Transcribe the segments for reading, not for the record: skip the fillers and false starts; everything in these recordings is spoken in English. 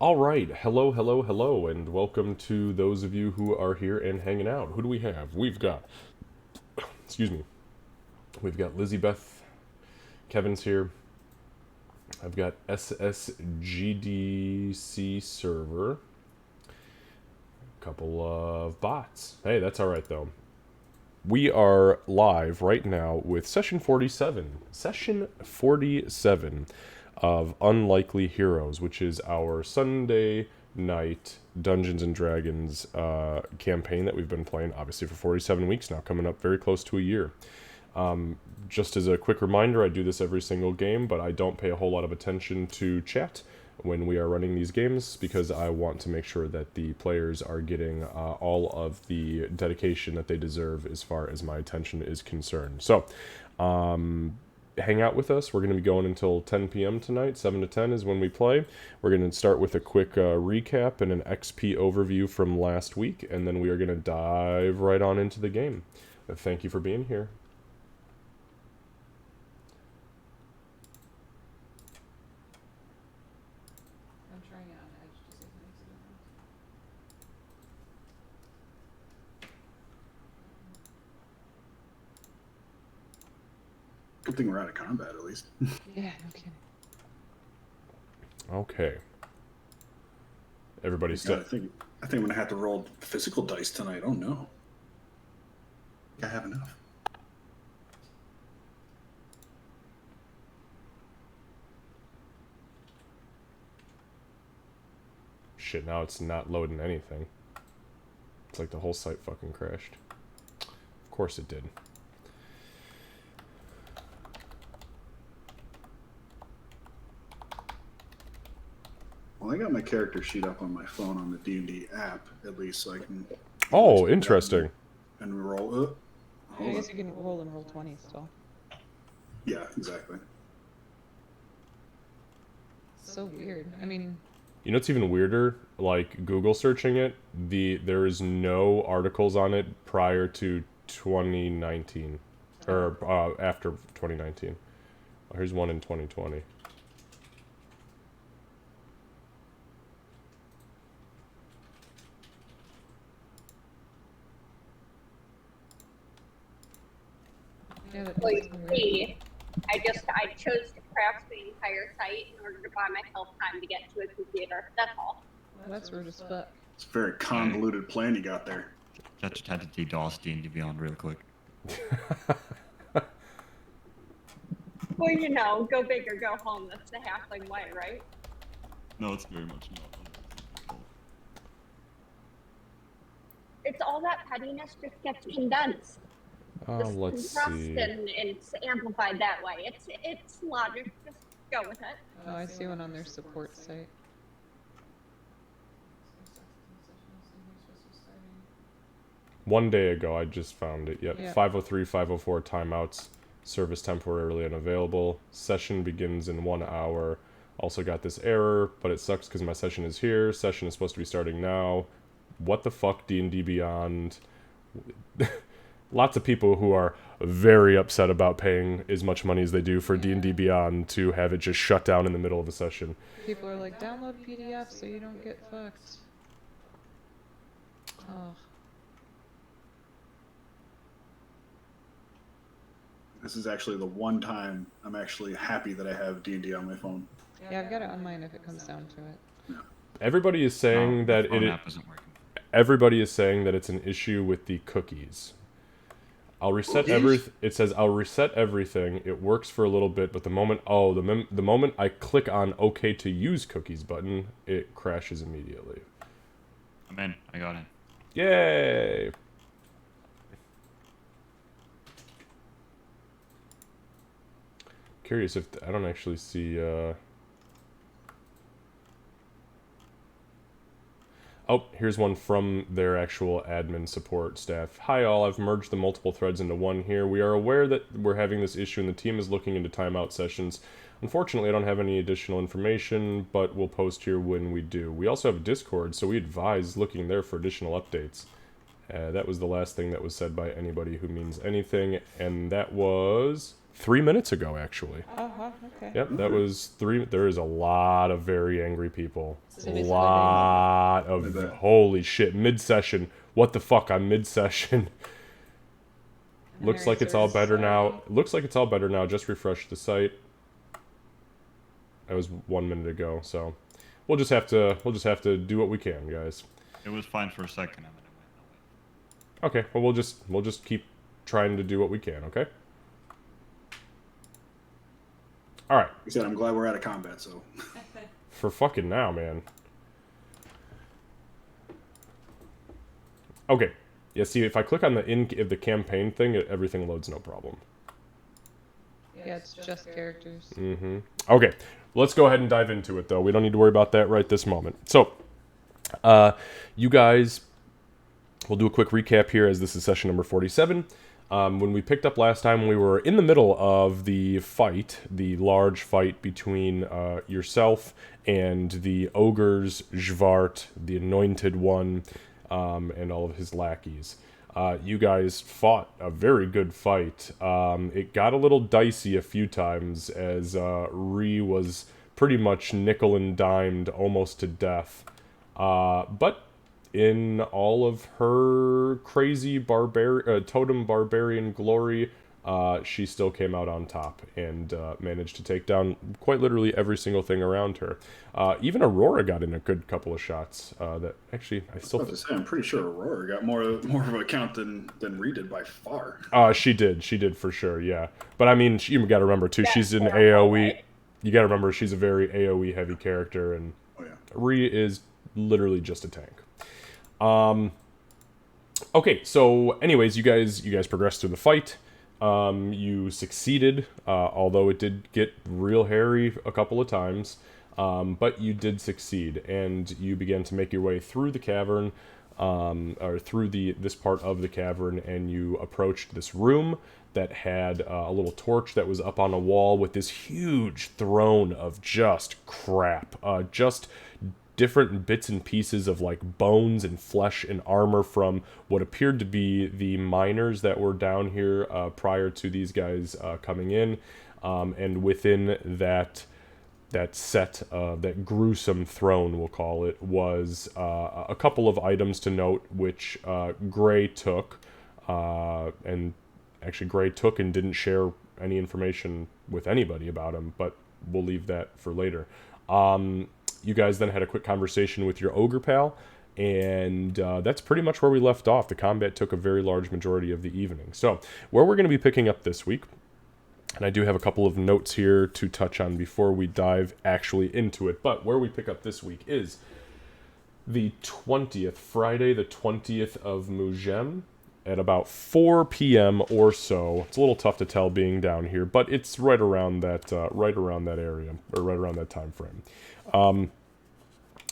All right, hello, hello, hello, and welcome to those of you who are here and hanging out. Who do we have? Excuse me, we've got Lizzie Beth, Kevin's here. I've got SSGDC server, a couple of bots. Hey, that's all right though. We are live right now with session 47. Session 47 of Unlikely Heroes, which is our Sunday night Dungeons and Dragons campaign that we've been playing, obviously, for 47 weeks now, coming up very close to a year. Just as a quick reminder, I do this every single game, but I don't pay a whole lot of attention to chat when we are running these games because I want to make sure that the players are getting all of the dedication that they deserve as far as my attention is concerned. So, hang out with us. We're going to be going until 10 p.m. tonight. 7 to 10 is when we play. We're going to start with a quick recap and an XP overview from last week, and then we are going to dive right on into the game. Thank you for being here. I'm trying it on Edge to see if it makes a difference. Good thing we're out of combat, at least. Yeah, no kidding. Okay. Everybody's God, still... I think I'm gonna have to roll physical dice tonight. Oh no. I think I have enough. Shit, now it's not loading anything. It's like the whole site fucking crashed. Of course it did. Well, I got my character sheet up on my phone on the D&D app, at least, so I can... Oh, interesting. And roll... I guess you can roll and roll 20 still. Yeah, exactly. So weird. I mean... You know what's even weirder? Like, Google searching it, there is no articles on it prior to 2019. Or after 2019. Oh, here's one in 2020. Yeah, that Well, is you weird. see, I chose to craft the entire site in order to buy myself time to get to a computer. That's all. Well, that's rude as fuck. It's a very convoluted plan you got there. Just had to DDoS D&D Beyond real quick. Well, you know, go big or go home. That's the halfling way, right? No, it's very much not. It's all that pettiness just gets condensed. Just Let's compressed see. and it's amplified that way. It's logic. Just go with it. Oh, I see one on their support site. One day ago, I just found it. Yep, Yeah. 503, 504 timeouts. Service temporarily unavailable. Session begins in 1 hour. Also got this error, but it sucks because my session is here. Session is supposed to be starting now. What the fuck, D&D Beyond? Lots of people who are very upset about paying as much money as they do for D&D Beyond to have it just shut down in the middle of a session. People are like, download PDF so you don't get fucked. Oh, This is actually the one time I'm actually happy that I have D&D on my phone. yeah, I've got it on mine if it comes down to it. Everybody is saying that phone it. app isn't working. Everybody is saying that it's an issue with the cookies. I'll reset Cookies? It says I'll reset everything. It works for a little bit, but the moment the moment I click on OK to use cookies button, it crashes immediately. I'm in. I got in. Yay! Curious if I don't actually see. Oh, here's one from their actual admin support staff. Hi all, I've merged the multiple threads into one here. We are aware that we're having this issue and the team is looking into timeout sessions. Unfortunately, I don't have any additional information, but we'll post here when we do. We also have Discord, so we advise looking there for additional updates. That was the last thing that was said by anybody who means anything, and that was 3 minutes ago, actually. Uh-huh, okay. Yep, that was 3. There is a lot of very angry people. So A basically lot of... I bet. Holy shit, mid-session. What the fuck, I'm mid-session. Looks like it's all better now. Looks like it's all better now. Just refreshed the site. That was 1 minute ago, so... We'll just have to do what we can, guys. It was fine for a second, and then it went away. Okay, well we'll just keep trying to do what we can, okay? Alright. Like I said, I'm glad we're out of combat, so. For fucking now, man. Okay. Yeah, see, if I click on the campaign thing, everything loads no problem. Yeah, it's just characters. Mm-hmm. Okay. Let's go ahead and dive into it, though. We don't need to worry about that right this moment. So, you guys... We'll do a quick recap here, as this is session number 47. When we picked up last time, we were in the middle of the fight, the large fight between yourself and the ogres, Jvart, the Anointed One, and all of his lackeys. You guys fought a very good fight. It got a little dicey a few times, as Ree was pretty much nickel and dimed almost to death. But in all of her crazy totem barbarian glory, she still came out on top and managed to take down quite literally every single thing around her. Even Aurora got in a good couple of shots. That actually, I still. I was about to say, I'm pretty sure Aurora got more of a count than Ree did by far. She did for sure, yeah. But I mean, you got to remember too, she's an Yeah, AOE. You got to remember she's a very AOE heavy character, and Oh yeah. Ree is literally just a tank. Okay, so anyways, you guys progressed through the fight. You succeeded, although it did get real hairy a couple of times. But you did succeed, and you began to make your way through the cavern, or through this part of the cavern, and you approached this room that had a little torch that was up on a wall with this huge throne of just crap. Just different bits and pieces of like bones and flesh and armor from what appeared to be the miners that were down here prior to these guys coming in, and within that set, that gruesome throne, we'll call it, was a couple of items to note, which Gray took, and actually Gray took and didn't share any information with anybody about him, but we'll leave that for later. You guys then had a quick conversation with your ogre pal, and that's pretty much where we left off. The combat took a very large majority of the evening. So, where we're going to be picking up this week, and I do have a couple of notes here to touch on before we dive actually into it, but where we pick up this week is the 20th, Friday the 20th of Mujem, at about 4 p.m. or so. It's a little tough to tell being down here, but it's right around that area, or right around that time frame.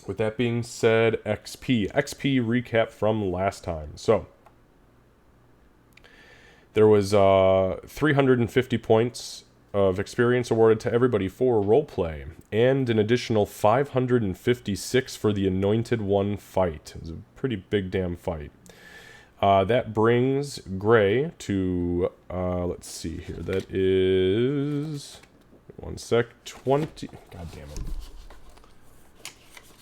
With that being said, XP recap from last time. So there was 350 points of experience awarded to everybody for roleplay, and an additional 556 for the Anointed One fight. It was a pretty big damn fight. That brings Gray to, let's see here, that is, 20, god damn it.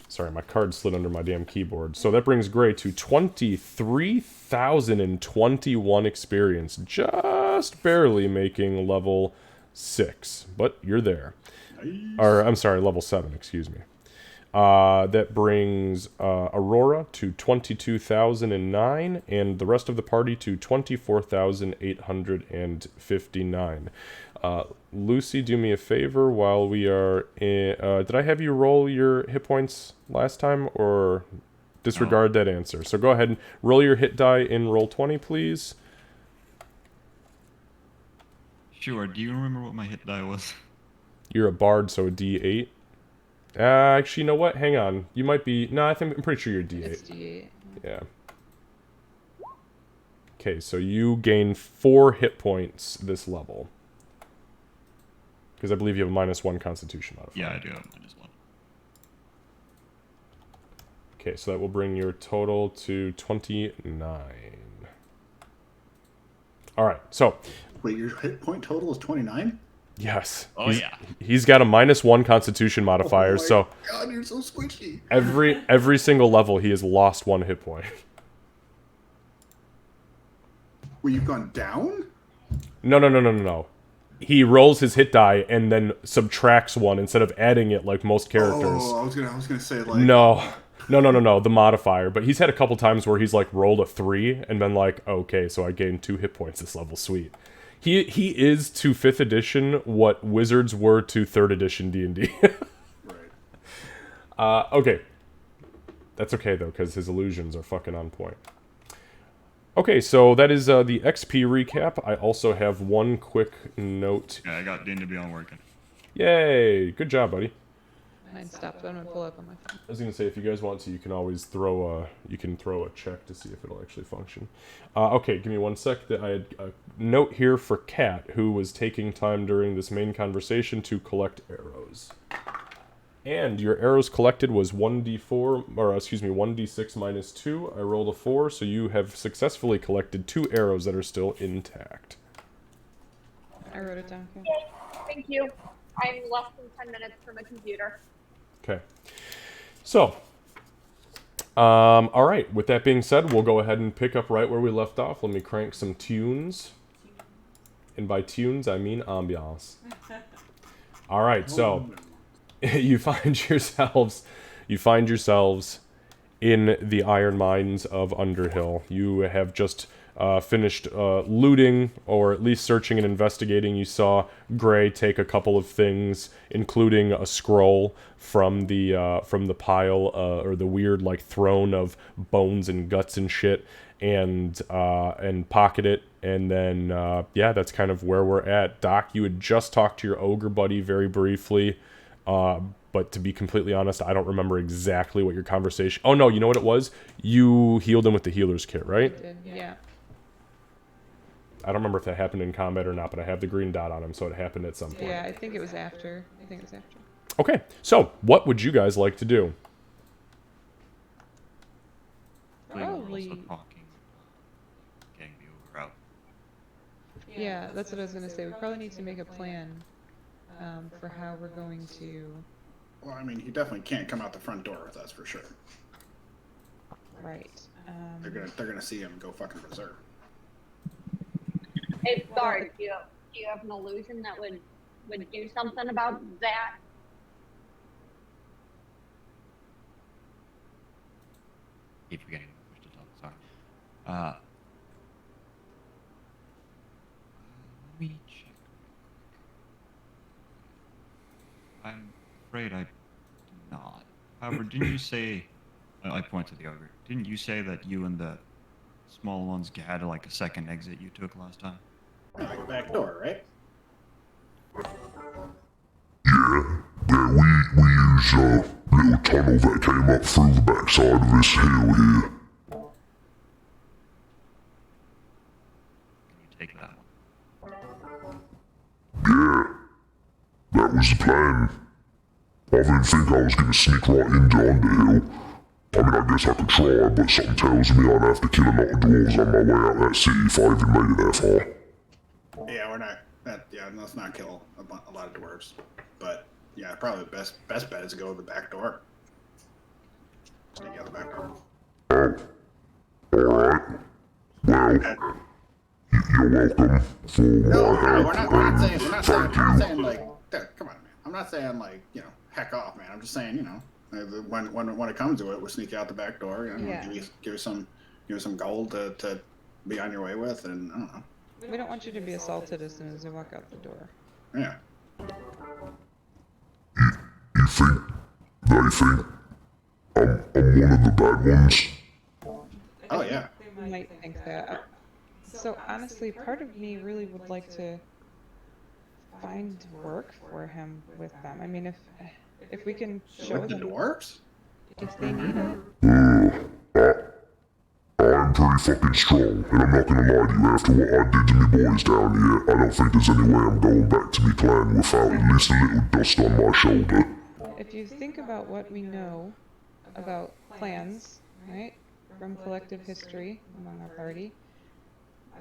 Sorry, my card slid under my damn keyboard. So that brings Gray to 23,021 experience, just barely making level 6, but you're there. Nice. Or, I'm sorry, level 7, excuse me. That brings Aurora to 22,009, and the rest of the party to 24,859. Lucy, do me a favor while we are in... did I have you roll your hit points last time, or disregard that answer? So go ahead and roll your hit die in Roll20, please. Sure, do you remember what my hit die was? You're a bard, so a D8. Actually, you know what? Hang on. You might be... No, I'm pretty sure you're D8. It's D8. Yeah. Okay, so you gain 4 hit points this level. Because I believe you have a -1 constitution modifier. Yeah, I do have -1. Okay, so that will bring your total to 29. Alright, so Wait, your hit point total is 29? Yes. Oh, yeah. He's got a -1 Constitution modifier, so God, you're so squishy. every single level he has lost 1 hit point. Well, you've gone down? No. He rolls his hit die and then subtracts 1 instead of adding it like most characters. Oh, I was gonna say like No, the modifier. But he's had a couple times where he's like rolled a 3 and been like, okay, so I gained 2 hit points this level. Sweet. He is to 5th edition what Wizards were to 3rd edition D&D. Right. Okay. That's okay though, because his illusions are fucking on point. Okay, so that is the XP recap. I also have one quick note. Yeah, I got D&D on working. Yay! Good job, buddy. Mine stopped, but I'm gonna pull up on my phone. I was gonna say, if you guys want to, you can always throw a check to see if it'll actually function. Okay, give me 1 sec. I had a note here for Kat, who was taking time during this main conversation to collect arrows. And your arrows collected was 1d6 minus 2. I rolled a 4, so you have successfully collected 2 arrows that are still intact. I wrote it down. Okay. Thank you. I'm less than 10 minutes from a computer. Okay. So, all right. With that being said, we'll go ahead and pick up right where we left off. Let me crank some tunes. And by tunes, I mean ambiance. All right, so you find yourselves in the iron mines of Underhill. You have just finished looting, or at least searching and investigating. You saw Gray take a couple of things, including a scroll from the pile, or the weird like throne of bones and guts and shit, and pocket it. And then yeah, that's kind of where we're at. Doc, you had just talked to your ogre buddy very briefly. But to be completely honest, I don't remember exactly what your conversation... Oh, no, you know what it was? You healed him with the healer's kit, right? I did, yeah. I don't remember if that happened in combat or not, but I have the green dot on him, so it happened at some point. Yeah, I think it was after. Okay, so what would you guys like to do? We were also Probably. talking, getting the ogre out. Yeah, that's what I was gonna say. We probably need to make a plan for how we're going to. Well, I mean, he definitely can't come out the front door with us for sure. Right. They're gonna see him go fucking berserk. Hey, Bard, do you have an illusion that would do something about that? Keep forgetting to talk. Sorry. Let me check. I'm afraid I did not. However, didn't you say? I point to the ogre. Didn't you say that you and the small ones had like a second exit you took last time? Like a back door, right? Yeah, we use a little tunnel that came up through the backside of this hill here. Can you take that one? Yeah, that was the plan. I didn't think I was gonna sneak right into Underhill. I mean, I guess I could try, but something tells me I'd have to kill a lot of dwarves on my way out that city if I even made it that far. Yeah, we're not. Let's not kill a lot of dwarves. But yeah, probably the best bet is to go to the back door. Sneak out the back door. Alright. Well, you're welcome for No, my help, we're not and saying. thank I'm not you. saying like. Come on, man. I'm not saying like heck off, man. I'm just saying when it comes to it, we'll sneak out the back door. Yeah. Give you some gold to be on your way with, and I don't know. We don't want you to be assaulted as soon as you walk out the door. Yeah. You think they think I'm one of the bad ones? Oh yeah. They might think that. So honestly, part of me really would like to find work for him with them. I mean, if we can show With the them dwarves? if they need it. I'm pretty fucking strong, and I'm not gonna lie to you, after what I did to me boys down here, I don't think there's any way I'm going back to me clan without at least a little dust on my shoulder. If you think about what we know about clans, right, from collective history among our party,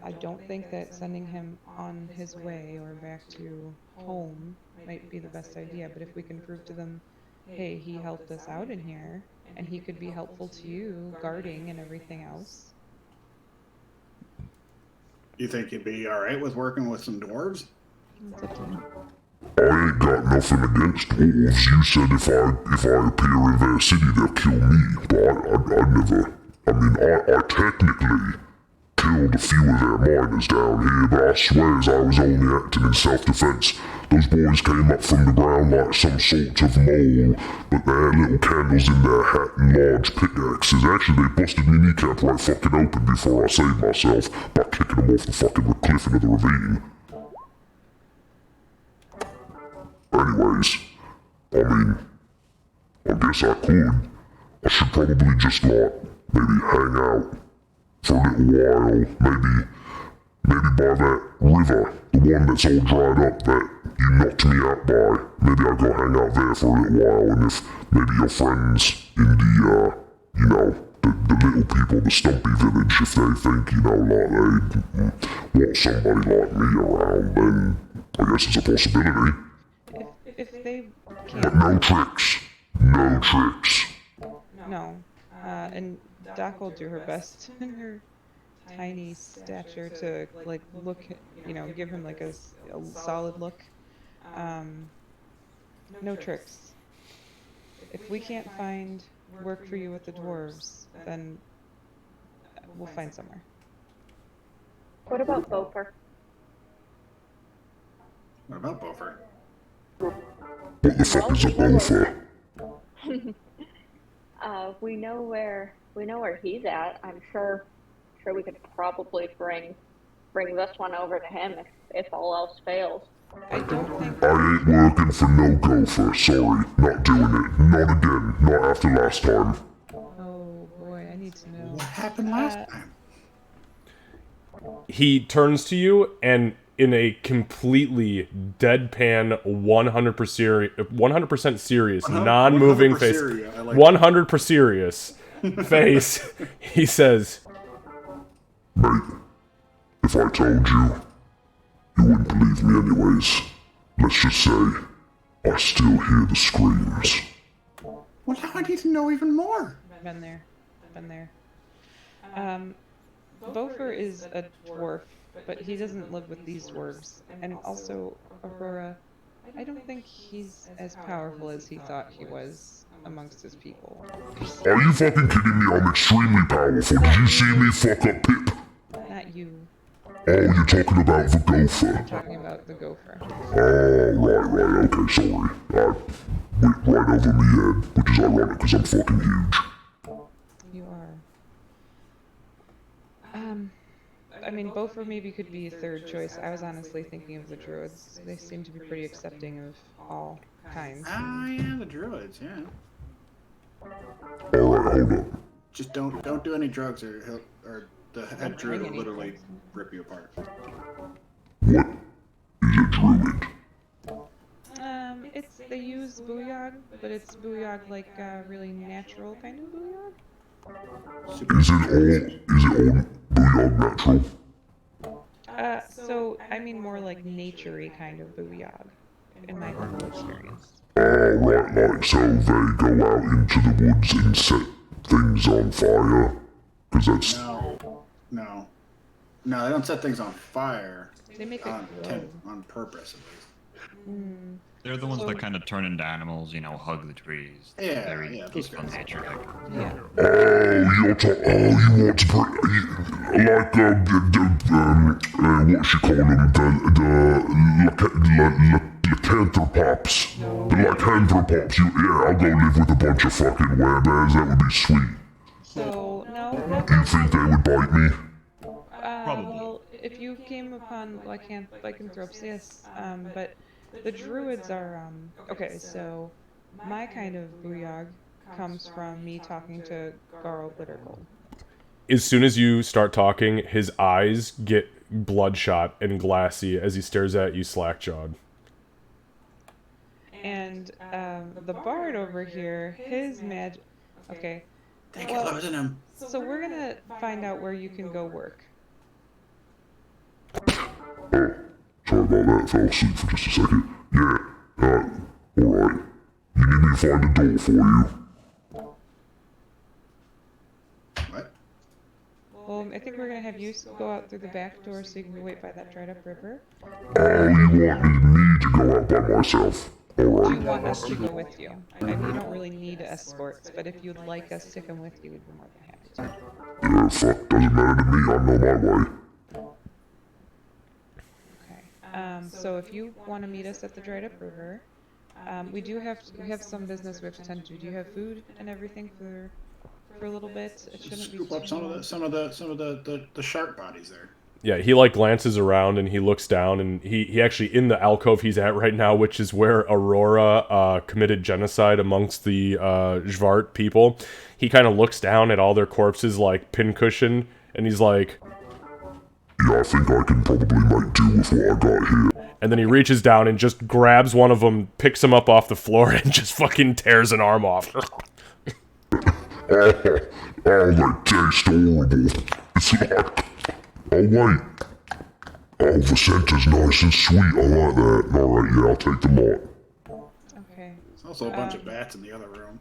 I don't think that sending him on his way or back to home might be the best idea, but if we can prove to them, hey, he helped us out in here, and he could be helpful to you, guarding and everything else. You think you'd be all right with working with some dwarves? It's up to you. I ain't got nothing against dwarves. You said if I appear in their city, they'll kill me. But I never. I mean, I technically killed a few of their miners down here, but I swears I was only acting in self-defense. Those boys came up from the ground like some sort of mole, but they had little candles in their hat and large pickaxes. Actually, they busted me kneecap right fucking open before I saved myself by kicking them off the fucking cliff into the ravine. Anyways, I mean, I guess I could. I should probably just like, maybe hang out for a little while, maybe by that river, the one that's all dried up that you knocked me out by. Maybe I'll go hang out there for a little while, and if maybe your friends in the, you know, the little people, the Stumpy village, if they think, you know, like they want somebody like me around, then I guess it's a possibility. If they But can't, no tricks. No tricks. no. And Doc will do her best in her tiny stature to like look, you know, give him like a solid look. No tricks. If we can't find work for you with the dwarves, then we'll find somewhere. What about Beaufort? What about Beaufort? What the fuck is a gopher? We know where he's at. I'm sure we could probably bring this one over to him if all else fails. I don't think I ain't working for no gopher. Sorry, not doing it. Not again. Not after last time. Oh boy, I need to know. What happened last time? He turns to you and in a completely deadpan 100% serious, non-moving 100% face, serious, I like 100% serious face, he says, Mate, if I told you, you wouldn't believe me anyways. Let's just say, I still hear the screams. Well, now I need to know even more. Been there. Beaufort is a dwarf, but he doesn't live with these dwarves. And also, Aurora, I don't think he's as powerful as he thought he was amongst his people. Are you fucking kidding me? I'm extremely powerful. Did you see me fuck up Pip? Not you. Oh, you're talking about the gopher. I'm talking about the gopher. Oh, right, okay, sorry. I went right over me head, which is ironic because I'm fucking huge. You are. I mean, Beaufort maybe could be a third choice. I was honestly thinking of the druids. They seem to be pretty accepting of all kinds. Ah, yeah, the druids, yeah. Alright, hold up. Just don't do any drugs or the head Don't druid bring will any literally drugs. rip you apart. What is a druid? They use booyog, but it's booyog like really natural kind of booyog. Is it all booyog natural? So I mean more like naturey kind of booyog, in my humble experience. Right, like so they go out into the woods and set things on fire? Because that's... No, they don't set things on fire. They make it glow. On purpose, at least. Mm. They're the ones that kind of turn into animals, you know, hug the trees. Yeah, Very yeah, those peaceful guys. nature. Like, Yeah. you want to bring... Like, what she call them? The lycanthropops. The lycanthropops. I'll go live with a bunch of fucking werebears. That would be sweet. So no. You think they would bite me? Probably. Well, if you came upon lycanthropes, yes. But the druids are okay. So my kind of booyog comes from me talking to Garl Glittergold. as soon as you start talking, his eyes get bloodshot and glassy as he stares at you slack-jawed. And the bard over here, his magic. Okay. Thank you, Well, closing him. so we're gonna find out where you can go work. Oh, sorry about that. Fell asleep for just a second. Yeah, alright. You need me to find a door for you? What? Well, I think we're gonna have you go out through the back door so you can wait by that dried up river. Oh, you want me to go out by myself? Do you Alright. want us to go with you? I mean, you don't really need escorts, but if you'd like us to come with you, we'd be more than happy to. Yeah, fuck, doesn't matter to me. I know my way. Okay. So if you want to meet us at the dried up river, we have some business we have to tend to. Do you have food and everything for a little bit? It shouldn't be Scoop up too some of the shark bodies there. Yeah, he like glances around and he looks down and he actually in the alcove he's at right now, which is where Aurora committed genocide amongst the Jvart people. He kind of looks down at all their corpses like pincushion and he's like, Yeah, I think I can probably make do with what I got here. and then he reaches down and just grabs one of them, picks him up off the floor and just fucking tears an arm off. Oh, they taste horrible. It's like, oh wait. Oh, the scent is nice and sweet. I like that. Alright, yeah, I'll take them all. Okay. There's also a bunch of bats in the other room.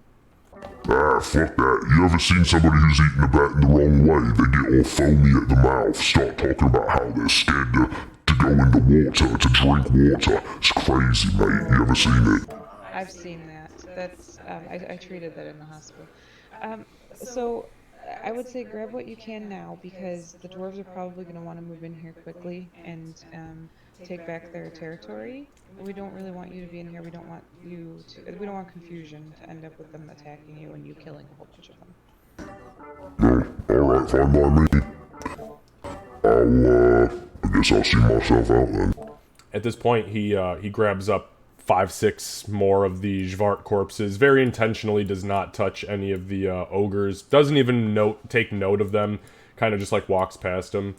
Ah, fuck that. You ever seen somebody who's eating a bat in the wrong way? They get all foamy at the mouth, start talking about how they're scared to go into water, to drink water. It's crazy, mate. You ever seen it? I've seen that. That's I treated that in the hospital. So I would say grab what you can now because the dwarves are probably going to want to move in here quickly and take back their territory. We don't really want you to be in here. We don't want we don't want confusion to end up with them attacking you and you killing a whole bunch of them. No, alright, fine by me. I guess I'll see myself out then. At this point, he grabs up 5-6 more of the Jvart corpses. Very intentionally does not touch any of the ogres. Doesn't even take note of them. Kind of just like walks past them.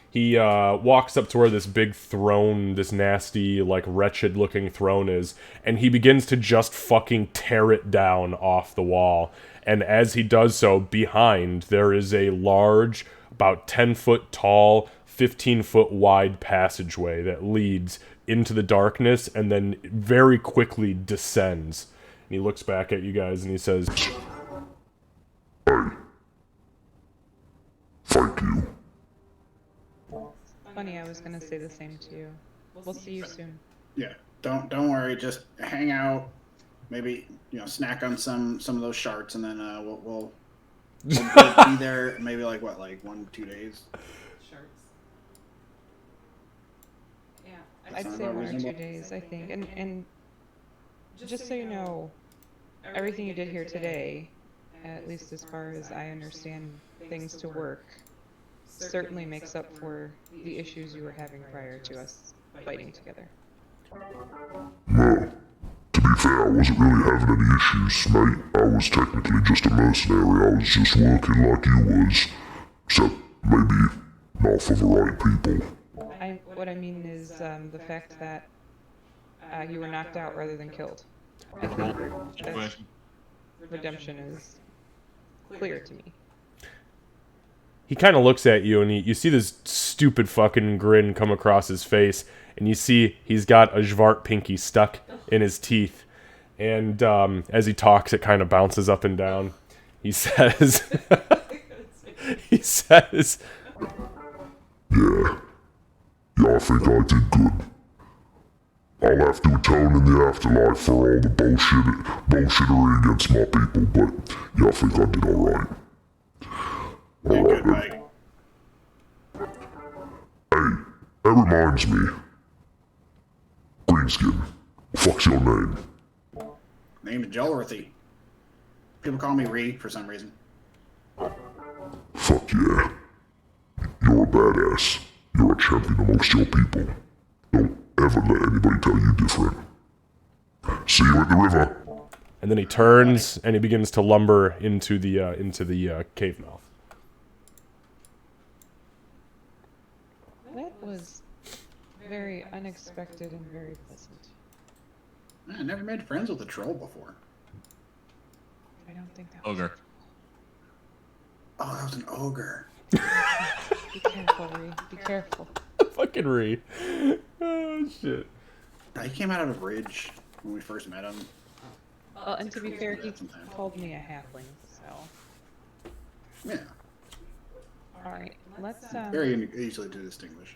He walks up to where this big throne, this nasty, like wretched looking throne is, and he begins to just fucking tear it down off the wall. And as he does so, behind there is a large, about 10-foot tall, 15-foot wide passageway that leads into the darkness and then very quickly descends. And he looks back at you guys and he says, Hey. Thank you. Funny, I was going to say the same to you. We'll see you soon. Yeah. Don't worry. Just hang out. Maybe snack on some of those sharks, and then we'll be there. Maybe like 1-2 days. I'd say 1 or 2 days, I think. And just so you know, everything you did here today, at least as far as I understand things to work, certainly makes up for the issues you were having prior to us fighting together. No. To be fair, I wasn't really having any issues, mate. I was technically just a mercenary. I was just working like you was. Except maybe not for the right people. What I mean is the fact that you were knocked out rather than killed. I think that's redemption is clear to me. he kind of looks at you and you see this stupid fucking grin come across his face, and you see he's got a Jvart pinky stuck in his teeth. And as he talks, it kind of bounces up and down. He says, Yeah, I think I did good. I'll have to atone in the afterlife for all the bullshittery against my people, but yeah, I think I did alright. Alright then. Mike. Hey, that reminds me. Greenskin, fuck's your name? Name's Jolworthy. People call me Ree for some reason. Fuck yeah. You're a badass. You're a champion amongst your people. Don't ever let anybody tell you different. See you at the river. and then he turns and he begins to lumber into the cave mouth. That was very unexpected and very pleasant. I never made friends with a troll before. I don't think that was... Ogre. Oh, that was an ogre. Be careful, Ree. Be careful. fucking Ree. Oh, shit. He came out of a bridge when we first met him. Well, and to be fair, he Sometime. called me a halfling, so. Yeah, Alright, let's, very easily to distinguish.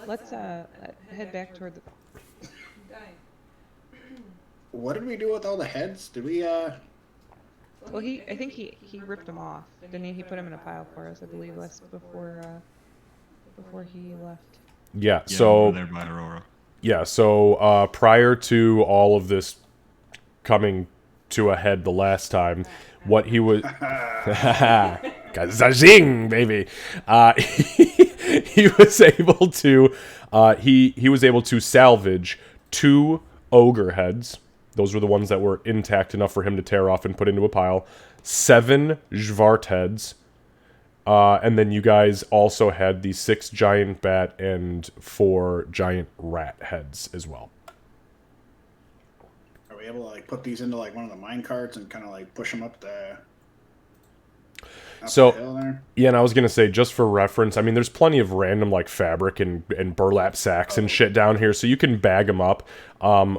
let's, head back toward the. What did we do with all the heads? Did we, Well, I think he ripped them off, didn't he? He put them in a pile for us, I believe, before he left. Yeah, Yeah, so over there by Aurora. yeah, so prior to all of this coming to a head the last time, what he was Zazing, baby. He was able to he was able to salvage 2 ogre heads. Those were the ones that were intact enough for him to tear off and put into a pile. 7 Jvart heads. And then you guys also had the 6 giant bat and 4 giant rat heads as well. are we able to like put these into like one of the mine carts and kind of like push them up the So- hill there? Yeah, and I was gonna say, just for reference, I mean, there's plenty of random like fabric and burlap sacks and shit down here, so you can bag them up.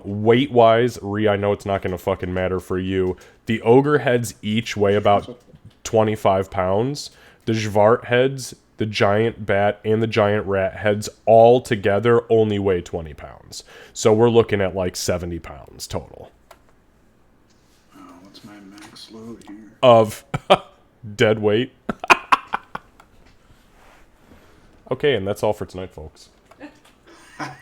Weight wise, Ree, I know it's not gonna fucking matter for you. The ogre heads each weigh about 25 pounds. The Jvart heads, the giant bat, and the giant rat heads all together only weigh 20 pounds. So we're looking at like 70 pounds total Oh, what's my max load here? of dead weight. Okay, and that's all for tonight, folks. I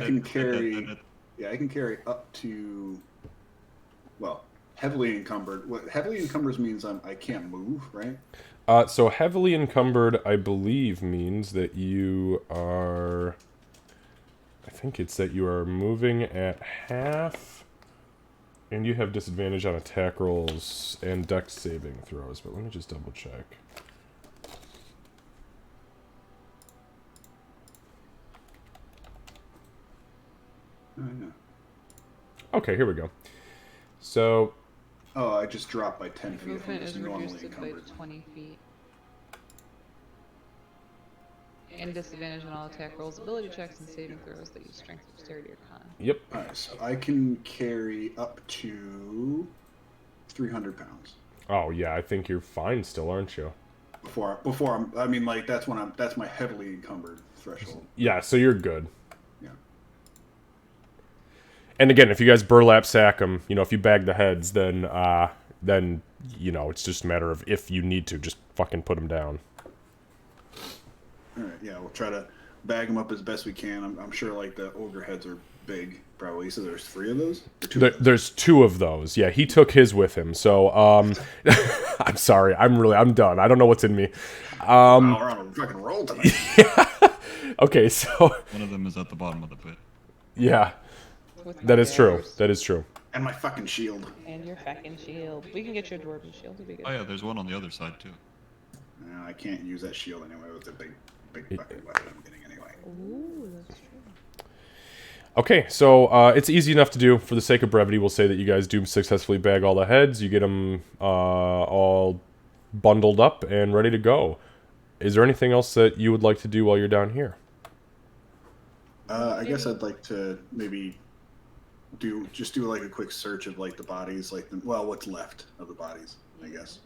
can carry. Yeah, I can carry up to. Well, heavily encumbered. What heavily encumbered means I can't move, right? So heavily encumbered, I believe, means that you are. I think it's that you are moving at half, and you have disadvantage on attack rolls and dex saving throws. But let me just double check. Oh, yeah. Okay, here we go. So Oh, I just dropped by 10 feet. I'm Movement just is normally reduced by encumbered. 20 feet. And disadvantage on all attack rolls, ability checks, and saving throws that use strength, dexterity, or con. yep. Alright, so I can carry up to 300 pounds. Oh yeah, I think you're fine still, aren't you? Before I mean, like, that's my heavily encumbered threshold. Yeah, so you're good. Yeah. And again, if you guys burlap sack them, you know, if you bag the heads, then you know, it's just a matter of if you need to, just fucking put them down. Alright, yeah, we'll try to bag them up as best we can. I'm sure, like, the ogre heads are big, probably. So there's 3 of those? Or 2 of those? There's 2 of those. Yeah, he took his with him. So, I'm sorry. I'm done. I don't know what's in me. Wow, we're on a fucking roll tonight. Okay, so One of them is at the bottom of the pit. yeah, With that my is true. daggers That is true. And my fucking shield. And your fucking shield. We can get you a dwarven shield. It'll be good. Oh yeah, there's one on the other side too. I can't use that shield anyway with the big fucking weapon I'm getting anyway. Ooh, that's true. Okay, so it's easy enough to do. For the sake of brevity, we'll say that you guys do successfully bag all the heads. You get them all bundled up and ready to go. Is there anything else that you would like to do while you're down here? I guess I'd like to maybe do like a quick search of like the bodies, like what's left of the bodies, I guess.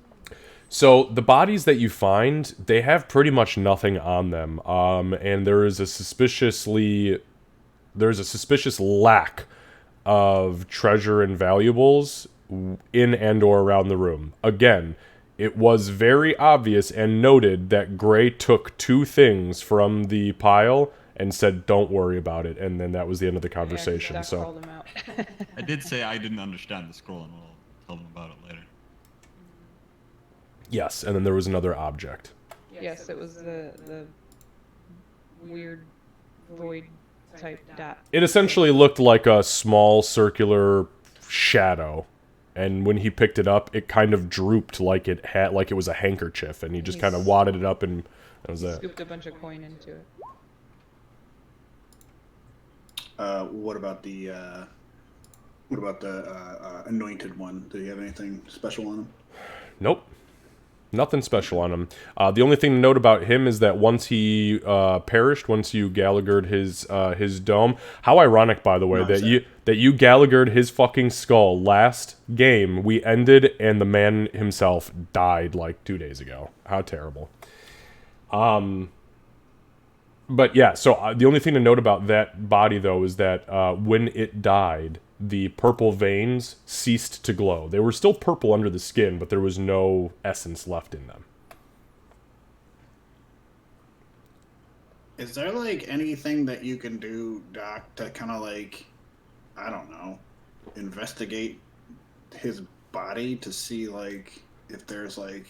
So the bodies that you find, they have pretty much nothing on them, and there's a suspicious lack of treasure and valuables in and or around the room. Again, it was very obvious and noted that Gray took 2 things from the pile and said, "Don't worry about it," and then that was the end of the conversation. Yeah, 'cause Doc So. called him out. I did say I didn't understand the scroll, and we'll tell them about it later. Yes, and then there was another object. Yes, it was the weird void type dot. It essentially looked like a small circular shadow, and when he picked it up, it kind of drooped like it was a handkerchief, and he just kind of wadded it up, and that was it. Scooped a bunch of coin into it. What about the anointed one? Do you have anything special on him? Nope. Nothing special on him. The only thing to note about him is that once he perished, once you Gallaghered his dome. How ironic, by the way, that you Gallaghered his fucking skull last game. We ended, and the man himself died like 2 days ago. How terrible. But yeah, so the only thing to note about that body, though, is that when it died, the purple veins ceased to glow. They were still purple under the skin, but there was no essence left in them. Is there like anything that you can do, Doc, to kind of like, I don't know, investigate his body to see like if there's like,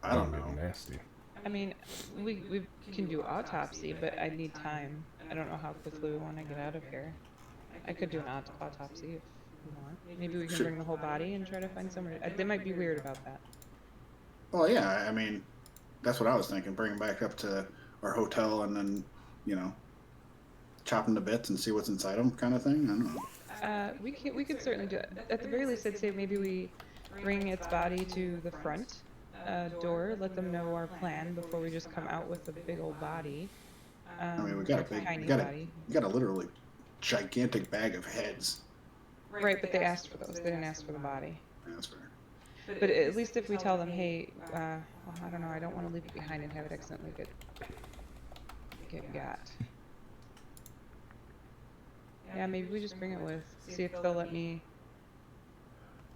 I don't know. Nasty. I mean, we can do autopsy, but I need time. I don't know how quickly we want to get out of here. I could do an autopsy if you want. Maybe we can Sure. bring the whole body and try to find somewhere. They might be weird about that. Well, yeah, I mean, that's what I was thinking. Bring him back up to our hotel and then, you know, chop him to bits and see what's inside him, kind of thing. I don't know. We could certainly do it. At the very least, I'd say maybe we bring its body to the front door, let them know our plan before we just come out with a big old body. I mean, we got a big, tiny we got body. a literally gigantic bag of heads. Right, but they asked for those. They didn't ask for the body. Yeah, that's fair. But at least if we tell them, hey, well, I don't know, I don't want to leave it behind and have it accidentally get got. Yeah, maybe we just bring it with. See if they'll let me.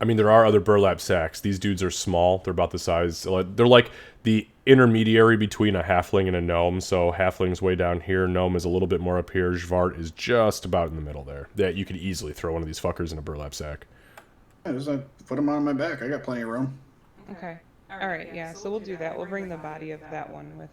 I mean, there are other burlap sacks. These dudes are small. They're about the size. They're like the intermediary between a halfling and a gnome. So halfling's way down here. Gnome is a little bit more up here. Jvart is just about in the middle there. That you could easily throw one of these fuckers in a burlap sack. Yeah, just put him on my back. I got plenty of room. Okay. All right. Yeah. So we'll do that. We'll bring the body of that one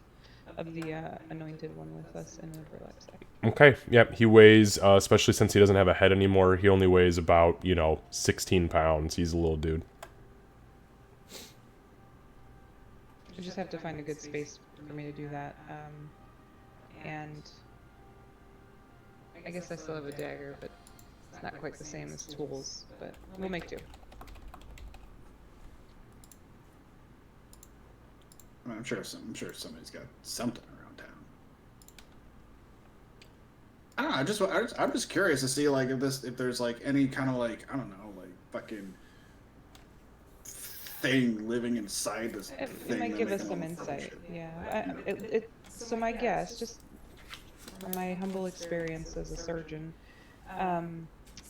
of the anointed one with us in the burlap sack. Okay, yep, he weighs, especially since he doesn't have a head anymore, he only weighs about, 16 pounds. He's a little dude. We just have to find a good space for me to do that. And I guess I still have a dagger, but it's not quite the same as tools, but we'll make do. I mean, I'm sure somebody's got something around town. I don't know. I'm just curious to see like if there's like any kind of like, I don't know, like fucking thing living inside this It thing. might that give us making some all the fucking insight. shit. Yeah. So my guess, just from my humble experience as a surgeon,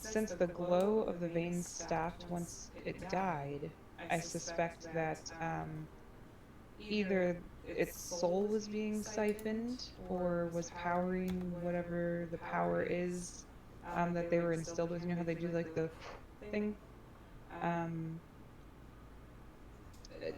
since the glow of the veins stopped once it died, I suspect that either its soul was being siphoned or was powering whatever the power is that they were instilled with. You know how they do like the thing?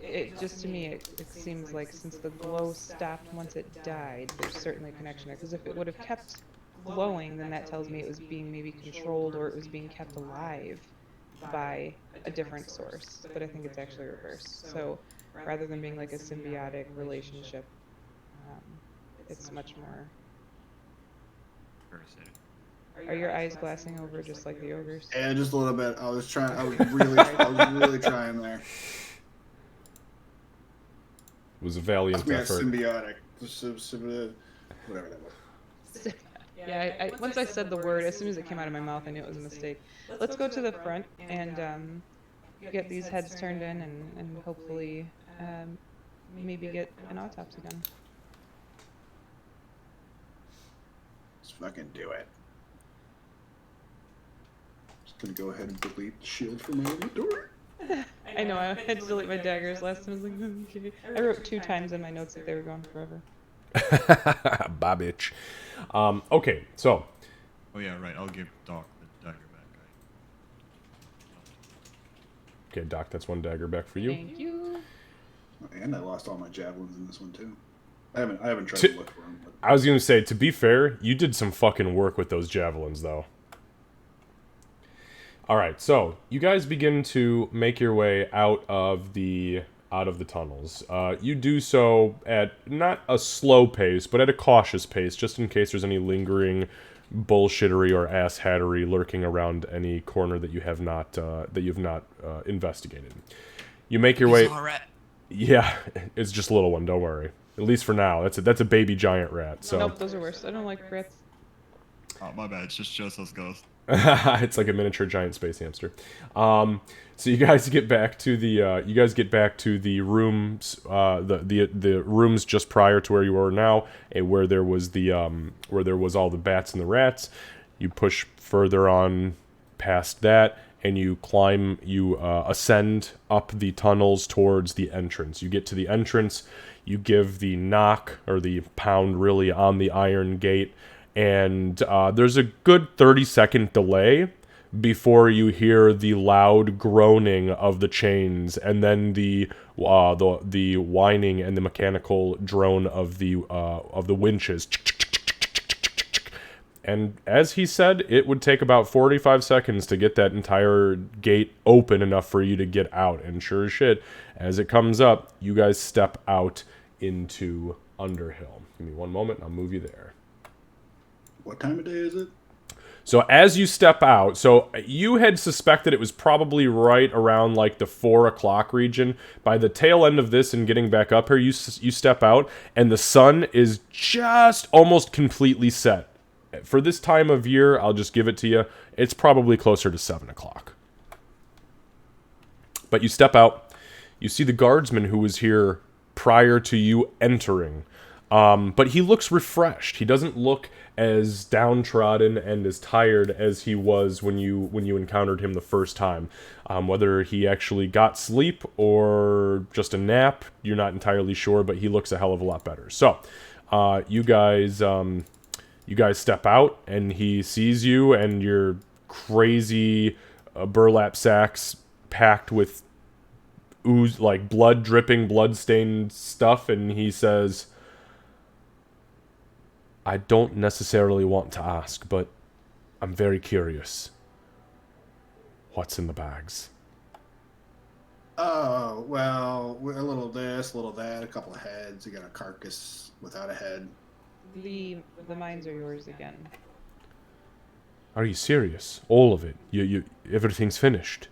It just to me it seems like since the glow stopped once it died, there's certainly a connection there. Because if it would have kept glowing, then that tells me it was being maybe controlled or it was being kept alive by a different source. But I think it's actually reversed. So rather than being like a symbiotic relationship, it's much more. Are your eyes glassing over just like the ogres? Yeah, just a little bit. I was really trying there. It was a valiant Yeah, effort. symbiotic. Whatever that was. Yeah, I once I said the word, as soon as it came out of my mouth, I knew it was a mistake. Let's go to the front and get these heads turned in and hopefully maybe get an autopsy done. Let's fucking do it. Just gonna go ahead and delete the shield from my inventory. I know, I had to delete my daggers last time. I was like, okay. I wrote 2 times in my notes that they were gone forever. Bye, bitch. Okay, so. Oh yeah, right. I'll give Doc the dagger back. Okay, Doc, that's 1 dagger back for you. Thank you. And I lost all my javelins in this one too. I haven't tried To- to look for them. But I was going to say, to be fair, you did some fucking work with those javelins, though. Alright, so, you guys begin to make your way out of the tunnels. You do so at not a slow pace, but at a cautious pace, just in case there's any lingering bullshittery or asshattery lurking around any corner that you have not, you've not investigated. You make your way... Yeah, it's just a little one. Don't worry. At least for now. That's a baby giant rat. So Nope, those are worse. I don't like rats. Oh, my bad. It's just Joseph's ghost. it's like a miniature giant space hamster. So you guys get back to the rooms, the rooms just prior to where you are now, and where there was all the bats and the rats. You push further on past that, and you ascend up the tunnels towards the entrance. You get to the entrance, you give the knock, or the pound really, on the iron gate, and there's a good 30-second delay before you hear the loud groaning of the chains, and then the whining and the mechanical drone of the winches. And as he said, it would take about 45 seconds to get that entire gate open enough for you to get out. And sure as shit, as it comes up, you guys step out into Underhill. Give me one moment, and I'll move you there. What time of day is it? So as you step out, so you had suspected it was probably right around like the 4 o'clock region. By the tail end of this and getting back up here, you step out, and the sun is just almost completely set. For this time of year, I'll just give it to you, it's probably closer to 7 o'clock. But you step out, you see the guardsman who was here prior to you entering. But he looks refreshed. He doesn't look as downtrodden and as tired as he was when you encountered him the first time. Whether he actually got sleep or just a nap, you're not entirely sure, but he looks a hell of a lot better. So, you guys step out, and he sees you and your crazy burlap sacks packed with ooze, like blood dripping, blood-stained stuff, and he says, I don't necessarily want to ask, but I'm very curious. What's in the bags? Oh, well, a little this, a little that, a couple of heads. You got a carcass without a head. The mines are yours again. Are you serious? All of it? You everything's finished?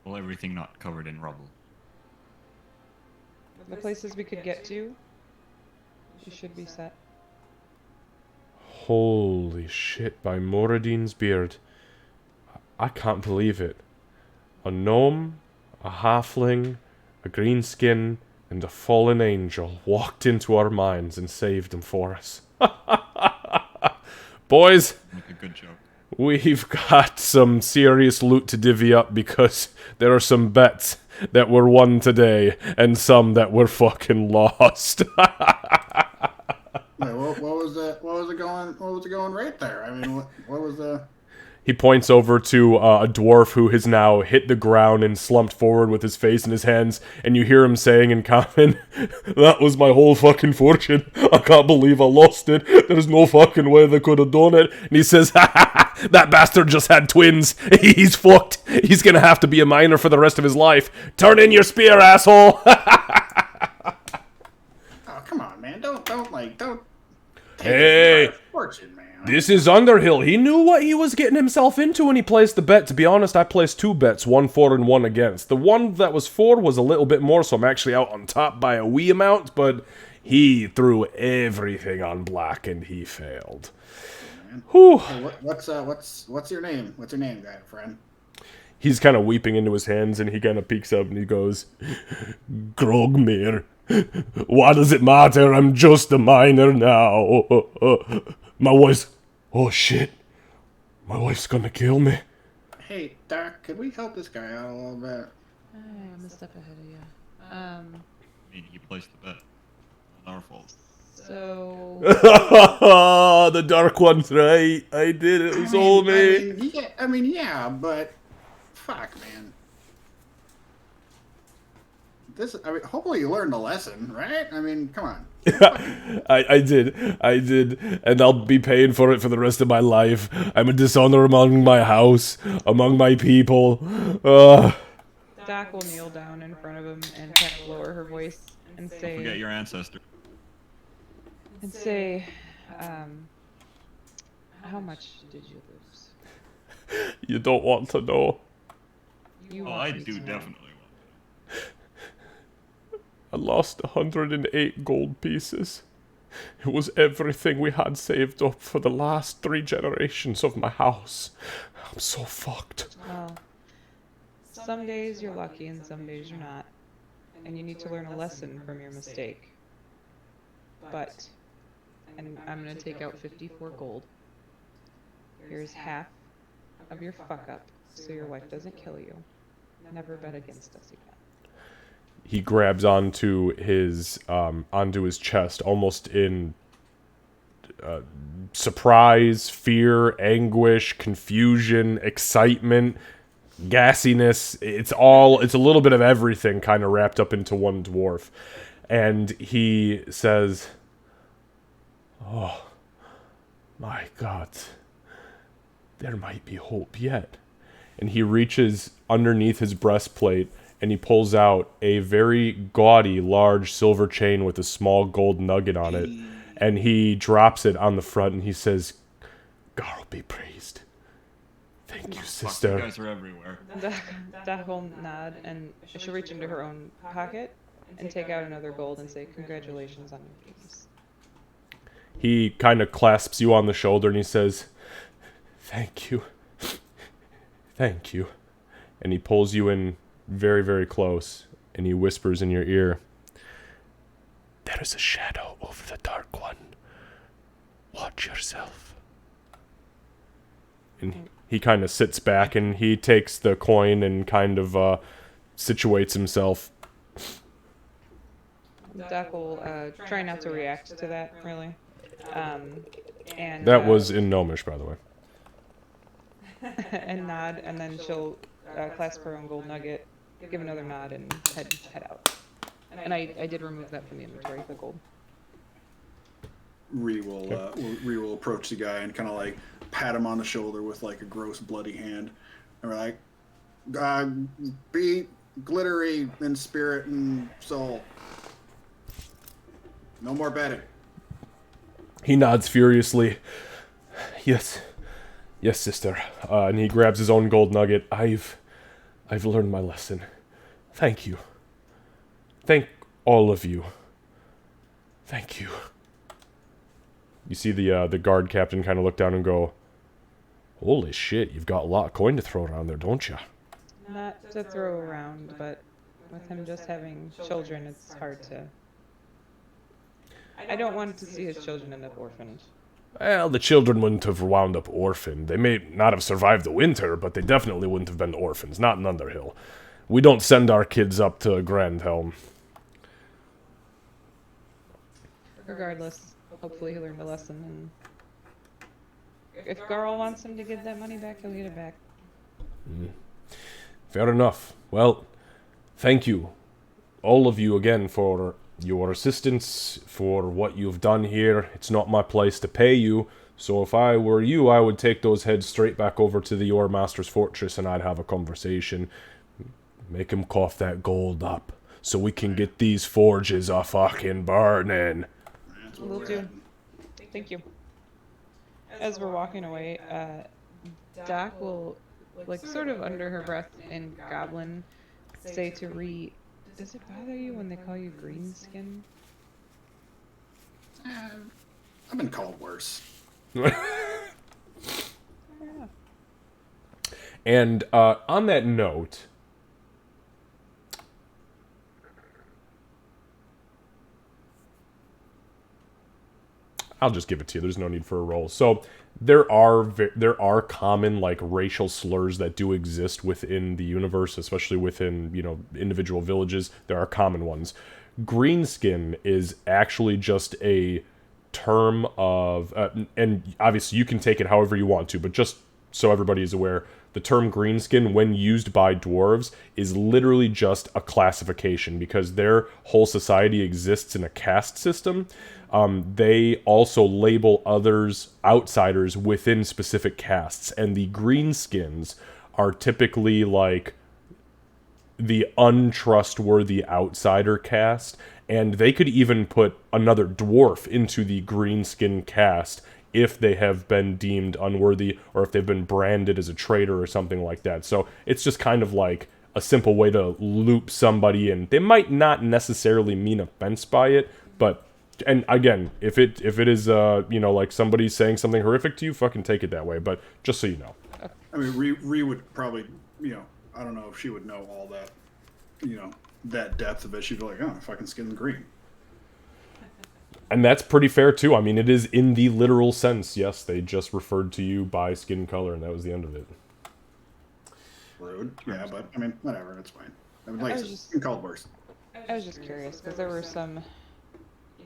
Well, everything not covered in rubble. The places we could get to, you should be set. Holy shit, by Moradin's beard. I can't believe it. A gnome, a halfling, a greenskin, and a fallen angel walked into our mines and saved them for us. Boys, Like a good joke. we've got some serious loot to divvy up because there are some bets that were won today and some that were fucking lost. Wait, what was that? What was it going right there? I mean, what was the? He points over to a dwarf who has now hit the ground and slumped forward with his face in his hands, and you hear him saying in common, that was my whole fucking fortune. I can't believe I lost it. There's no fucking way they could have done it. And he says, ha ha ha, that bastard just had twins. He's fucked. He's gonna have to be a miner for the rest of his life. Turn in your spear, asshole. Oh, come on, man! Don't take Hey. it for my fortune, man. This is Underhill. He knew what he was getting himself into when he placed the bet. To be honest, I placed 2 bets, 1 for and 1 against. The one that was for was a little bit more, so I'm actually out on top by a wee amount, but he threw everything on black and he failed. Whew. Hey, what's your name? What's your name, guy, friend? He's kind of weeping into his hands, and he kind of peeks up and he goes, Grogmere, what does it matter? I'm just a miner now. My wife's... Oh, shit. My wife's gonna kill me. Hey, Doc, could we help this guy out a little bit? I'm a step ahead of you. I mean, he placed the bet. Not our fault. So The Dark One's right. I did it. It was all me. Yeah, but fuck, man. Hopefully you learned a lesson, right? I mean, come on. I did, and I'll be paying for it for the rest of my life. I'm a dishonor among my house, among my people. Doc will kneel down in front of him and kind of lower her voice and Forget say, your ancestor. how much did you lose? You don't want to know. You Oh, want I me do to know. definitely want I lost 108 gold pieces. It was everything we had saved up for the last 3 generations of my house. I'm so fucked. Well, some days you're lucky and some days you're not. And you need to learn a lesson from your mistake. But, and I'm gonna take out 54 gold. Here's half of your fuck up so your wife doesn't kill you. Never bet against us again. He grabs onto his chest, almost in surprise, fear, anguish, confusion, excitement, gassiness. It's a little bit of everything kind of wrapped up into one dwarf. And he says, "Oh, my God, there might be hope yet." And he reaches underneath his breastplate and he pulls out a very gaudy, large silver chain with a small gold nugget on it. And he drops it on the front and he says, "God be praised. Thank you, Fuck, sister." you guys are everywhere. Doc will nod and she'll reach into her own pocket and take out another gold and say, "Congratulations on your dreams." He kind of clasps you on the shoulder and he says, "Thank you. Thank you." And he pulls you in very, very close and he whispers in your ear, "There is a shadow over the Dark One. Watch yourself." And he kind of sits back and he takes the coin and kind of situates himself. Doc will try not to react to that, really. And That was in Gnomish, by the way. and nod, and then she'll clasp her own gold nugget, give another nod, and head out. And I did remove that from the inventory, the gold. Ree will approach the guy and kind of like pat him on the shoulder with like a gross bloody hand, and we're like, "Be glittery in spirit and soul. No more betting." He nods furiously. Yes, sister." And he grabs his own gold nugget. I've learned my lesson. Thank you. Thank all of you. Thank you. You see the guard captain kind of look down and go, "Holy shit, you've got a lot of coin to throw around there, don't you?" Not to throw around, but with him just having children, it's hard to... I don't want to see his children end up orphaned. Well, the children wouldn't have wound up orphaned. They may not have survived the winter, but they definitely wouldn't have been orphans, not in Underhill. We don't send our kids up to Grandhelm. Regardless, hopefully he learned a lesson, and if Garl wants him to get that money back, he'll get it back. Fair enough. Well, thank you, all of you again, for your assistance, for what you've done here. It's not my place to pay you, so if I were you, I would take those heads straight back over to the Ore Master's Fortress and I'd have a conversation. Make him cough that gold up, so we can get these forges a fucking burning. That's what Will we're do. at. Thank you. As we're walking away, Doc will, like, sort of under her breath in Goblin, say to Ree, "Does it bother you when they call you Greenskin?" I've been called worse. And on that note, I'll just give it to you. There's no need for a roll. So there are common like racial slurs that do exist within the universe, especially within, you know, individual villages. There are common ones. Greenskin is actually just a term of, and obviously you can take it however you want to, but just so everybody is aware, the term greenskin, when used by dwarves, is literally just a classification because their whole society exists in a caste system. They also label others, outsiders, within specific castes, and the greenskins are typically like the untrustworthy outsider caste, and they could even put another dwarf into the greenskin caste if they have been deemed unworthy or if they've been branded as a traitor or something like that. So it's just kind of like a simple way to loop somebody in. They might not necessarily mean offense by it, but and again, if it is you know, like somebody saying something horrific to you, fucking take it that way. But just so you know. I mean, Ree would probably, you know, I don't know if she would know all that, you know, that depth of it. She'd be like, oh, fucking skin's green. And that's pretty fair too. I mean, it is in the literal sense. Yes, they just referred to you by skin color, and that was the end of it. Rude. Yeah, but I mean, whatever. It's fine. I mean, like, I was it's just- called worse. I was just curious because there were some,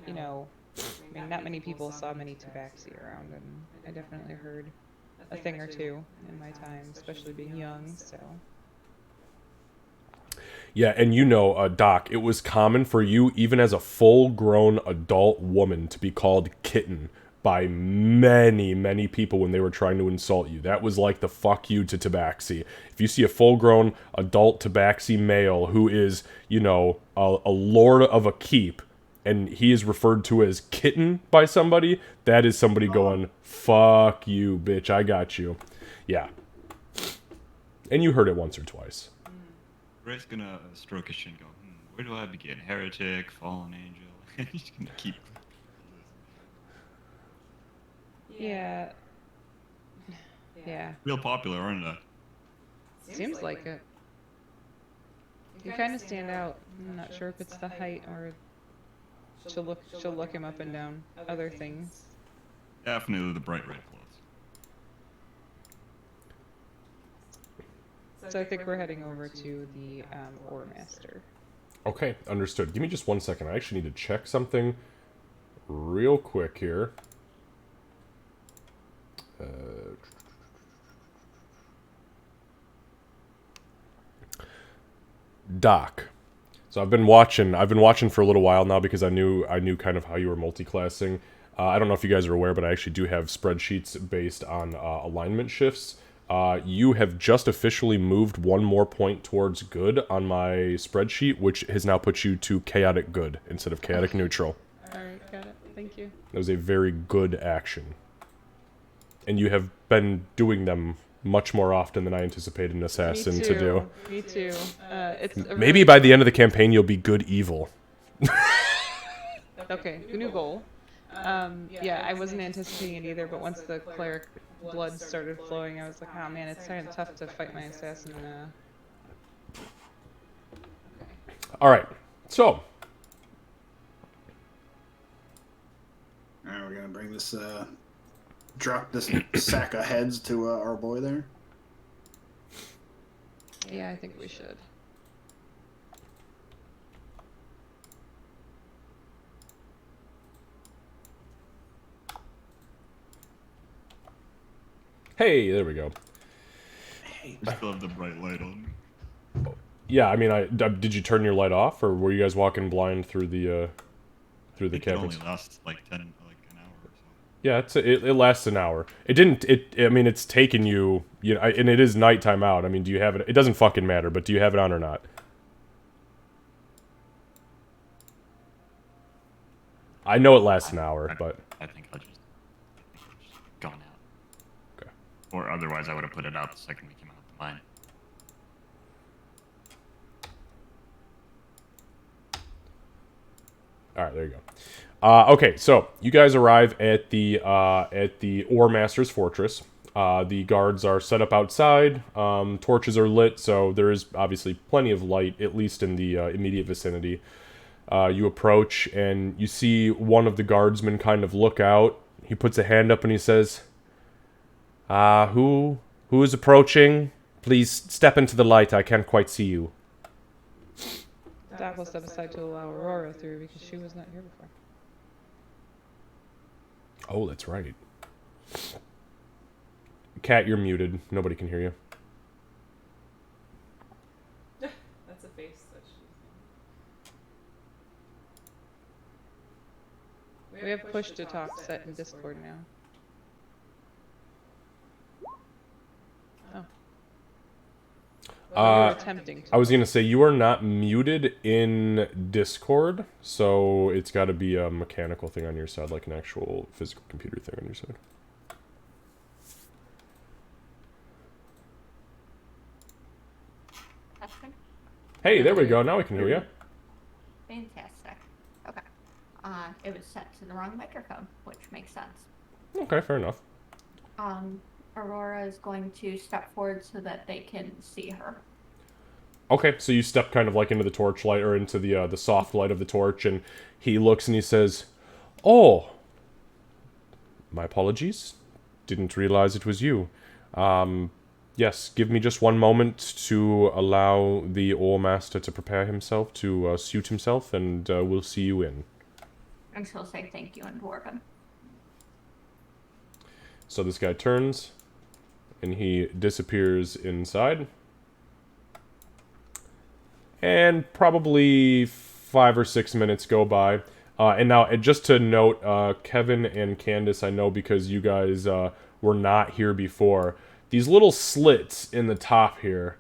you know, I mean, not many people saw many tabaxi around, and I definitely heard a thing or two in my time, especially being young. So Yeah, and you know, Doc, it was common for you, even as a full-grown adult woman, to be called kitten by many, many people when they were trying to insult you. That was like the fuck you to tabaxi. If you see a full-grown adult tabaxi male who is, you know, a lord of a keep, and he is referred to as kitten by somebody, that is somebody going, fuck you, bitch, I got you. Yeah. And you heard it once or twice. Ray's gonna stroke his chin, go, where do I begin? Heretic, fallen angel. He's gonna keep. yeah, yeah, Real popular, aren't they? seems like it. You kind of stand out. I'm not sure if it's the height or she'll look him up and down other things. Definitely the bright red clothes. So I think we're heading over to the Ore Master. Okay, understood. Give me just 1 second. I actually need to check something real quick here. Doc. So I've been watching for a little while now because I knew kind of how you were multi-classing. I don't know if you guys are aware, but I actually do have spreadsheets based on alignment shifts. You have just officially moved one more point towards good on my spreadsheet, which has now put you to chaotic good instead of chaotic neutral. Alright, got it. Thank you. That was a very good action. And you have been doing them much more often than I anticipated an assassin to do. Me too. It's a Maybe really- by the end of the campaign you'll be good evil. Okay, new goal. Yeah, I wasn't anticipating it either, but once the cleric blood started flowing, I was like, oh man, it's kind of tough to fight my assassin. Alright, so All right, we're gonna bring this, drop this sack of heads to our boy there. Yeah, I think we should. hey, there we go. We still have the bright light on. Yeah, I mean, did you turn your light off, or were you guys walking blind through the It can caverns? only last like an hour or so. Yeah, it lasts an hour. It didn't. I mean, it's taken you. You know, and it is nighttime out. I mean, do you have it? It doesn't fucking matter. But do you have it on or not? I know it lasts an hour, but I think I'll just gone out. Okay. Or otherwise, I would have put it out the second we came out the mine. all right, there you go. Okay, so you guys arrive at the Ore Master's Fortress. The guards are set up outside. Torches are lit, so there is obviously plenty of light, at least in the immediate vicinity. You approach, and you see one of the guardsmen kind of look out. He puts a hand up and he says, who is approaching? Please step into the light. I can't quite see you. Doc will step aside to allow Aurora through because she was not here before. Oh, that's right. Cat, you're muted. Nobody can hear you. That's a face that she's. We have push to talk set in Discord now. Oh. Well, we were attempting to. I was going to say, you are not muted in Discord, so it's got to be a mechanical thing on your side, like an actual physical computer thing on your side. Testing. Hey, there we go. Now we can hear you. Fantastic. Okay. It was set to the wrong microphone, which makes sense. Okay, fair enough. Aurora is going to step forward so that they can see her. Okay, so you step kind of like into the torchlight or into the soft light of the torch, and he looks and he says, "Oh, my apologies. Didn't realize it was you. Yes, give me just one moment to allow the Ore Master to prepare himself, to suit himself, and we'll see you in." And she'll say thank you in Dwarven. So this guy turns, and he disappears inside. And probably 5 or 6 minutes go by. And now, just to note, Kevin and Candace, I know because you guys were not here before, these little slits in the top here,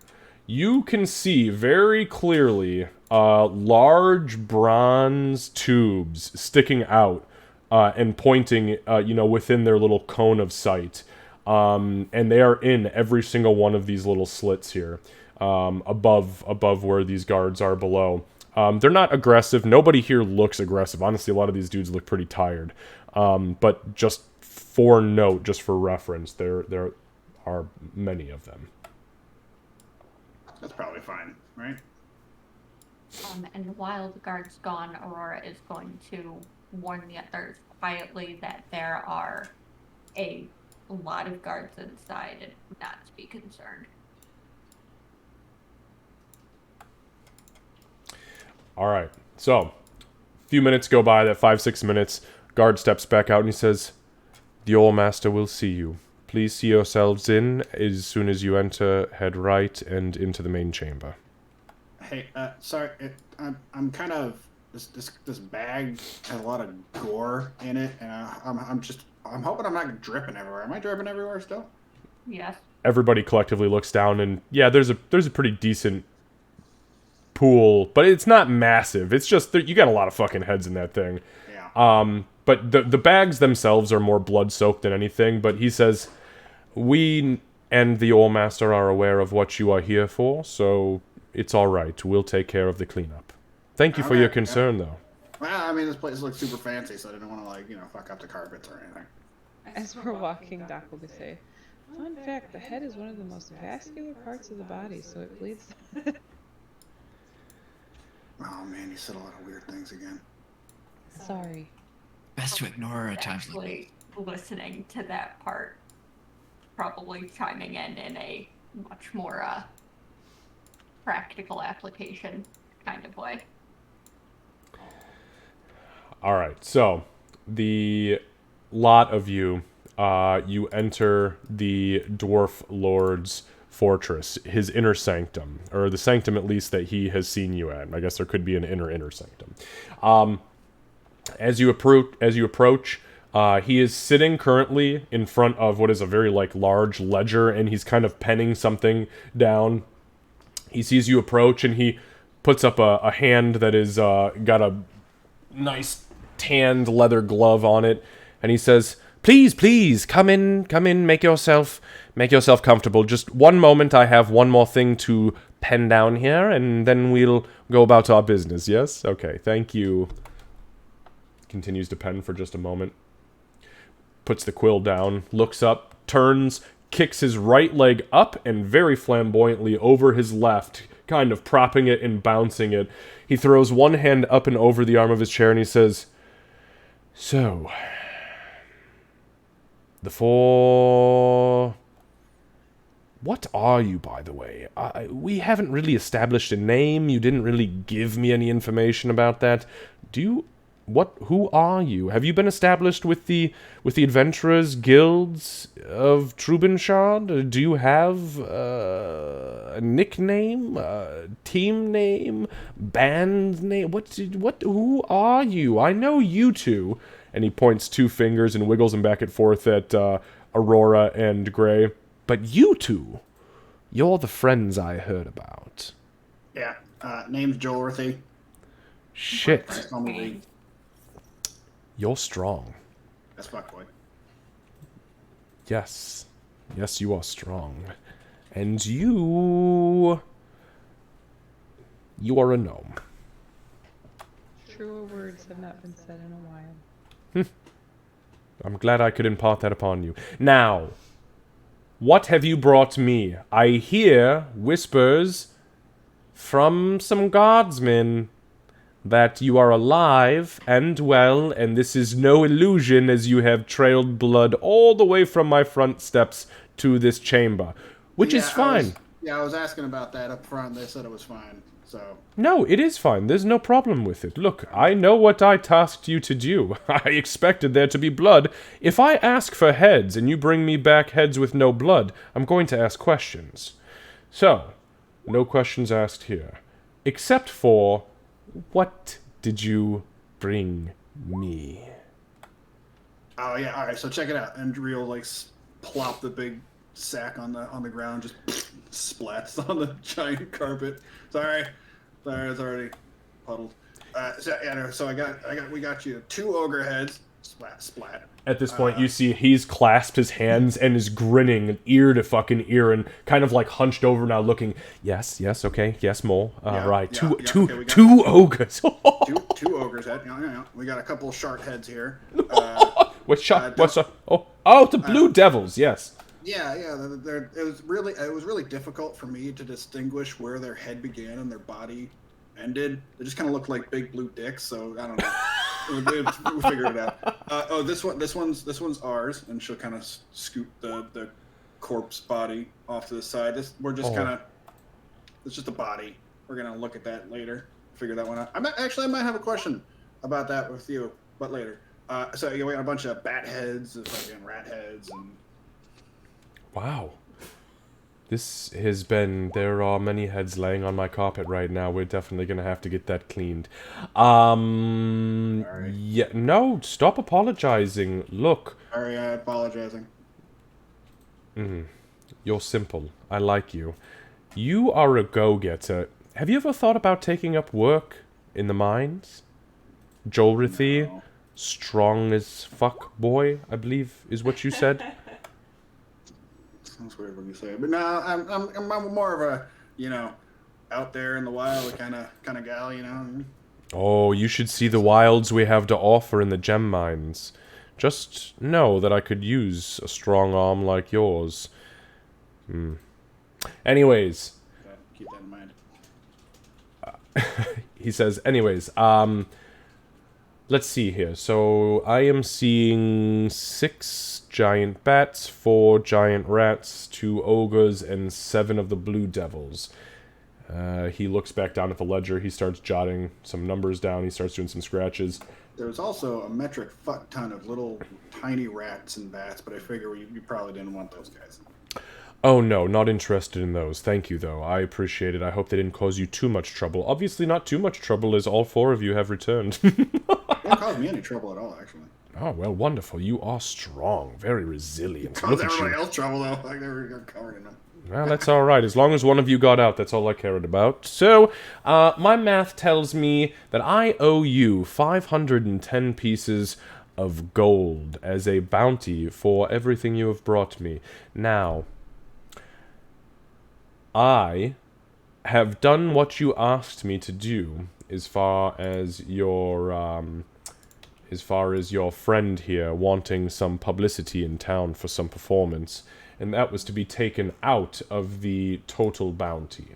you can see very clearly large bronze tubes sticking out and pointing, within their little cone of sight. And they are in every single one of these little slits here, above where these guards are below. They're not aggressive. Nobody here looks aggressive. Honestly, a lot of these dudes look pretty tired. But just for note, just for reference, there are many of them. That's probably fine, right? And while the guard's gone, Aurora is going to warn the others quietly that there are a lot of guards inside and not to be concerned. Alright, so, a few minutes go by, that 5-6 minutes, guard steps back out and he says, "The Ore Master will see you. Please see yourselves in. As soon as you enter, head right and into the main chamber." Hey, sorry, I'm kind of this bag has a lot of gore in it, and I'm hoping I'm not dripping everywhere. Am I dripping everywhere still? Yes. Everybody collectively looks down, and yeah, there's a pretty decent pool, but it's not massive. It's just you got a lot of fucking heads in that thing. Yeah. But the bags themselves are more blood soaked than anything. But he says, "We and the Ore Master are aware of what you are here for, so it's all right. We'll take care of the cleanup. Thank you for Okay, your concern, though." Well, I mean, this place looks super fancy, so I didn't want to fuck up the carpets or anything. As we're walking, Doc will just say, "Fun fact, the head is one of the most vascular parts of the body, so it bleeds." Oh man, you said a lot of weird things again. Sorry. Best to ignore her at times like Actually, listening to that part, probably chiming in a much more practical application kind of way. Alright, so the lot of you, you enter the Dwarf Lord's fortress, his inner sanctum, or the sanctum at least that he has seen you at. I guess there could be an inner sanctum. As you approach, he is sitting currently in front of what is a very large ledger, and he's kind of penning something down. He sees you approach, and he puts up a hand that is got a nice tanned leather glove on it, and he says, Please, come in, make yourself comfortable. Just one moment, I have one more thing to pen down here, and then we'll go about our business, yes? Okay, thank you." Continues to pen for just a moment. Puts the quill down, looks up, turns, kicks his right leg up and very flamboyantly over his left, kind of propping it and bouncing it. He throws one hand up and over the arm of his chair and he says, "So, the four... What are you, by the way? We haven't really established a name. You didn't really give me any information about that. Who are you? Have you been established with the adventurers guilds of Trubenshard? Do you have a nickname, a team name, band name? Who are you? I know you two." And he points two fingers and wiggles them back and forth at Aurora and Gray. "But you two, you're the friends I heard about." Yeah. Name's Joel Worthy. Shit. First on the league. You're strong. That's fuckboy. Yes, you are strong. And you You are a gnome. Truer words have not been said in a while. I'm glad I could impart that upon you. Now, what have you brought me? I hear whispers from some guardsmen that you are alive and well, and this is no illusion as you have trailed blood all the way from my front steps to this chamber, which is fine. I was asking about that up front. They said it was fine, so... No, it is fine. There's no problem with it. Look, I know what I tasked you to do. I expected there to be blood. If I ask for heads and you bring me back heads with no blood, I'm going to ask questions. So, no questions asked here. Except for, what did you bring me? Oh yeah, all right. So check it out. And Rio like plop the big sack on the ground, just splats on the giant carpet. Sorry, it's already puddled. We got you 2 ogre heads. Splat. At this point, you see he's clasped his hands and is grinning ear to fucking ear and kind of like hunched over now, looking. Yes, okay, yes, mole. Right, two ogres. two ogres head. Yeah. We got a couple shark heads here. What's the blue devils? Yes. Yeah. It was really difficult for me to distinguish where their head began and their body ended. They just kind of looked like big blue dicks. So I don't know. We'll figure it out. This one's ours, and she'll kind of scoot the corpse body off to the side. It's just a body. We're gonna look at that later. Figure that one out. I might have a question about that with you, but later. So we got a bunch of bat heads, and rat heads, and wow. There are many heads laying on my carpet right now. We're definitely gonna have to get that cleaned. Sorry. Yeah, no, stop apologizing. Look. Sorry, apologizing. You're simple. I like you. You are a go-getter. Have you ever thought about taking up work in the mines? Jolrithy, No. strong as fuck boy, I believe is what you said. Sounds weird when you say it, but no, I'm more of a, out there in the wild kind of gal, Oh, you should see the wilds we have to offer in the gem mines. Just know that I could use a strong arm like yours. Anyways. Keep that in mind. He says, anyways, let's see here. So, I am seeing 6 giant bats, 4 giant rats, 2 ogres, and 7 of the blue devils. He looks back down at the ledger. He starts jotting some numbers down. He starts doing some scratches. There's also a metric fuck ton of little tiny rats and bats, but I figure you probably didn't want those guys. Oh no, not interested in those. Thank you, though. I appreciate it. I hope they didn't cause you too much trouble. Obviously not too much trouble, as all 4 of you have returned. They didn't cause me any trouble at all, actually. Oh, well, wonderful. You are strong. Very resilient. Caused Look at everybody you. else trouble, though. Like, they were covered in them. Well, that's all right. As long as one of you got out, that's all I cared about. So, my math tells me that I owe you 510 pieces of gold as a bounty for everything you have brought me. Now, I have done what you asked me to do as far as your friend here wanting some publicity in town for some performance, and that was to be taken out of the total bounty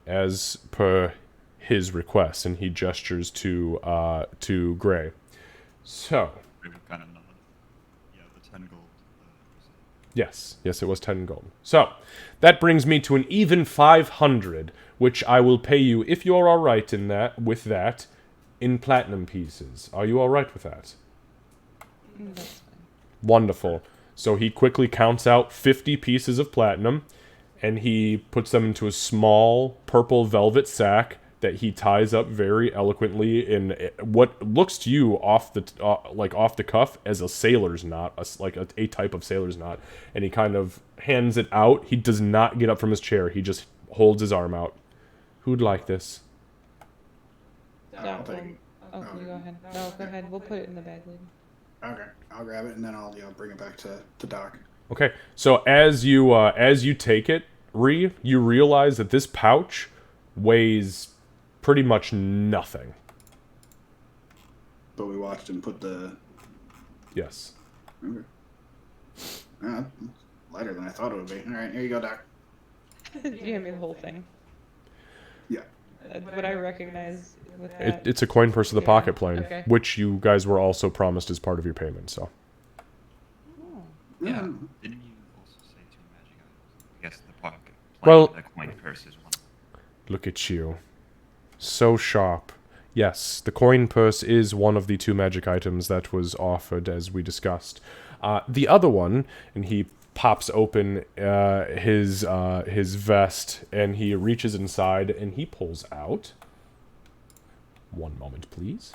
as per his request, and he gestures to Gray. So, Ray would kind of nod. Yeah, the 10 gold. yes, it was 10 gold. So, that brings me to an even 500, which I will pay you if you're all right with that, in platinum pieces. Are you all right with that? That's fine. Wonderful. So he quickly counts out 50 pieces of platinum, and he puts them into a small purple velvet sack that he ties up very eloquently in what looks to you off the cuff as a sailor's knot, a type of sailor's knot. And he kind of hands it out. He does not get up from his chair. He just holds his arm out. Who'd like this? No, I'll take it. you go ahead. No, go ahead. We'll put it in the bag later. Okay, I'll grab it and then I'll bring it back to Doc. Okay, so as you take it, you realize that this pouch weighs pretty much nothing. But we watched him put the. Yes. Okay. Lighter than I thought it would be. All right, here you go, Doc. You hand me the whole thing. Yeah. Would I recognize with that? It's a coin purse of the Yeah, pocket plane, okay. which you guys were also promised as part of your payment. So Oh. Yeah. Mm. Didn't you also say 2 magic items? I guess the pocket. Well- The coin purse is one. look at you, so sharp. Yes, the coin purse is one of the 2 magic items that was offered, as we discussed. The other one, and he pops open his vest, and he reaches inside, and he pulls out. One moment, please.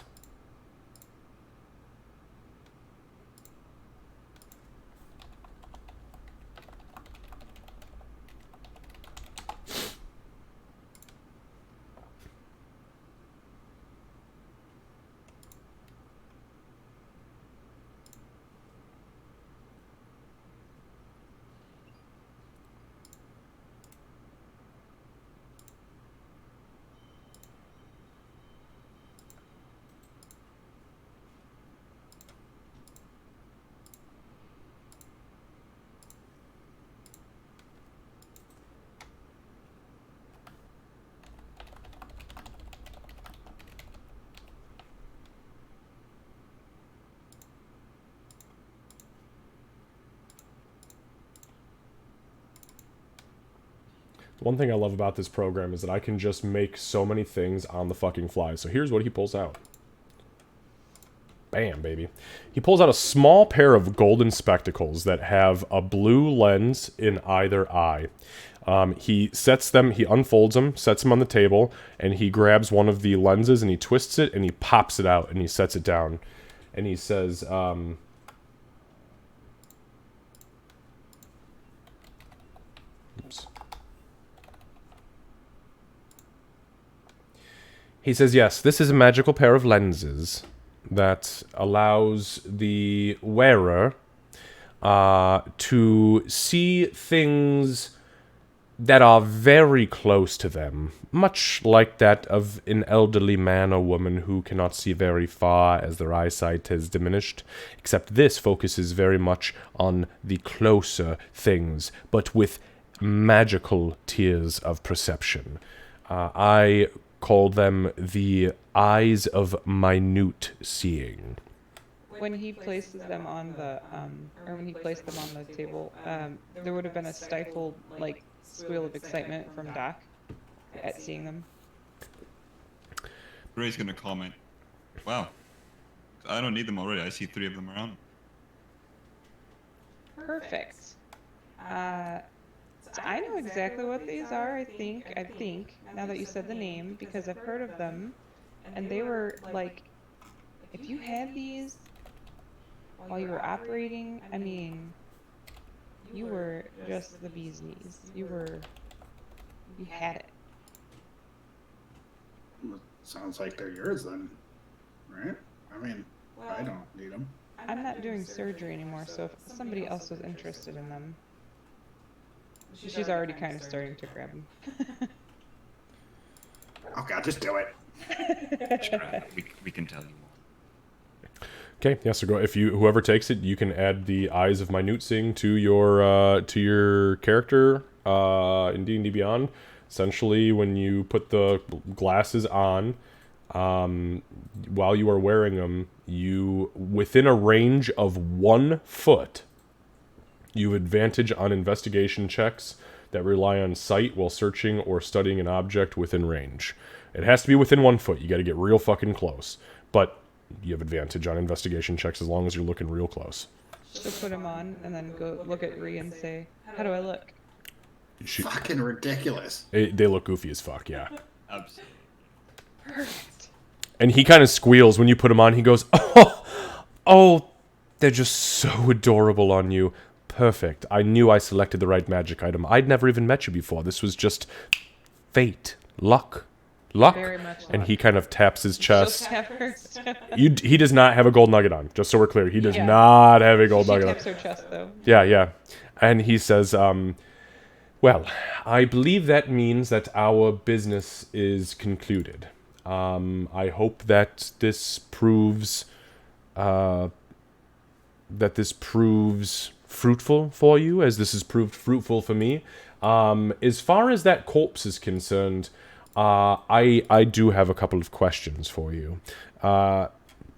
One thing I love about this program is that I can just make so many things on the fucking fly. So here's what he pulls out. Bam, baby. He pulls out a small pair of golden spectacles that have a blue lens in either eye. He sets them, he unfolds them, sets them on the table, and he grabs one of the lenses and he twists it and he pops it out and he sets it down. And he says, oops. He says, yes, this is a magical pair of lenses that allows the wearer to see things that are very close to them, much like that of an elderly man or woman who cannot see very far as their eyesight has diminished, except this focuses very much on the closer things, but with magical tiers of perception. I call them the eyes of minute seeing. When he places them on the, or when he placed them on the table, there would have been a stifled, like, squeal of excitement from Doc at seeing them. Ray's gonna comment, wow, I don't need them already. I see 3 of them around. Perfect. So I know exactly what these are, I think, now that you said the name, because I've heard of them, and they were, like, if you had these while you were operating, I mean, you were just the bee's knees. You had it. Sounds like they're yours then, right? I mean, I don't need them. I'm not doing surgery anymore, so if somebody else was interested in them, she's already kind of starting to grab them. Oh God, just do it. We can tell you more. Okay, yeah, so go, if you, whoever takes it, you can add the eyes of minute seeing to your character in D&D Beyond. Essentially, when you put the glasses on, while you are wearing them, you, within a range of 1 foot, you have advantage on investigation checks that rely on sight while searching or studying an object within range. It has to be within 1 foot. You got to get real fucking close. But you have advantage on investigation checks as long as you're looking real close. So put them on, and then go look at Ree and say, how do I look? Fucking ridiculous. They look goofy as fuck, yeah. Absolutely. Perfect. And he kind of squeals when you put them on. He goes, oh, they're just so adorable on you. Perfect. I knew I selected the right magic item. I'd never even met you before. This was just fate. Luck. Very much And luck. he kind of taps his chest. She'll tap hers. He does not have a gold nugget on, just so we're clear. He does Yeah. not have a gold She nugget on. taps her chest, though. Yeah. And he says, Well, I believe that means that our business is concluded. I hope that this proves fruitful for you, as this has proved fruitful for me. As far as that corpse is concerned, I do have a couple of questions for you.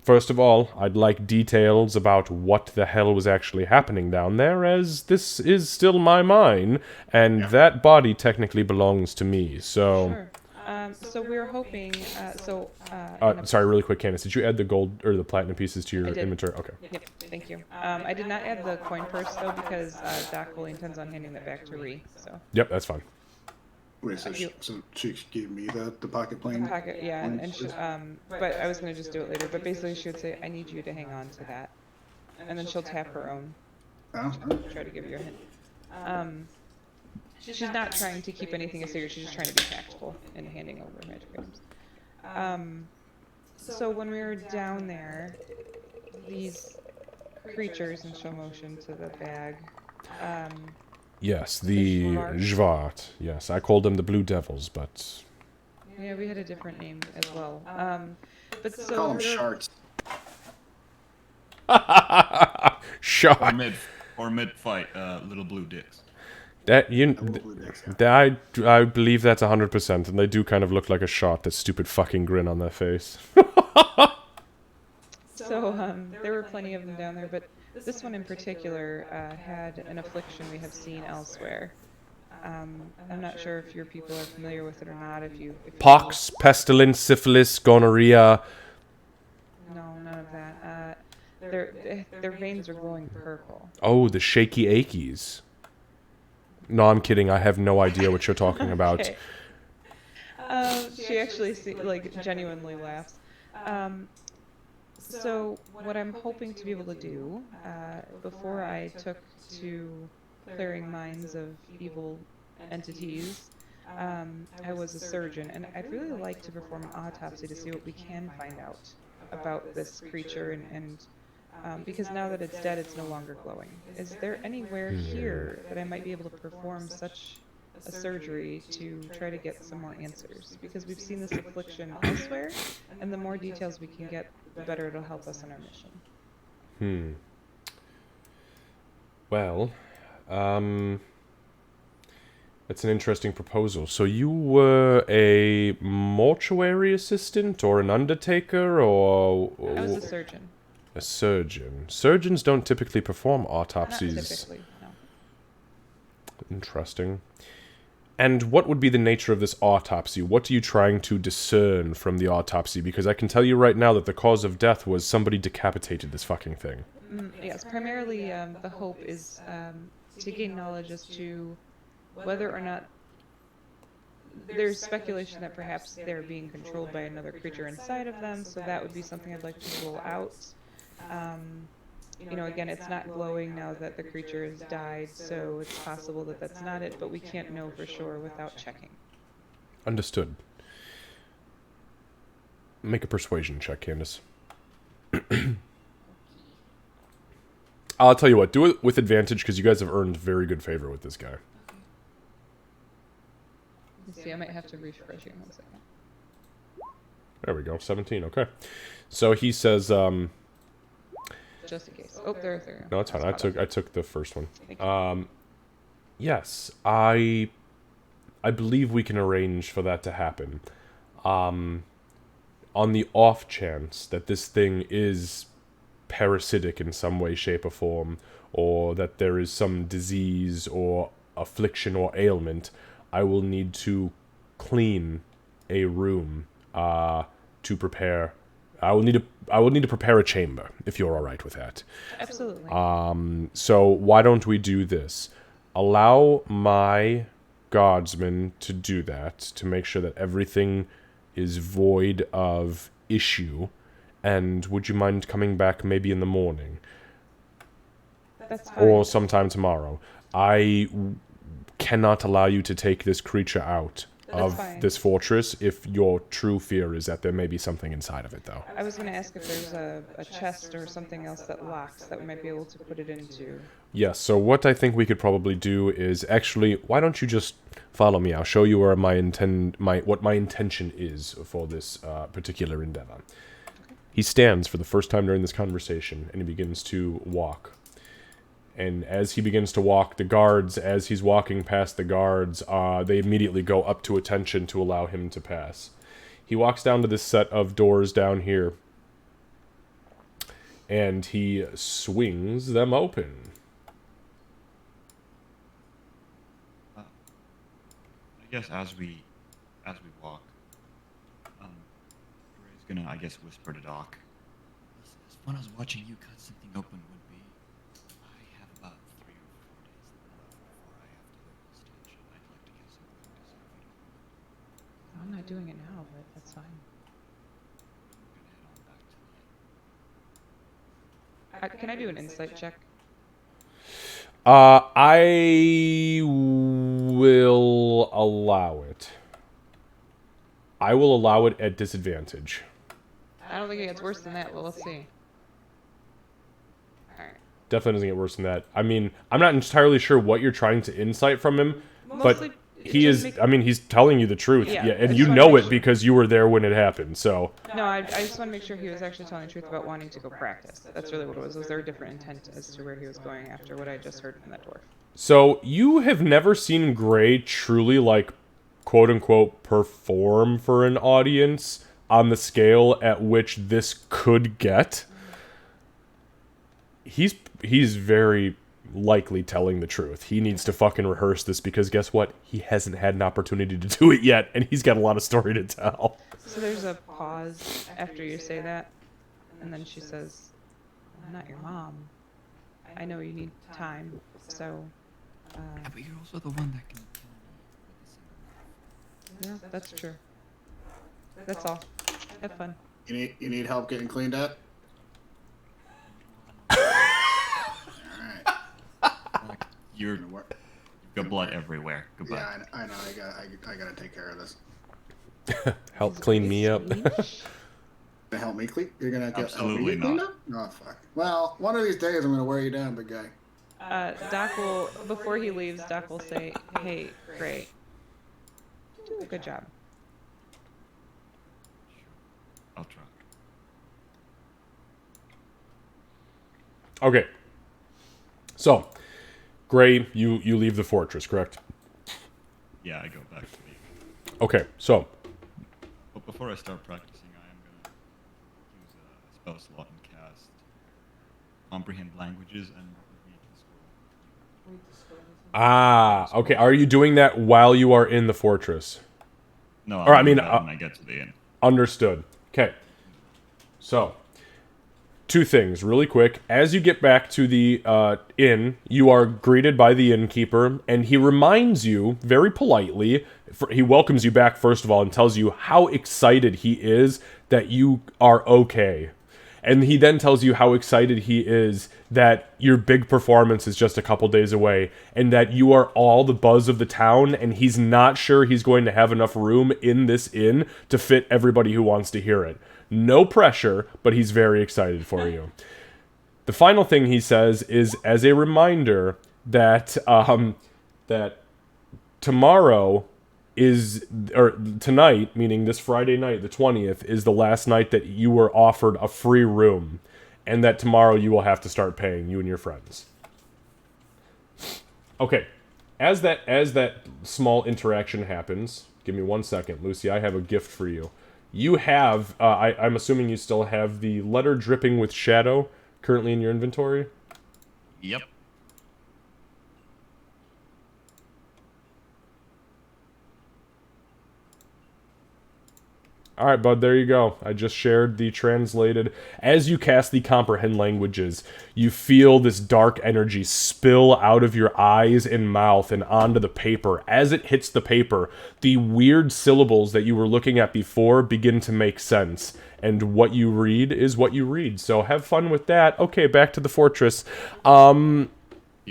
First of all, I'd like details about what the hell was actually happening down there, as this is still my mine, and that body technically belongs to me, so... Sure. So we were hoping, Sorry, really quick, Candace, did you add the gold or the platinum pieces to your I did. inventory? Okay. Yep, thank you. I did not add the coin purse, though, because Doc fully intends on handing that back to Ree, so. Yep, that's fine. Wait, so she gave me the pocket plane? Pocket, yeah, and she, but I was gonna just do it later, but basically she would say, I need you to hang on to that. And then she'll tap her own, Oh, try to give you a hint. She's not trying to keep anything a secret, she's just trying to be tactful in handing over magic items. So when we were down there, these creatures, in show motion to the bag, Yes, the Jvart. Yes, I called them the Blue Devils, but... yeah, we had a different name as well. But so call them we were- sharks. Shot. Or mid fight, little blue dicks. That you, Blue dicks, yeah. that I believe that's 100%, and they do kind of look like a shot. That stupid fucking grin on their face. So there were plenty of them down there, but this one in particular had an affliction we have seen elsewhere. I'm not sure if your people are familiar with it or not. If you Pox, pestilence, syphilis, gonorrhea. No, none of that. Their veins are glowing purple. Oh, the shaky achies. No, I'm kidding. I have no idea what you're talking about. Okay. She actually genuinely laughs. So what I'm hoping to be able to do, before I took to clearing minds of evil entities, I was a surgeon, and I'd really like to perform an autopsy to see what we can find out about this creature, and because now that it's dead, it's no longer glowing. Is there anywhere here that I might be able to perform such a surgery to try to get some more answers? Because we've seen this affliction elsewhere, and the more details we can get, the better it'll help us in our mission. Well, that's an interesting proposal. So you were a mortuary assistant or an undertaker or... I was a surgeon. A surgeon. Surgeons don't typically perform Not autopsies. typically, no. Interesting. And what would be the nature of this autopsy? What are you trying to discern from the autopsy? Because I can tell you right now that the cause of death was somebody decapitated this fucking thing. Yes, primarily the hope is to gain knowledge as to whether or not there's speculation that perhaps they're being controlled by another creature inside of them, so that would be something I'd like to rule out. You know, again, it's not glowing now that the creature has died, so it's possible that that's not it, but we can't know for sure without checking. Understood. Make a persuasion check, Candace. I'll tell you what, do it with advantage because you guys have earned very good favor with this guy. Let's see, I might have to refresh you in 1 second. There we go, 17, okay. So he says, Just in case. Oh, there. no, it's fine. I took the first one. Thank you. Yes, I believe we can arrange for that to happen. On the off chance that this thing is parasitic in some way, shape, or form, or that there is some disease or affliction or ailment, I will need to clean a room to prepare. I will need to prepare a chamber, if you're all right with that. Absolutely. So why don't we do this? Allow my guardsmen to do that, to make sure that everything is void of issue. And would you mind coming back maybe in the morning? That's fine. Or sometime tomorrow. I cannot allow you to take this creature out of fine. this fortress if your true fear is that there may be something inside of it, though. I was going to ask if there's a chest or something else that locks that we might be able to put it into. Yes, so what I think we could probably do is actually, why don't you just follow me? I'll show you where what my intention is for this particular endeavor. He stands for the first time during this conversation, and he begins to walk. And as he begins to walk, the guards, as he's walking past the guards, they immediately go up to attention to allow him to pass. He walks down to this set of doors down here, and he swings them open. I guess as we walk, Ray's gonna, I guess, whisper to Doc. As fun as watching you cut something open would be, I have about 3 or 4 days left before I have to leave this station. I'd like to get some practice in if you don't mind. I'm not doing it now, but that's fine. I'm gonna head on back to the inn. Can I do an insight check? I will allow it. I will allow it at disadvantage. I don't think it gets worse than that, but let's see. Alright. Definitely doesn't get worse than that. I mean, I'm not entirely sure what you're trying to insight from him, but Mostly he just is, I mean, he's telling you the truth. Yeah, Yeah, I and just you wanna know make it sure. because you were there when it happened, so. No, I just want to make sure he was actually telling the truth about wanting to go practice. That's really what it was. Was there a different intent as to where he was going after what I just heard from that dwarf? So, you have never seen Gray truly, like, quote-unquote, perform for an audience on the scale at which this could get. He's very likely telling the truth. He needs to fucking rehearse this because guess what? He hasn't had an opportunity to do it yet, and he's got a lot of story to tell. So there's a pause after you say that, and then she says, "I'm not your mom. I know you need time, so, Yeah, but you're also the one that can kill me with a single knife. yeah, that's true. That's all. Have fun." You need help getting cleaned up? Alright. You're Gonna work. You've got blood everywhere. Goodbye. Yeah, I know. I gotta take care of this. Help clean me up. Gonna help me clean? You're gonna help Absolutely me get cleaned not. up? Oh fuck. Well, one of these days I'm gonna wear you down, big guy. Doc will, before he leaves, Doc will say, "Hey, great. Do a good job." I'll try. Okay. So, Gray, you leave the fortress, correct? Yeah, I go back to the. Okay, so, But before I start practicing, I am gonna use a spell slot and cast comprehend languages and read the scroll. okay, are you doing that while you are in the fortress? No, Or, I I'll do mean, that when I get to the inn. Understood. Okay. So, two things really quick. As you get back to the inn, you are greeted by the innkeeper, and he reminds you very politely. He welcomes you back, first of all, and tells you how excited he is that you are okay. And he then tells you how excited he is that your big performance is just a couple days away, and that you are all the buzz of the town, and he's not sure he's going to have enough room in this inn to fit everybody who wants to hear it. No pressure, but he's very excited for you. The final thing he says is as a reminder that that tomorrow is, or tonight, meaning this Friday night, the 20th, is the last night that you were offered a free room, and that tomorrow you will have to start paying, you and your friends. Okay, as that small interaction happens, give me 1 second, Lucy, I have a gift for you. You have, I'm assuming you still have the letter dripping with shadow currently in your inventory? Yep. Alright, bud, there you go. I just shared the translated. As you cast the comprehend languages, you feel this dark energy spill out of your eyes and mouth and onto the paper. As it hits the paper, the weird syllables that you were looking at before begin to make sense. And what you read is what you read. So have fun with that. Okay, back to the fortress. You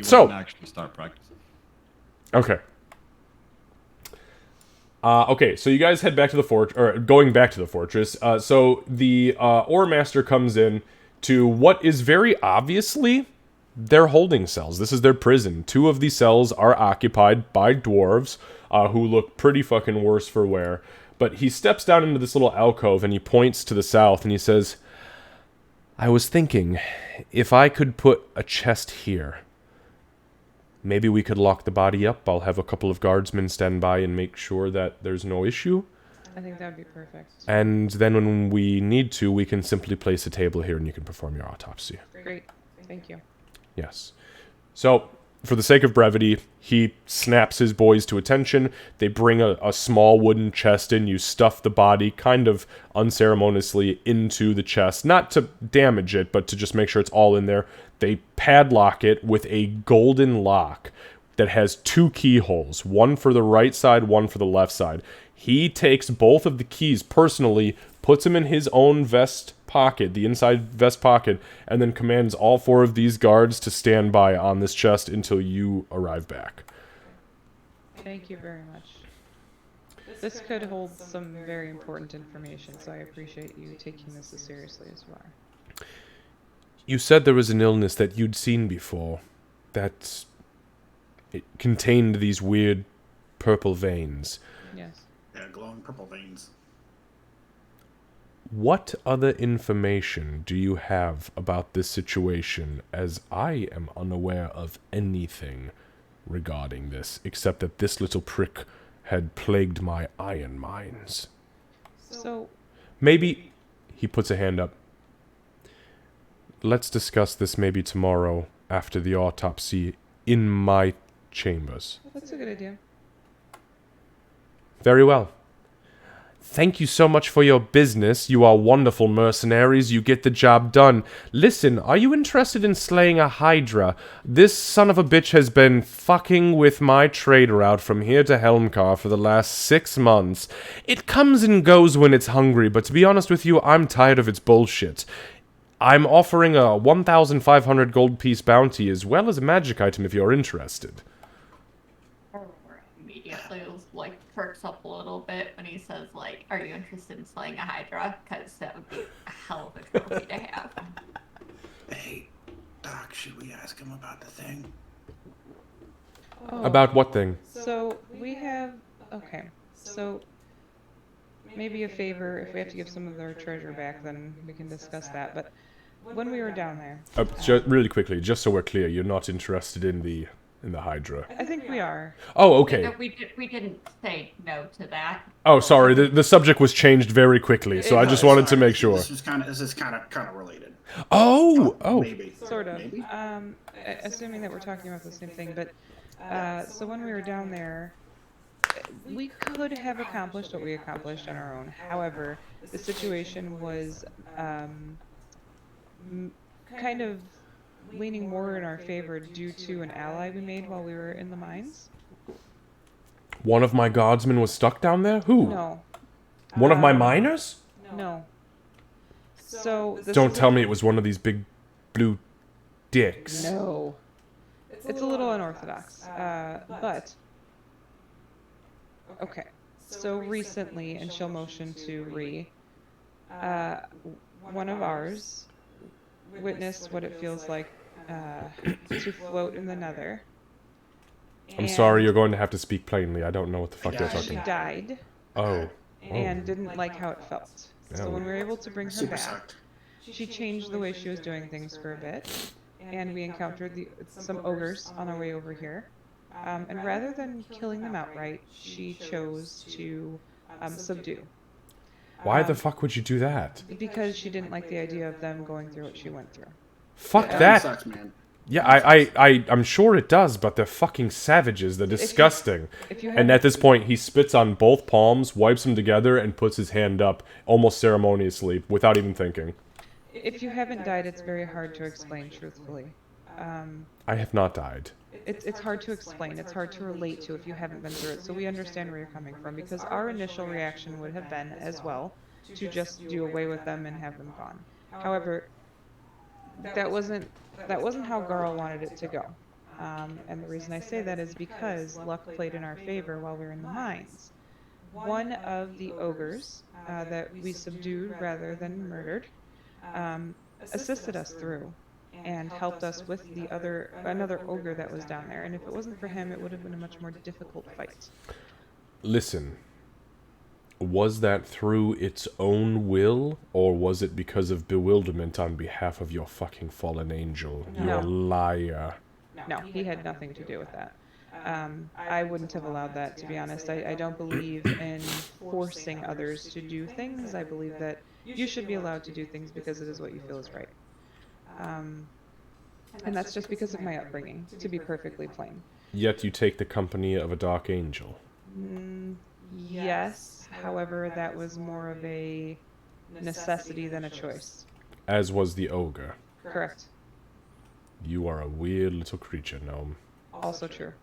So- wouldn't actually start practicing. Okay. Okay, so you guys head back to the fort, or going back to the fortress. So the ore master comes in to what is very obviously their holding cells. This is their prison. 2 of these cells are occupied by dwarves who look pretty fucking worse for wear. But he steps down into this little alcove and he points to the south and he says, I was thinking, if I could put a chest here, maybe we could lock the body up. I'll have a couple of guardsmen stand by and make sure that there's no issue. I think that would be perfect. And then when we need to, we can simply place a table here and you can perform your autopsy. Great. Thank you. Yes. So, for the sake of brevity, he snaps his boys to attention. They bring a small wooden chest in. You stuff the body kind of unceremoniously into the chest. Not to damage it, but to just make sure it's all in there. They padlock it with a golden lock that has 2 keyholes. One for the right side, one for the left side. He takes both of the keys personally, puts them in his own vest pocket, the inside vest pocket, and then commands all 4 of these guards to stand by on this chest until you arrive back. Thank you very much. This could hold some very important information, so I appreciate you taking this as seriously as you are. You said there was an illness that you'd seen before, that it contained these weird purple veins. Yes. Yeah, glowing purple veins. What other information do you have about this situation, as I am unaware of anything regarding this, except that this little prick had plagued my iron mines? So, Maybe, he puts a hand up, let's discuss this maybe tomorrow after the autopsy in my chambers. that's a good idea. Very well. Thank you so much for your business. You are wonderful mercenaries. You get the job done. Listen, are you interested in slaying a Hydra? This son of a bitch has been fucking with my trade route from here to Helmcar for the last 6 months. It comes and goes when it's hungry, but to be honest with you, I'm tired of its bullshit. I'm offering a 1,500 gold piece bounty as well as a magic item if you're interested. Aurora immediately like perks up a little bit when he says like, "Are you interested in slaying a Hydra?" Because that would be a hell of a trophy to have. Hey, Doc, should we ask him about the thing? Oh, About what thing? So, we have... Okay. So, maybe a favor, if we have to give some of our treasure back, then we can discuss that. But when we were down there... Really quickly, just so we're clear, you're not interested in the Hydra. I think we are. Oh, okay. No, we didn't say no to that. Oh, sorry. The subject was changed very quickly, so I just wanted to make sure. This is kind of related. Oh. Maybe. Sort of. Maybe. Assuming that we're talking about the same thing, but so when we were down there, we could have accomplished what we accomplished on our own. However, the situation was kind of leaning more in our favor due to an ally we made while we were in the mines. One of my guardsmen was stuck down there? Who? No. One of my miners? No. So this Don't is tell me it was one of these big blue dicks. No. It's a little unorthodox. But okay. So recently, and she'll motion to Ree, one of ours witnessed what it feels like to float in the nether. I'm sorry, you're going to have to speak plainly. I don't know what the fuck you're She talking about. died Oh. and didn't like how it felt. So Oh. when we were able to bring her Super back, sucked. she changed the way she was doing things for a bit, and we encountered some ogres on our way over here. And rather than killing them outright, she chose to subdue. Why the fuck would you do that? Because she didn't like the idea of them going through what she went through. Fuck That that. sucks, man. Yeah, I'm sure it does, but they're fucking savages. They're disgusting. If you And haven't- at this point, he spits on both palms, wipes them together, and puts his hand up almost ceremoniously without even thinking. If you haven't died, it's very hard to explain truthfully. I have not died. It's hard to explain. It's hard to relate to if you haven't been through it. So we understand where you're coming from, because our initial reaction would have been as well to just do away with them and have them gone. However, that wasn't how Garl wanted it to go. And the reason I say that is because luck played in our favor while we were in the mines. one of the ogres that we subdued rather than murdered assisted us through and helped us with another ogre that was down there. And if it wasn't for him, it would have been a much more difficult fight. Listen, was that through its own will, or was it because of bewilderment on behalf of your fucking fallen angel? No. You're a liar. No, he had nothing to do with that. I wouldn't have allowed that, to be honest. I don't believe in forcing others to do things. I believe that you should be allowed to do things because it is what you feel is right. And that's just because of my upbringing, to be perfectly plain. Yet you take the company of a dark angel. Yes, however, that was more of a necessity than a choice. As was the ogre. Correct. You are a weird little creature, Gnome. Also true.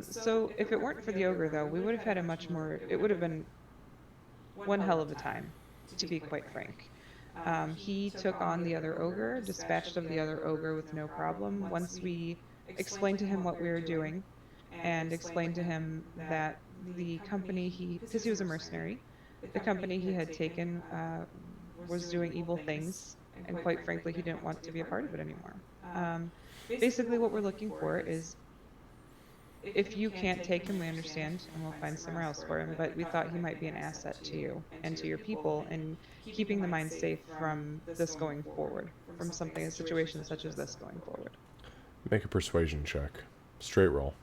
So if it weren't for the ogre, though, we would have had it would have been one hell of a time, to be quite frank. He took on the other ogre, dispatched of the other ogre with no problem. Once we explained to him what we were doing, and explained to him that the company because he was a mercenary, the company he had taken was doing evil things, and quite frankly, he didn't want to be a part of it anymore. Basically, what we're looking for is, if you can't take him, we understand, and we'll find somewhere else for him, but we thought he might be an asset to you and to your people, and keeping the mine safe from this going forward, from a situation such as this going forward. Make a persuasion check. Straight roll.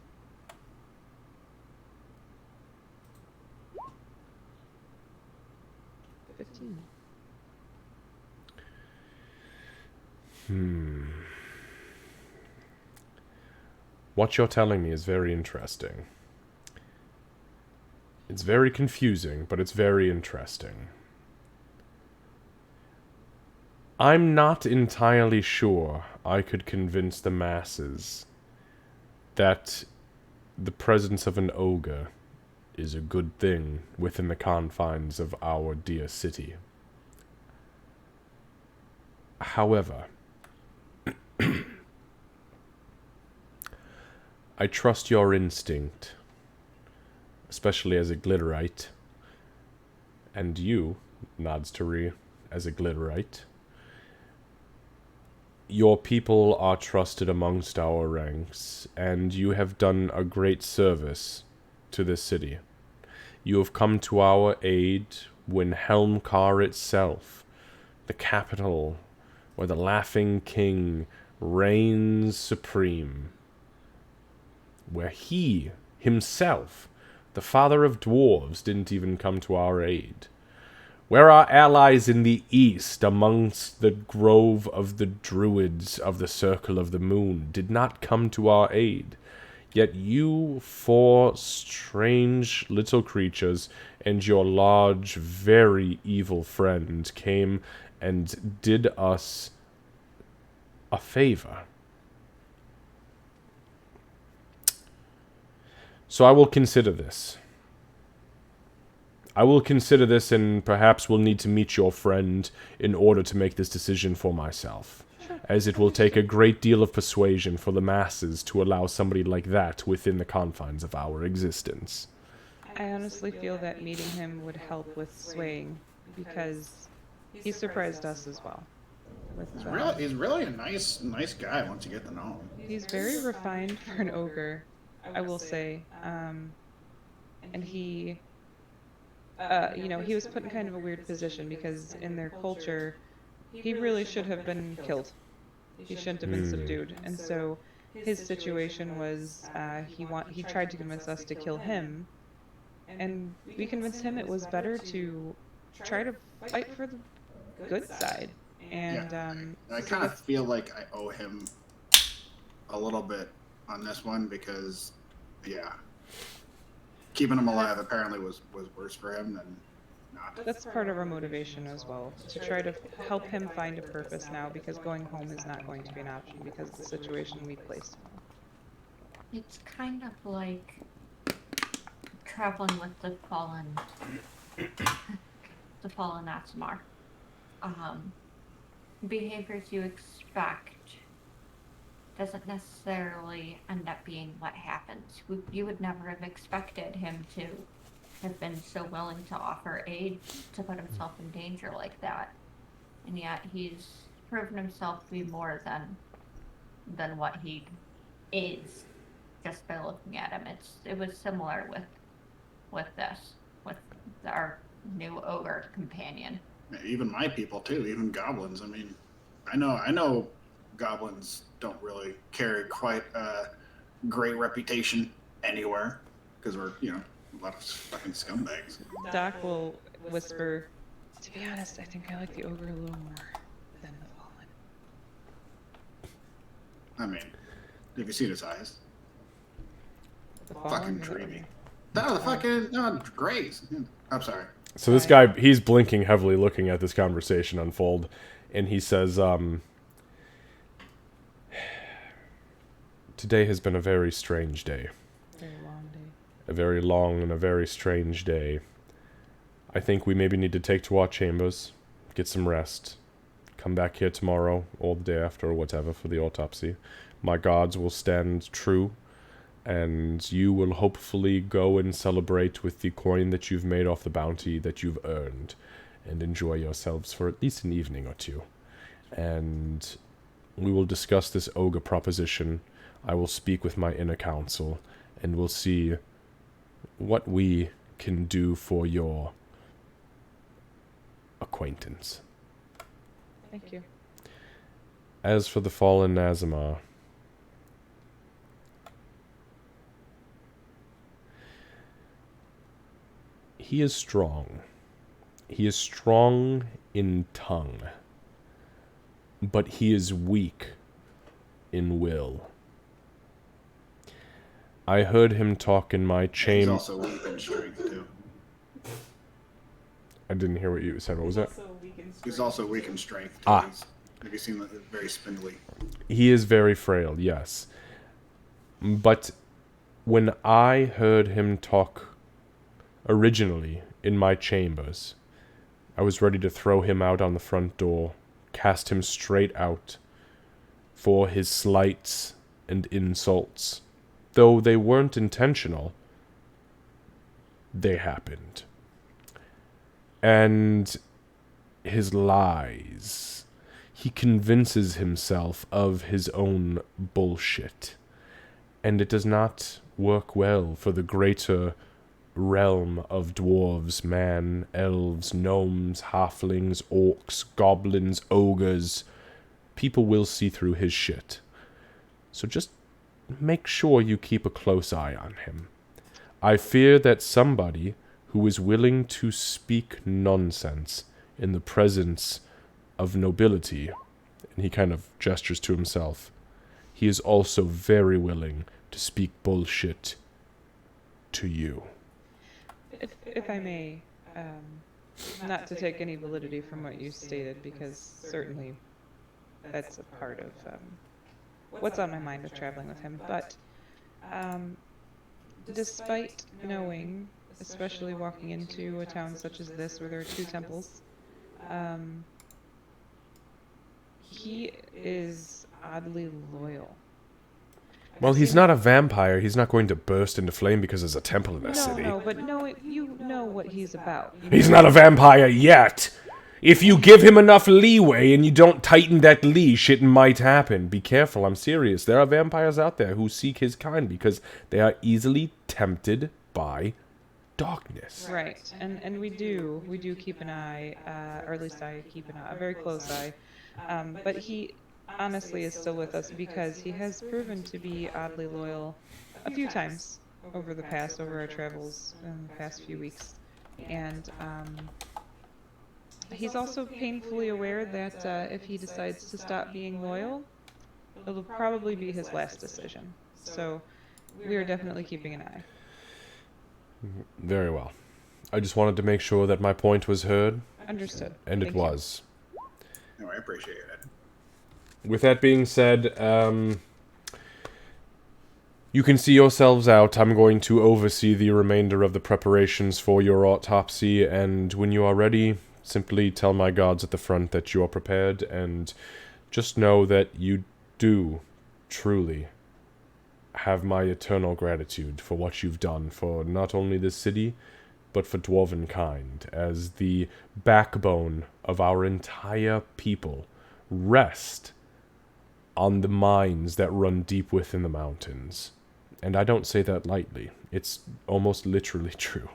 What you're telling me is very interesting. It's very confusing, but it's very interesting. I'm not entirely sure I could convince the masses that the presence of an ogre is a good thing within the confines of our dear city. However, I trust your instinct, especially as a glitterite, and you, nods to Ree, as a glitterite. Your people are trusted amongst our ranks, and you have done a great service to this city. You have come to our aid when Helmcar itself, the capital where the Laughing King reigns supreme, where he himself, the father of dwarves, didn't even come to our aid. Where our allies in the east, amongst the grove of the druids of the Circle of the Moon, did not come to our aid. Yet you, four strange little creatures, and your large, very evil friend came and did us a favor. So I will consider this. I will consider this, and perhaps will need to meet your friend in order to make this decision for myself. As it will take a great deal of persuasion for the masses to allow somebody like that within the confines of our existence. I honestly feel that meeting him would help with swaying, because he surprised us as well. He's really a nice guy once you get to know him. He's very refined for an ogre, I will say. And he, he was put in kind of a weird position, because in their culture, he really should have been killed. He shouldn't have been subdued. And so his situation was, he tried to convince us to kill him, and we convinced him it was better to try to fight for the good side. And I kind of feel like I owe him a little bit on this one, because keeping him alive apparently was worse for him than not. That's part of our motivation as well, to try to help him find a purpose now, because going home is not going to be an option because of the situation we placed him in. It's kind of like traveling with the fallen Aasimar. Behaviors you expect doesn't necessarily end up being what happens. You would never have expected him to have been so willing to offer aid to put himself in danger like that. And yet he's proven himself to be more than what he is just by looking at him. It was similar with our new ogre companion. Even my people too, even goblins. I mean, I know goblins don't really carry quite a great reputation anywhere because we're, a lot of fucking scumbags. Doc will whisper, to be honest, I think I like the ogre a little more than the fallen. I mean, have you seen his eyes? The fallen Fucking or the dreamy. ogre? No, the fucking, no, Grace. I'm sorry. So this guy, he's blinking heavily looking at this conversation unfold, and he says, today has been a very strange day. Very long day. A very long and a very strange day. I think we maybe need to take to our chambers, get some rest, come back here tomorrow, or the day after, or whatever, for the autopsy. My gods will stand true, and you will hopefully go and celebrate with the coin that you've made off the bounty that you've earned, and enjoy yourselves for at least an evening or two. And we will discuss this ogre proposition. I will speak with my inner council, and we'll see what we can do for your acquaintance. Thank you. As for the fallen Nazimar, he is strong. He is strong in tongue, but he is weak in will. I heard him talk in my He's chamber. also weak in strength too. I didn't hear what you said. What was that? He's also weak in strength too. Ah. Have you seen that? Very spindly. He is very frail, yes. But when I heard him talk originally in my chambers, I was ready to throw him out on the front door, cast him straight out for his slights and insults. Though they weren't intentional, they happened. And his lies. He convinces himself of his own bullshit. And it does not work well for the greater realm of dwarves, man, elves, gnomes, halflings, orcs, goblins, ogres. People will see through his shit. So just make sure you keep a close eye on him. I fear that somebody who is willing to speak nonsense in the presence of nobility, and he kind of gestures to himself, he is also very willing to speak bullshit to you. If I may, not to take any validity from what you stated, because certainly that's a part of what's on my mind with traveling with him, but despite knowing, especially walking into a town such as this where there are 2 temples, he is oddly loyal. Well, he's not a vampire. He's not going to burst into flame because there's a temple in the city. No, but you know what he's about. He's not a vampire yet. If you give him enough leeway and you don't tighten that leash, it might happen. Be careful, I'm serious. There are vampires out there who seek his kind because they are easily tempted by darkness. Right, and we do keep an eye, or at least I keep a very close eye. But he honestly is still with us because he has proven to be oddly loyal a few times over our travels in the past few weeks. And he's also painfully aware that if he decides to stop being loyal, it'll probably be his last decision. So we are definitely keeping an eye. Very well. I just wanted to make sure that my point was heard, Understood. and Thank it you. was. No, I appreciate it. With that being said, you can see yourselves out. I'm going to oversee the remainder of the preparations for your autopsy, and when you are ready, simply tell my gods at the front that you are prepared, and just know that you do truly have my eternal gratitude for what you've done for not only this city, but for dwarven kind, as the backbone of our entire people rest on the mines that run deep within the mountains. And I don't say that lightly. It's almost literally true.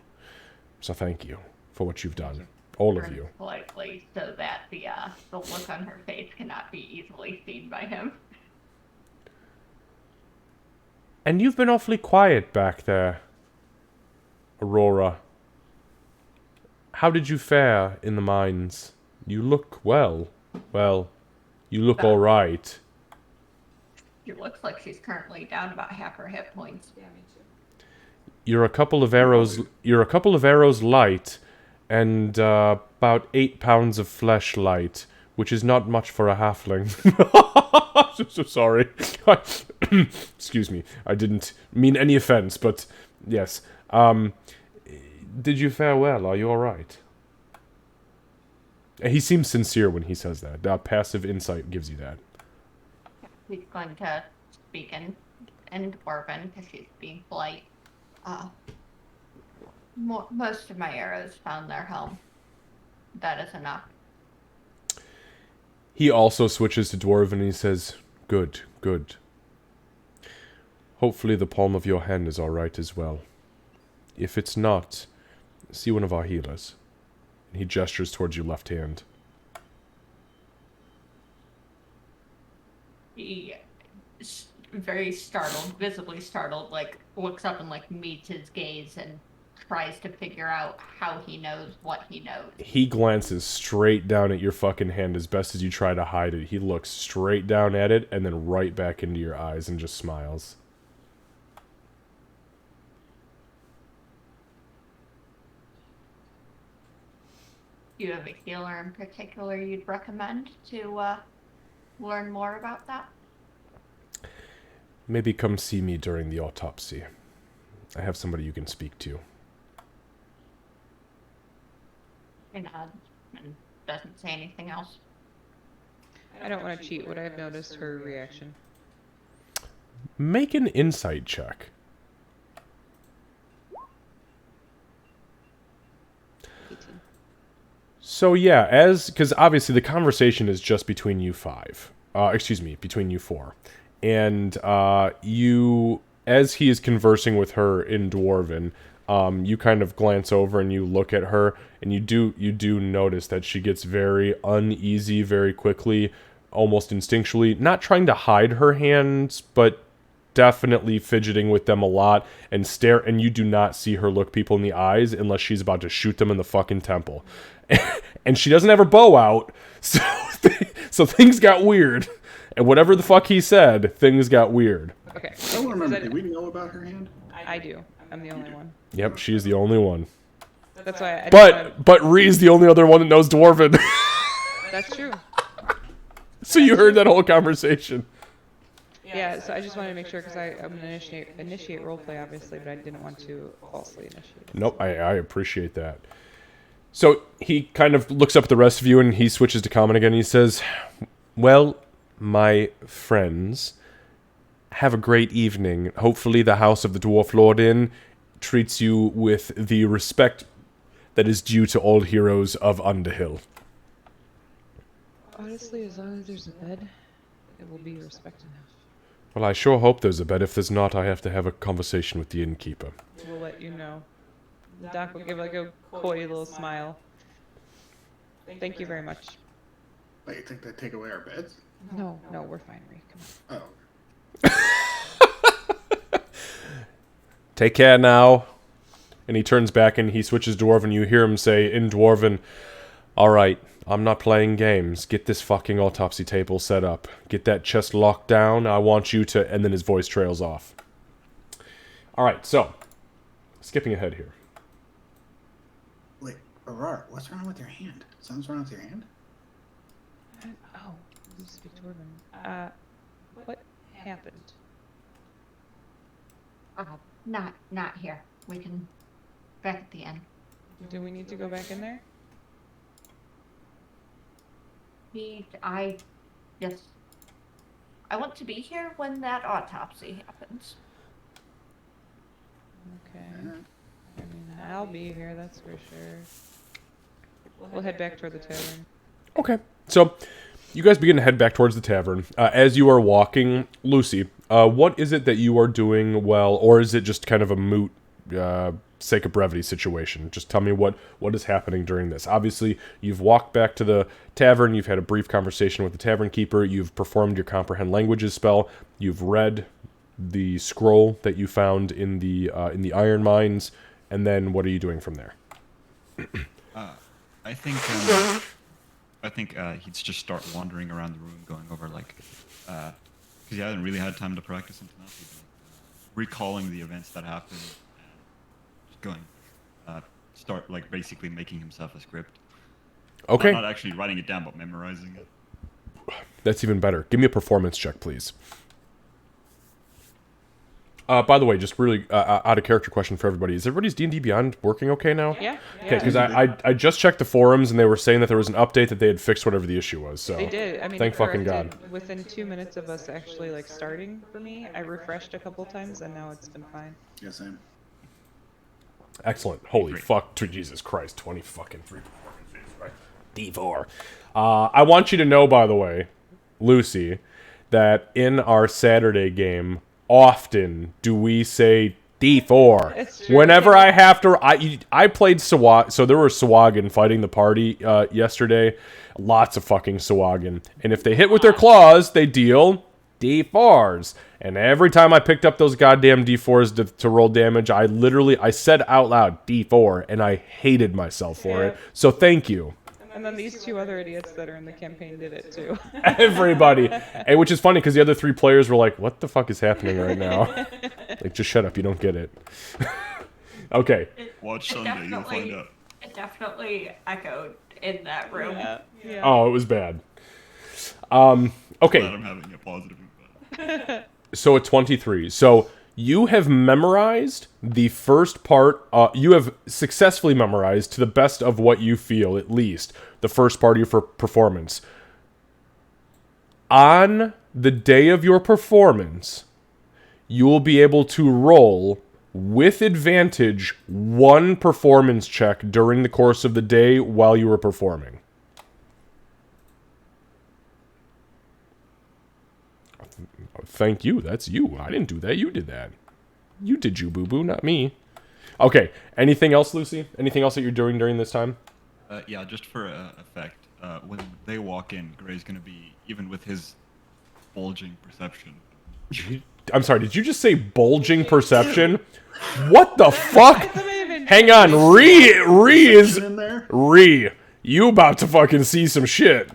So thank you for what you've done, all of you. Politely, so that the look on her face cannot be easily seen by him. And you've been awfully quiet back there, Aurora. How did you fare in the mines? You look well. Well, you look all right. She looks like she's currently down about half her hit points. Yeah, me too. You're a couple of arrows. You're a couple of arrows light, and about 8 pounds of flesh light, which is not much for a halfling. So sorry. Excuse me. I didn't mean any offense, but yes. Did you fare well? Are you all right? He seems sincere when he says that. Passive insight gives you that. She's going to speak in Dwarven because she's being polite. Most of my arrows found their home. That is enough. He also switches to Dwarven and he says, Good, good. Hopefully the palm of your hand is alright as well. If it's not, see one of our healers. And he gestures towards your left hand. He is very startled, visibly startled, like looks up and like meets his gaze and tries to figure out how he knows what he knows. He glances straight down at your fucking hand as best as you try to hide it. He looks straight down at it and then right back into your eyes and just smiles. Do you have a healer in particular you'd recommend to learn more about that? Maybe come see me during the autopsy. I have somebody you can speak to. He nods and doesn't say anything else. I don't want to cheat. Would I have noticed her reaction? Make an insight check. 18. So yeah, because obviously the conversation is just between you between you four. And you, as he is conversing with her in Dwarven, you kind of glance over and you look at her, and you do notice that she gets very uneasy very quickly, almost instinctually, not trying to hide her hands, but definitely fidgeting with them a lot, and you do not see her look people in the eyes unless she's about to shoot them in the fucking temple. And she doesn't have her bow out, so things got weird. And whatever the fuck he said, things got weird. Okay. I don't remember. Did we know about her hand? I do. I'm the only one. Yep, she's the only one. That's why I didn't But Ree's the only other one that knows Dwarven. That's true. So you heard that whole conversation. Yeah, so I just wanted to make sure because I'm gonna initiate roleplay obviously, but I didn't want to falsely initiate it. Nope, I appreciate that. So he kind of looks up at the rest of you and he switches to common again and he says, Well, my friends, have a great evening. Hopefully the House of the Dwarf Lord Inn treats you with the respect that is due to all heroes of Underhill. Honestly, as long as there's a bed, it will be respect enough. Well, I sure hope there's a bed. If there's not, I have to have a conversation with the innkeeper. We'll let you know. Doc will give like a coy little smile. Thank you very much. Wait, you think they take away our beds? No, we're fine, Ree. Come on. Oh. Take care now. And he turns back and he switches Dwarven. You hear him say in Dwarven, Alright, I'm not playing games. Get this fucking autopsy table set up. Get that chest locked down. I want you to... And then his voice trails off. Alright, so. Skipping ahead here. Wait, Aurora, what's wrong with your hand? Something's wrong with your hand? Oh, you speak Dwarven. What happened? Not here. We can back at the end. Do we need to go back in there? I want to be here when that autopsy happens. Okay. Uh, I mean, I'll be here, that's for sure. We'll head back toward the tavern. Okay. So, you guys begin to head back towards the tavern. As you are walking, Lucy, what is it that you are doing well, or is it just kind of a moot, sake of brevity situation? Just tell me what is happening during this. Obviously, you've walked back to the tavern, you've had a brief conversation with the tavern keeper, you've performed your comprehend languages spell, you've read the scroll that you found in the iron mines, and then what are you doing from there? I think he'd just start wandering around the room, going over like, because he hadn't really had time to practice until now. He'd been, recalling the events that happened, and just going, start like basically making himself a script. Okay. Not actually writing it down, but memorizing it. That's even better. Give me a performance check, please. By the way, just really out of character question for everybody: is everybody's D&D Beyond working okay now? Yeah. Okay, because I just checked the forums and they were saying that there was an update that they had fixed whatever the issue was. So They did. I mean, thank it fucking corrected God. Within 2 minutes of us actually like starting for me, I refreshed a couple times and now it's been fine. Yeah, same. Excellent. Holy Great. fuck, to Jesus Christ, 20 fucking 3 performances, right? D4. I want you to know, by the way, Lucy, that in our Saturday game, often do we say D4. It's true. Whenever I have to, I played Sawag, so there were Sawagan fighting the party yesterday. Lots of fucking Sawagan. And if they hit with their claws, they deal D4s. And every time I picked up those goddamn D4s to roll damage, I said out loud D4, and I hated myself for it. So thank you. And then these two other idiots that are in the campaign did it too. Everybody. And which is funny because the other 3 players were like, what the fuck is happening right now? Like, just shut up, you don't get it. Okay. Watch Sunday, you'll find out. It definitely echoed in that room. Yeah. Oh, it was bad. Okay. Glad I'm having a positive impact. So at 23. So you have memorized the first part. You have successfully memorized, to the best of what you feel, at least, the first part of your performance. On the day of your performance, you will be able to roll with advantage 1 performance check during the course of the day while you were performing. Thank you. That's you. I didn't do that. You did that. You did you, boo-boo, not me. Okay. Anything else, Lucy? Anything else that you're doing during this time? Yeah, just for effect. When they walk in, Gray's gonna be, even with his bulging perception. I'm sorry, did you just say bulging perception? What the fuck? Hang on, In there? Ree, you about to fucking see some shit.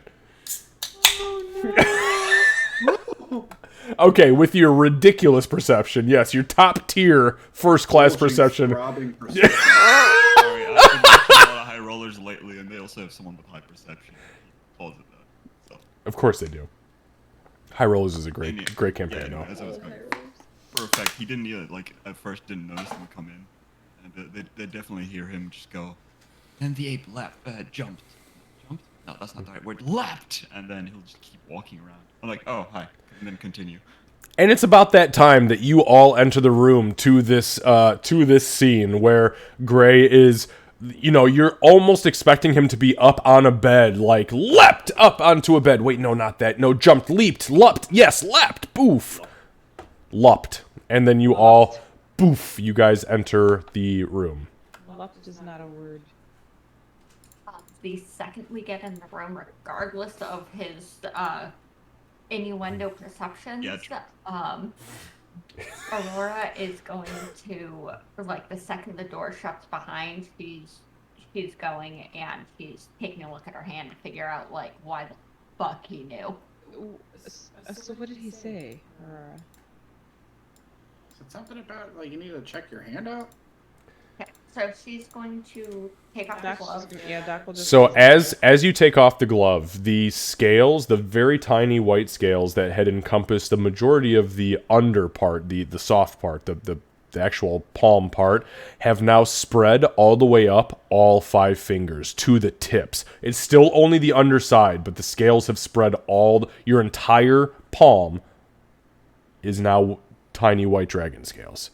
Okay, with your ridiculous perception, yes, your top tier first class perception. Throbbing perception. Sorry, I've been watching a lot of high rollers lately, and they also have someone with high perception. He calls it that. So, Of course they do. High Rollers is a great yeah, campaign, no, though. as I was going. For a fact, he didn't either, like, at first didn't notice them come in. And they definitely hear him just go, and the ape jumped. Jumped? No, that's not the right word. Leapt! And then he'll just keep walking around. I'm like, oh, hi. And then continue. And it's about that time that you all enter the room to this scene where Gray is, you know, you're almost expecting him to be up on a bed, like leapt up onto a bed. Wait, no, not that. No, jumped, leaped, leapt. Yes, leapt, boof, leapt, and then you all, boof. You guys enter the room. Leapt is not a word. The second we get in the room, regardless of his innuendo perceptions, Yeah, true. Aurora is going to, like, the second the door shuts behind, she's going and she's taking a look at her hand to figure out, like, why the fuck he knew. So what did he say? Aurora? Is it something about, like, you need to check your hand out? Okay, so she's going to take off the Doc's glove. just gonna- Doc will just. So as you take off the glove, the scales, the very tiny white scales that had encompassed the majority of the under part, the soft part, the actual palm part, have now spread all the way up all 5 fingers to the tips. It's still only the underside, but the scales have spread your entire palm is now tiny white dragon scales.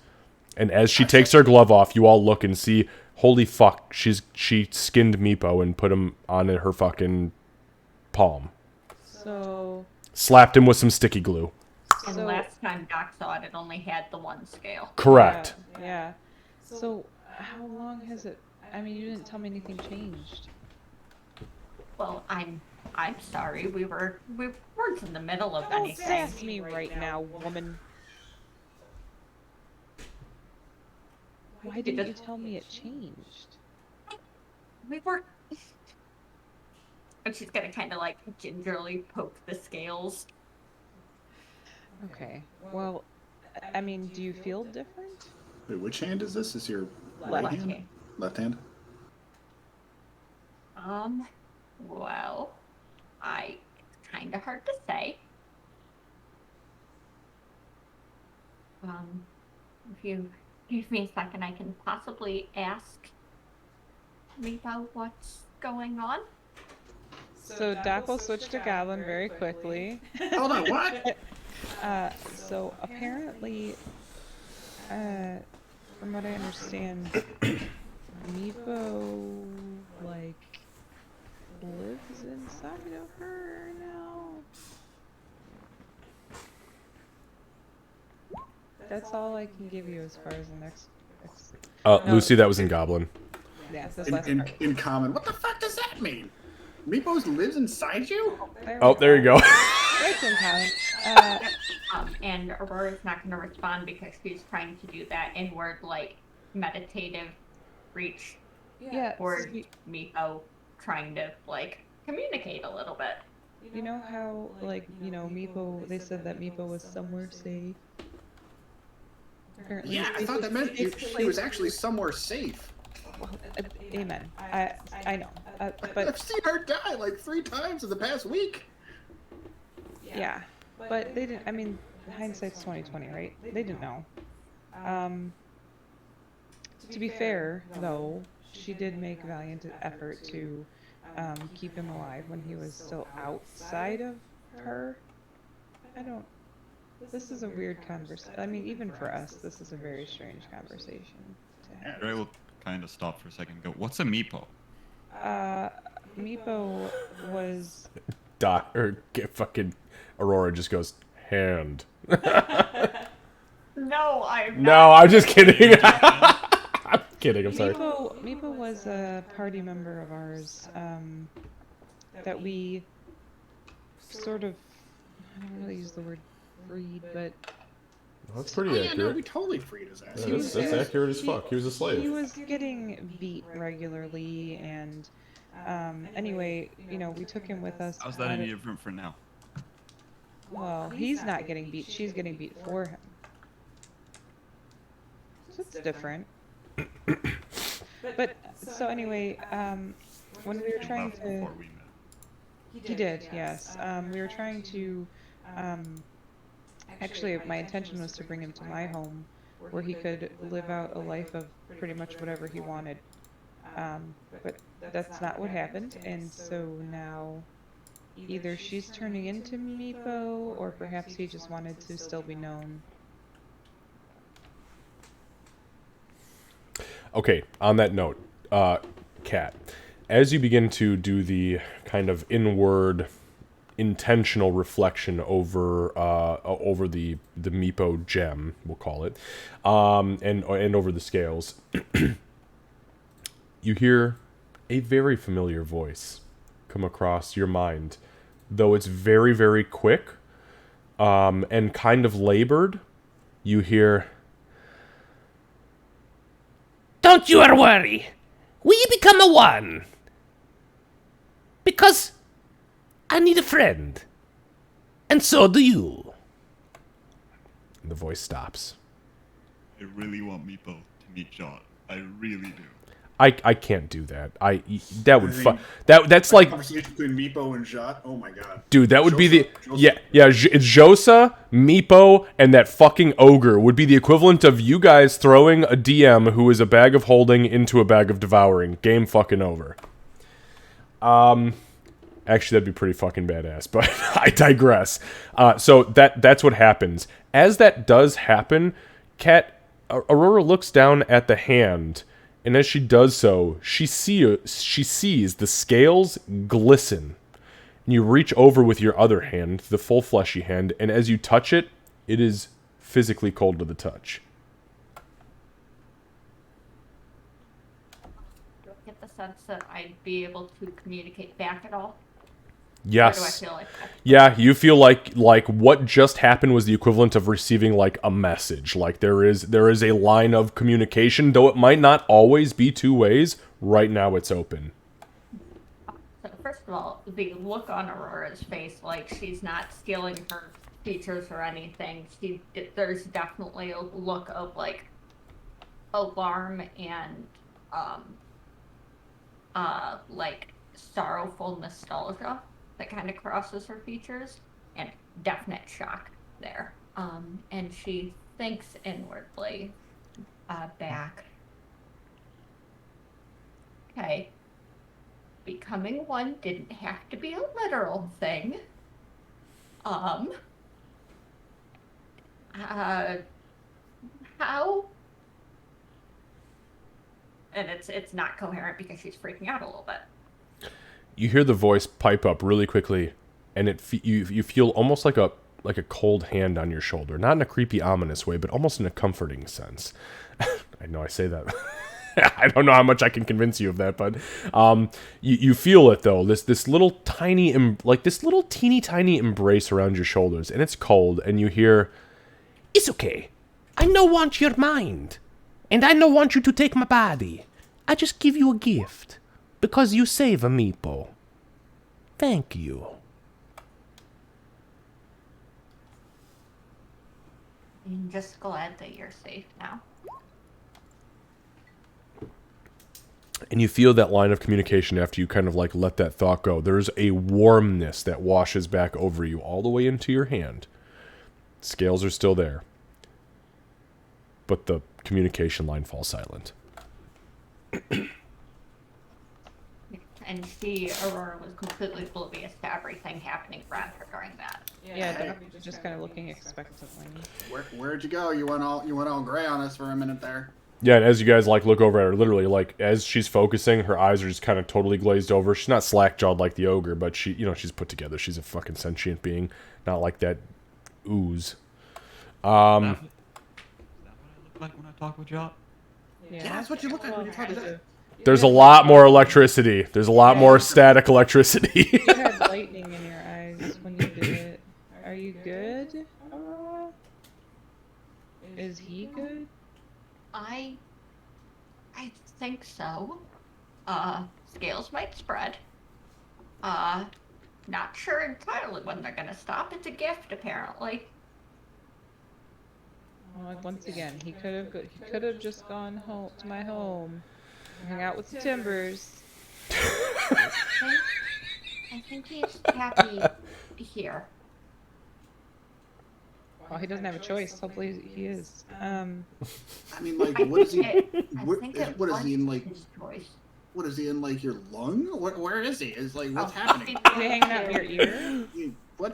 And as she takes her glove off, you all look and see, holy fuck, she skinned Meepo and put him on her fucking palm. So, Slapped him with some sticky glue. And So- last time Doc saw it, it only had the one scale. Correct. Yeah. So, how long has it? I mean, you didn't tell me anything changed. Well, I'm sorry. We weren't in the middle of Don't anything. sass me right now, woman. Why didn't you tell me it changed? We were. And she's gonna kind of like gingerly poke the scales. Okay. Well, I mean, do you feel different? Wait, which hand is this? Is your Left right hand? hand. Left hand? Well, it's kind of hard to say. If you give me a second, I can possibly ask Meepo what's going on. So Doc will switch to Goblin very quickly. Hold on, what? So apparently, from what I understand, Meepo like lives inside of her now. That's all I can give you as far as the next No. Lucy, that was in Goblin. yeah, this last In, part. in common. What the fuck does that mean? Meepos lives inside you? Oh, there you go. It's in common. And Aurora's not going to respond because she's trying to do that inward, like, meditative reach Yeah, towards Meepo, trying to, like, communicate a little bit. you know how, like, Meepo, they said that Meepo was somewhere safe? Apparently, Yeah, I thought that meant he was actually somewhere safe. Amen. I know. But I've seen her die like 3 times in the past week. yeah, but they didn't. I mean, hindsight's 20/20, right? They didn't know. To be fair, though, she did make a valiant effort to keep him alive when he was still outside of her. This is a weird conversation. I mean, even for us, this is a very strange conversation to have. Ray will kind of stop for a second and go, what's a Meepo? Meepo was Fucking Aurora just goes, hand. No, I'm No, I'm just kidding. I'm kidding, I'm sorry. Meepo was a party member of ours that we sort of, I don't really use the word freed, but That's pretty Oh, yeah, no, accurate. we totally freed his ass. Yeah, that's accurate as fuck. He was a he slave. was getting beat regularly, and anyway, we took him with us. How's that any different for now? Well, he's not getting beat. She's getting beat for him. So it's different. But so anyway, when we were trying About to, before we met. he did, yes. We were trying to. Actually, my intention was to bring him to my home, where he could live out a life of pretty much whatever he wanted. But that's not what happened, and so now either she's turning into Meepo, or perhaps he just wanted to still be known. Okay, on that note, Kat, as you begin to do the kind of inward, intentional reflection over the Meepo gem, we'll call it, and over the scales, you hear a very familiar voice come across your mind, though it's very, very quick, and kind of labored. You hear, Don't you worry. We become a one. Because I need a friend. And so do you. and the voice stops. I really want Meepo to meet John. I really do. I can't do that. That would that's like, Conversation between Meepo and Jot. Oh my god. dude, that would be the Josa. it's Josa, Meepo, and that fucking ogre would be the equivalent of you guys throwing a DM who is a bag of holding into a bag of devouring. Game fucking over. Actually, that'd be pretty fucking badass, but I digress. So that's what happens. As that does happen, Kat, Aurora looks down at the hand, and as she does so, she sees the scales glisten. And you reach over with your other hand, the full fleshy hand, and as you touch it, it is physically cold to the touch. Do I get the sense that I'd be able to communicate back at all? Yes. Or do I feel like that? Yeah, you feel like what just happened was the equivalent of receiving like a message. Like there is a line of communication, though it might not always be two ways. Right now it's open. So first of all, the look on Aurora's face, like she's not stealing her features or anything. There's definitely a look of like alarm and like sorrowful nostalgia that kind of crosses her features, and definite shock there. And she thinks inwardly back. Okay. Becoming one didn't have to be a literal thing. How? And it's not coherent because she's freaking out a little bit. You hear the voice pipe up really quickly, and you feel almost like a cold hand on your shoulder, not in a creepy, ominous way, but almost in a comforting sense. I know I say that. I don't know how much I can convince you of that, but you feel it though. This little tiny, this little teeny tiny embrace around your shoulders, and it's cold. And you hear, It's okay. I no want your mind. And I no want you to take my body. I just give you a gift. Because you save a meepo. Thank you. I'm just glad that you're safe now. and you feel that line of communication after you kind of like let that thought go. There's a warmness that washes back over you all the way into your hand. Scales are still there, but the communication line falls silent. And Aurora was completely oblivious to everything happening around her during that. Yeah, Doc was just kind of looking expectantly. Where'd you go? You went all gray on us for a minute there. Yeah, and as you guys like look over at her, literally like as she's focusing, her eyes are just kind of totally glazed over. She's not slack-jawed like the ogre, but she, you know, she's put together. She's a fucking sentient being, not like that ooze. Is that what I look like when I talk with y'all? Yeah, that's what you look like when you're talking to. There's a lot more electricity. There's a lot more static electricity. You had lightning in your eyes when you did it. Are you good, Aurora? Is he good? I think so. Scales might spread. Not sure entirely when they're gonna stop. It's a gift, apparently. Well, once again, he could have just gone home to my home, hang out with the Timbers. I think he's happy here. Well, he doesn't have a choice. Hopefully, he is. I mean, like, what is he? What is he in, like? His choice. What is he in, like, your lung? Where is he? Is like, what's happening? Is he hanging out in your ear? What?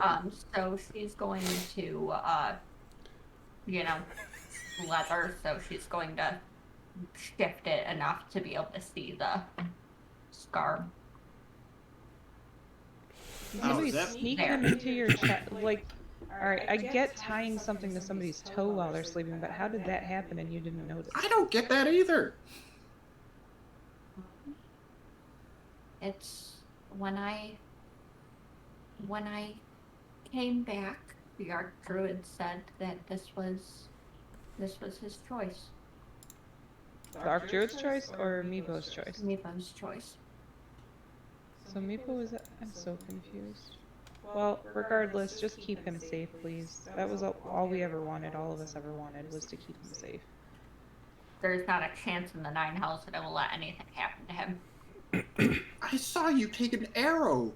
So she's going to, leather, so she's going to shift it enough to be able to see the scar. Somebody sneak him into your chest, like. Alright, I get tying something to somebody's toe while they're sleeping, but how did that happen and you didn't notice? I don't get that either. It's when I came back, the Archdruid said that this was his choice. The Archdruid's choice or Meepo's choice? Meepo's choice. So Meepo was. I'm so confused. Well, regardless, just keep him safe, please. That was all we ever wanted, all of us ever wanted, was to keep him safe. There's not a chance in the Nine Hells that I will let anything happen to him. I saw you take an arrow.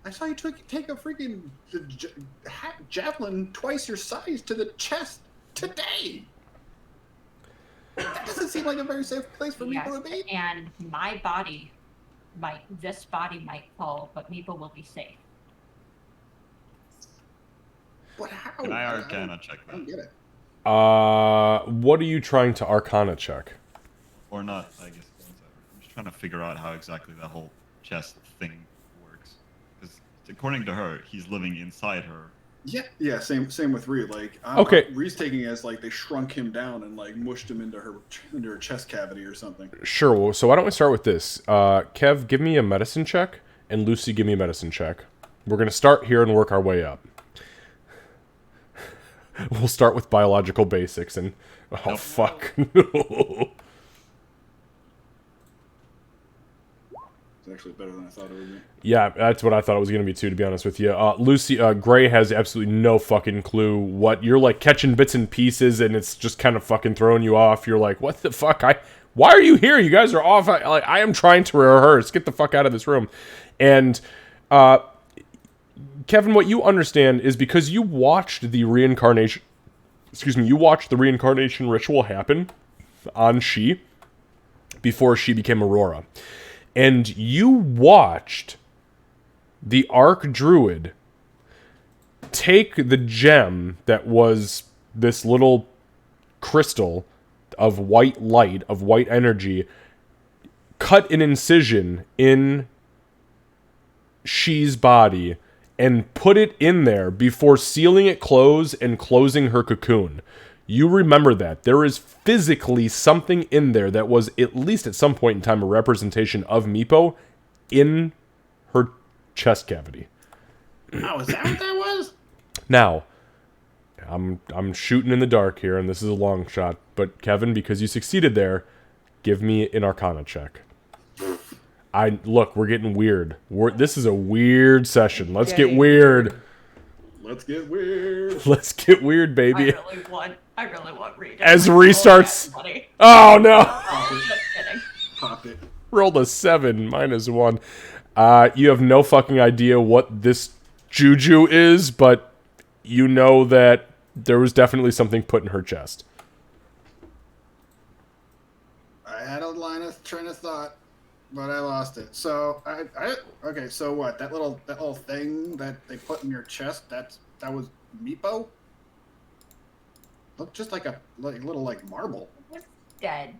I saw you take a freaking javelin twice your size to the chest today. That doesn't seem like a very safe place for Meepo to be. And this body might fall, but Meepo will be safe. But how? Can I Arcana check I don't that? get it. What are you trying to Arcana check? Or not, I guess. I'm just trying to figure out how exactly that whole chest thing works. Because according to her, he's living inside her. Yeah. Same with Ree. Like, Okay. Ree's taking it as like they shrunk him down and like mushed him into her chest cavity or something. Sure. Well, so why don't we start with this? Kev, give me a medicine check, and Lucy, give me a medicine check. We're gonna start here and work our way up. We'll start with biological basics and Nope. fuck. No. It's actually better than I thought it would be. Yeah, that's what I thought it was going to be too, to be honest with you. Lucy, Gray has absolutely no fucking clue what you're like catching bits and pieces, and it's just kind of fucking throwing you off. You're like, what the fuck? Why are you here? You guys are off. I am trying to rehearse. Get the fuck out of this room. And Kevin, what you understand is because you watched the reincarnation. Excuse me. You watched the reincarnation ritual happen on She before she became Aurora. And you watched the Arc Druid take the gem that was this little crystal of white light, of white energy, cut an incision in She's body, and put it in there before sealing it close and closing her cocoon. You remember that. There is physically something in there that was, at least at some point in time, a representation of Meepo in her chest cavity. Oh, is that what that was? Now, I'm shooting in the dark here, and this is a long shot, but Kevin, because you succeeded there, give me an Arcana check. Look, we're getting weird. This is a weird session. Let's get weird. Let's get weird. Let's get weird, baby. I really want Ree. As restarts. Oh no! Just kidding. Pop it. Rolled a 7, -1. You have no fucking idea what this juju is, but you know that there was definitely something put in her chest. I had a train of thought, but I lost it. So okay. So what? That little thing that they put in your chest. That was Meepo. Looked just like a little marble. He was dead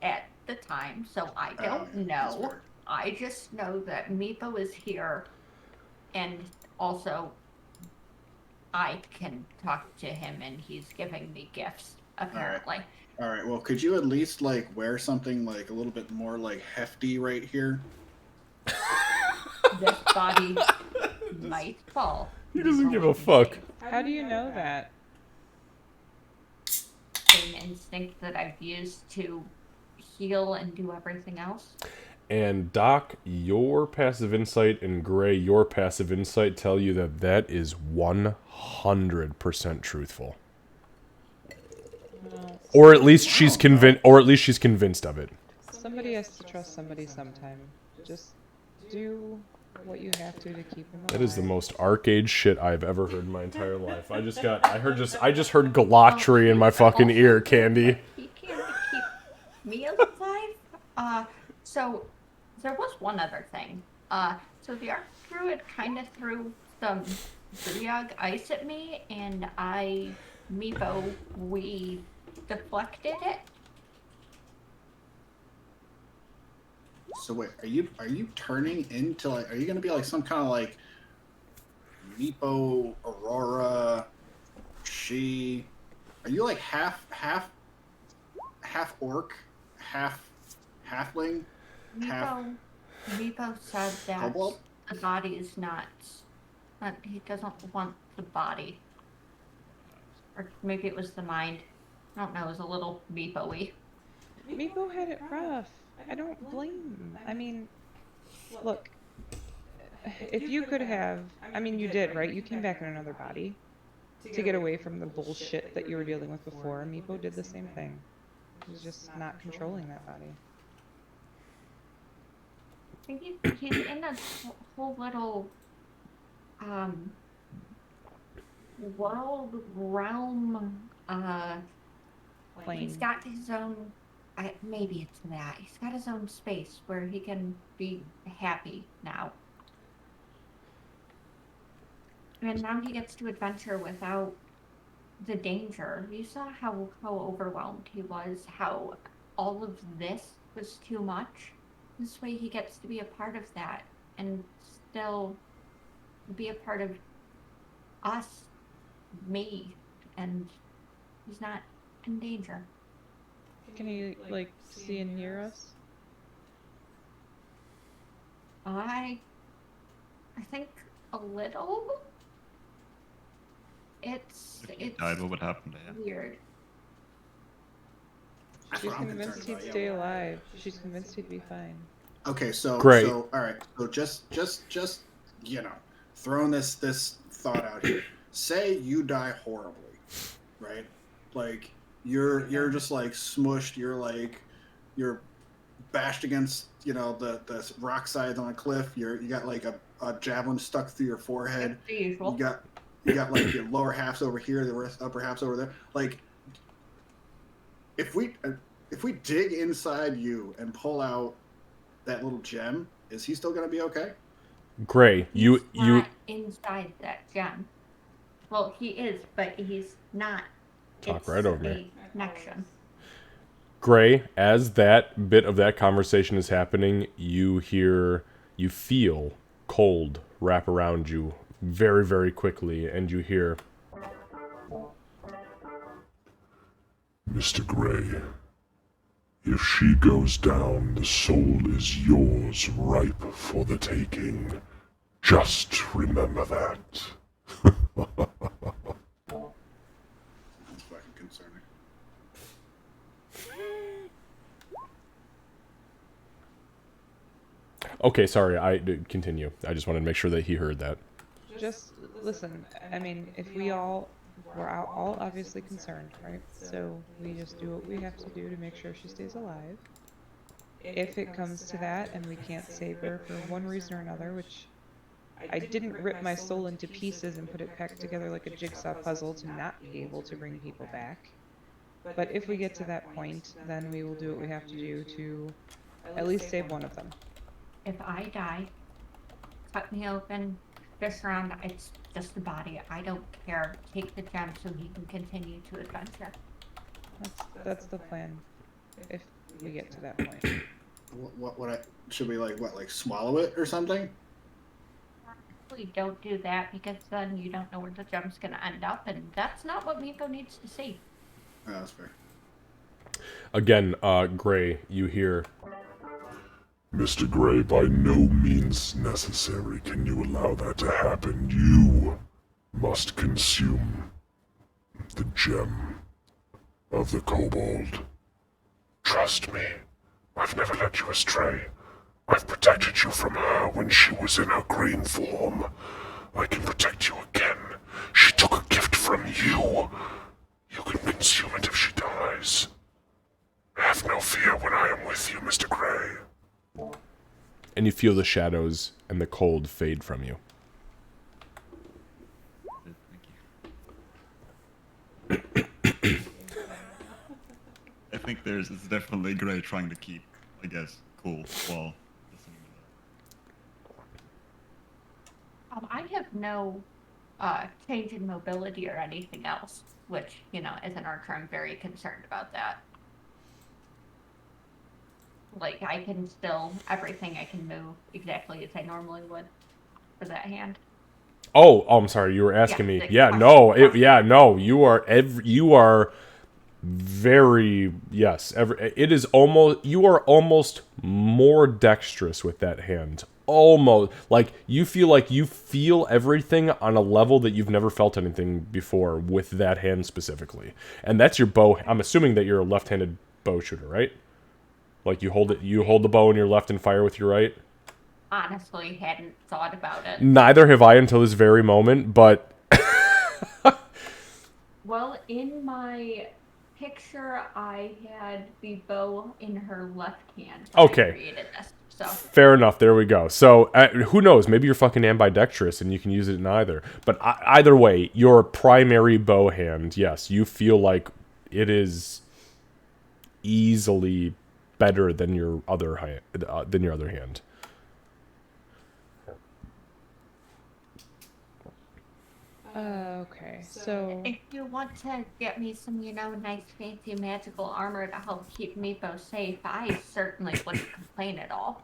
at the time, so I don't that's know. weird. I just know that Meepo is here, and also I can talk to him, and he's giving me gifts, apparently. All right. Well, could you at least wear something a little bit more hefty right here? This body might fall. He doesn't give a fuck. How do you know that? Same instinct that I've used to heal and do everything else. And Doc, your passive insight, and Gray, your passive insight tell you that that is 100% truthful. Or at least she's convinced of it. Somebody has to trust somebody sometime. Just do what you have to keep them alive. That is the most arcade shit I've ever heard in my entire life. I just heard Galatry in my fucking ear, Candy. He can't keep me alive. So there was one other thing. So the Arc Druid kind of threw some Briog ice at me, and we deflected it. So wait, are you turning into are you gonna be some kind of Meepo, Aurora, She? Are you half orc, half halfling? Meepo said that Kobold? the body is not. He doesn't want the body. Or maybe it was the mind. I don't know. It was a little Meepo-y. Meepo had it rough. I don't blame him. I mean, look, if you could have, you did, right? You came back in another body to get away from the bullshit that you were dealing with before. Meepo did the same thing. He was just not controlling that body. I think he's in a whole little world realm. Plane. He's got his own. Maybe it's that. He's got his own space where he can be happy now. And now he gets to adventure without the danger. You saw how overwhelmed he was, how all of this was too much. This way he gets to be a part of that and still be a part of us, me, and he's not in danger. Can he, like, see and hear us? I think a little. It's If he died, what would happen to him? weird. That's She's what I'm convinced concerned he'd about, stay yeah. alive. She's convinced he'd be fine. Okay, so Great. all right. So just throwing this thought out here. Say you die horribly, right? Like you're just like smushed. You're bashed against the rock sides on a cliff. You got like a javelin stuck through your forehead. The usual. You got like your lower half's over here, the rest upper half's over there. Like if we dig inside you and pull out that little gem, is he still gonna be okay? Gray, He's not inside that gem. Well, he is, but he's not. Talk It's right over me. a connection. Gray, as that bit of that conversation is happening, you feel cold wrap around you very, very quickly, and you hear, Mr. Gray, if she goes down, the soul is yours, ripe for the taking. Just remember that. That's fucking concerning. okay, sorry, continue. I just wanted to make sure that he heard that. Just listen. I mean, if we're all obviously concerned, right? So we just do what we have to do to make sure she stays alive. If it comes to that and we can't save her for one reason or another, which I didn't rip my soul into pieces and put it back together like a jigsaw puzzle to not be able to bring people back. But if we get to that point, then we will do what we have to do to at least save one of them. If I die, cut me open, fish around, it's just the body. I don't care. Take the gem so he can continue to adventure. That's the plan. If we get to that point. Should we like swallow it or something? Please don't do that because then you don't know where the gem's gonna end up, and that's not what Miko needs to see. Oh, that's fair. Again, Gray, you hear, Mr. Gray, by no means necessary can you allow that to happen. You must consume the gem of the kobold. Trust me, I've never led you astray. I've protected you from her when she was in her green form. I can protect you again. She took a gift from you. You can consume it if she dies. Have no fear when I am with you, Mr. Gray. and you feel the shadows and the cold fade from you. Thank you. I think it's definitely Gray trying to keep, I guess, cool while listening to that. I have no change in mobility or anything else, which, as an archer, I'm very concerned about that. Like, I can still, everything I can move exactly as I normally would for that hand. Oh, I'm sorry. You were asking me. Yeah, no, you are very, yes. It is almost, you are almost more dexterous with that hand. Almost. Like, you feel everything on a level that you've never felt anything before with that hand specifically. And that's your bow. I'm assuming that you're a left-handed bow shooter, right? Like, you hold the bow in your left and fire with your right? Honestly, hadn't thought about it. Neither have I until this very moment, but... Well, in my picture, I had the bow in her left hand. Okay. I created this, so. Fair enough. There we go. So, who knows? Maybe you're fucking ambidextrous and you can use it in either. But either way, your primary bow hand, yes, you feel like it is easily better than your other hand. Okay, so If you want to get me some, nice fancy magical armor to help keep Meepo safe, I certainly wouldn't complain at all.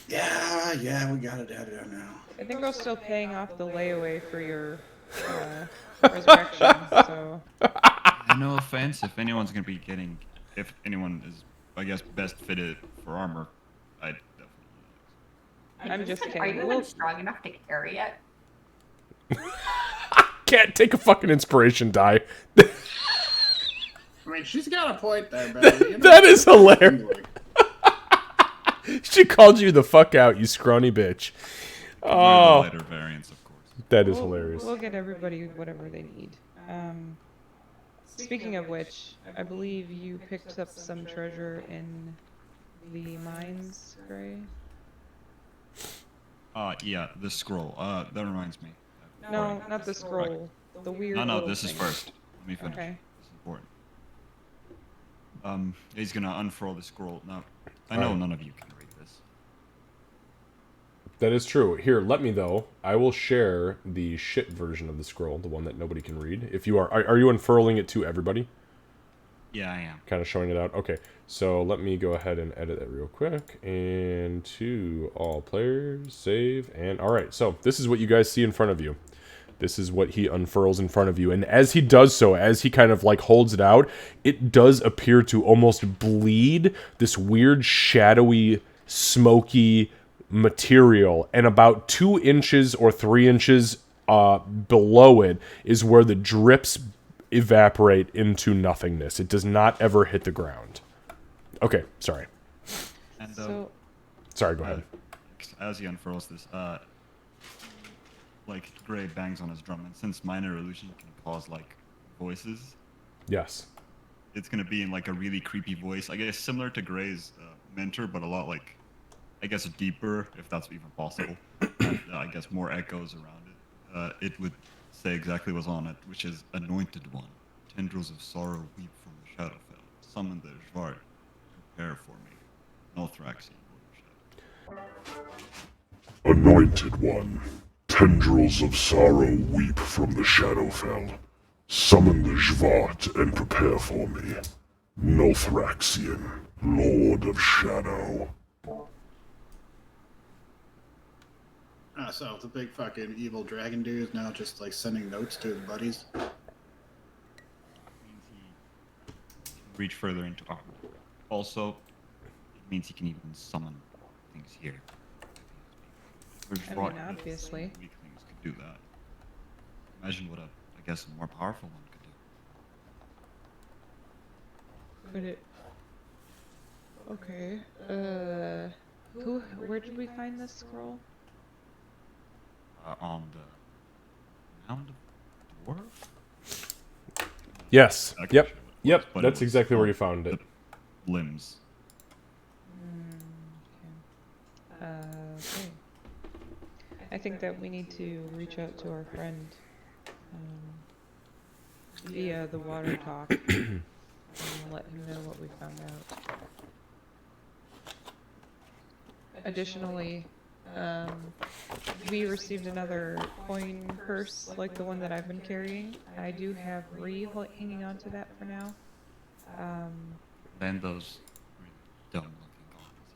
Yeah, we got it out there now. I think we're still paying off the layaway for your resurrection. So No offense, if anyone's gonna be getting, if anyone is, I guess, best fitted for armor, I'd definitely. I'm just Are kidding. you even We'll- strong enough to carry it? Can't take a fucking inspiration die. I mean, she's got a point there, baby. You know, That is hilarious. She called you the fuck out, you scrawny bitch. The Oh, lighter variants, of course. that is we'll- hilarious. We'll get everybody whatever they need. Speaking of which, I believe you picked up some treasure in the mines, Gray? Yeah, the scroll. That reminds me. No, not the scroll. The weird. No, little this is thing. first. Let me finish. Okay. This is important. He's gonna unfurl the scroll. Now, I know Alright. none of you can read this. That is true. Here, let me though. I will share the shit version of the scroll, the one that nobody can read. If you are you unfurling it to everybody? Yeah, I am. Kind of showing it out. Okay, so let me go ahead and edit that real quick. And to all players, save, and all right. So this is what you guys see in front of you. This is what he unfurls in front of you. And as he does so, as he kind of like holds it out, it does appear to almost bleed this weird, shadowy, smoky material. And about 2 inches or 3 inches below it is where the drips evaporate into nothingness. It does not ever hit the ground. Okay, sorry. And So Sorry, go ahead. as he unfurls this, like Gray bangs on his drum, and since minor illusion can cause like voices, Yes. it's gonna be in like a really creepy voice. I guess similar to Gray's mentor, but a lot like, I guess deeper, if that's even possible. And, I guess more echoes around it. It would say exactly what's on it, which is Anointed One. Tendrils of sorrow weep from the Shadowfell. Summon the Jvart. Prepare for me. Nothraxi. Anointed One, tendrils of sorrow weep from the Shadowfell. Summon the Jvart and prepare for me. Nothraxian, Lord of Shadow. So the big fucking evil dragon dude is now just like sending notes to his buddies. Means he can reach further into armor. Also, it means he can even summon things here. Whereas I Jvart, mean, obviously. weaklings could do that. Imagine what I guess a more powerful one could do. could it? Okay. Where did we find this scroll? On the Mound of Dwarf? Yes. That Yep. could show it. Yep. But it That's was exactly where on you found it. the limbs. Okay. I think that we need to reach out to our friend via the water talk and let him know what we found out. Additionally, we received another coin purse like the one that I've been carrying. I do have hanging on to that for now. Then those really dumb looking goblins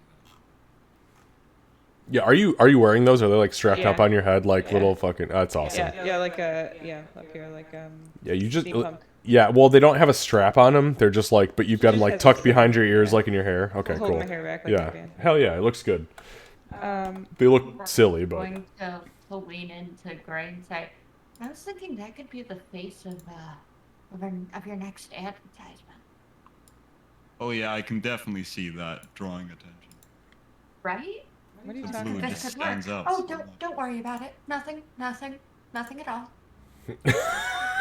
you Yeah. Are you wearing those? Are they like strapped up Yeah. on your head like Yeah. little fucking? That's awesome. Yeah, like up here, like Yeah. You just. steampunk. Yeah. Well, they don't have a strap on them. They're just like, but you've got them just like has a tucked behind your strap, ears, yeah. like in your hair. Okay. Hold Cool. my hair back like Yeah. a band. Hell yeah. It looks good. Um, They look silly, but Going to lean into Gray and say, I was thinking that could be the face of your next advertisement, Oh yeah, I can definitely see that drawing attention. right? what are you The talking blue about? just This could work. stands out Oh, so much. don't worry about it. Nothing at all.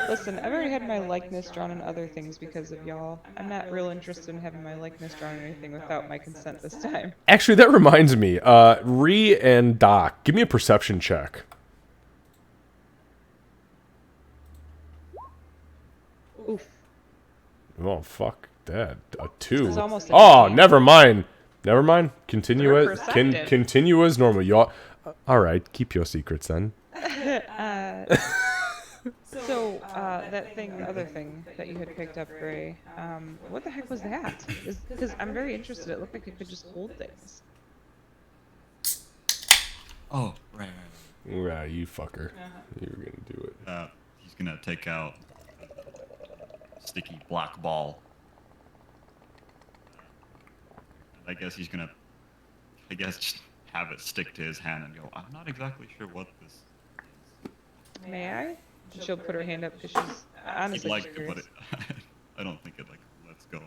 Listen, I've already had my likeness drawn on other things because of y'all. I'm not real interested in having my likeness drawn on anything without my consent this time. actually, that reminds me. Ree and Doc, give me a perception check. Oof. Oh fuck that. A 2. is almost a Oh, 9. never mind. Never mind. Continue You're it. perceptive. Continue as normal. Y'all. All right. Keep your secrets then. So, that thing, the other thing that you had picked up, Gray, what the heck was that? Because I'm very interested. It looked like it could just hold things. Oh, right. Yeah, you fucker. You were gonna do it. He's gonna take out a sticky black ball. I guess he's gonna, just have it stick to his hand and go, I'm not exactly sure what this is. May I? She'll put her hand up because she's honestly He'd like to, curious. but I don't think it lets go.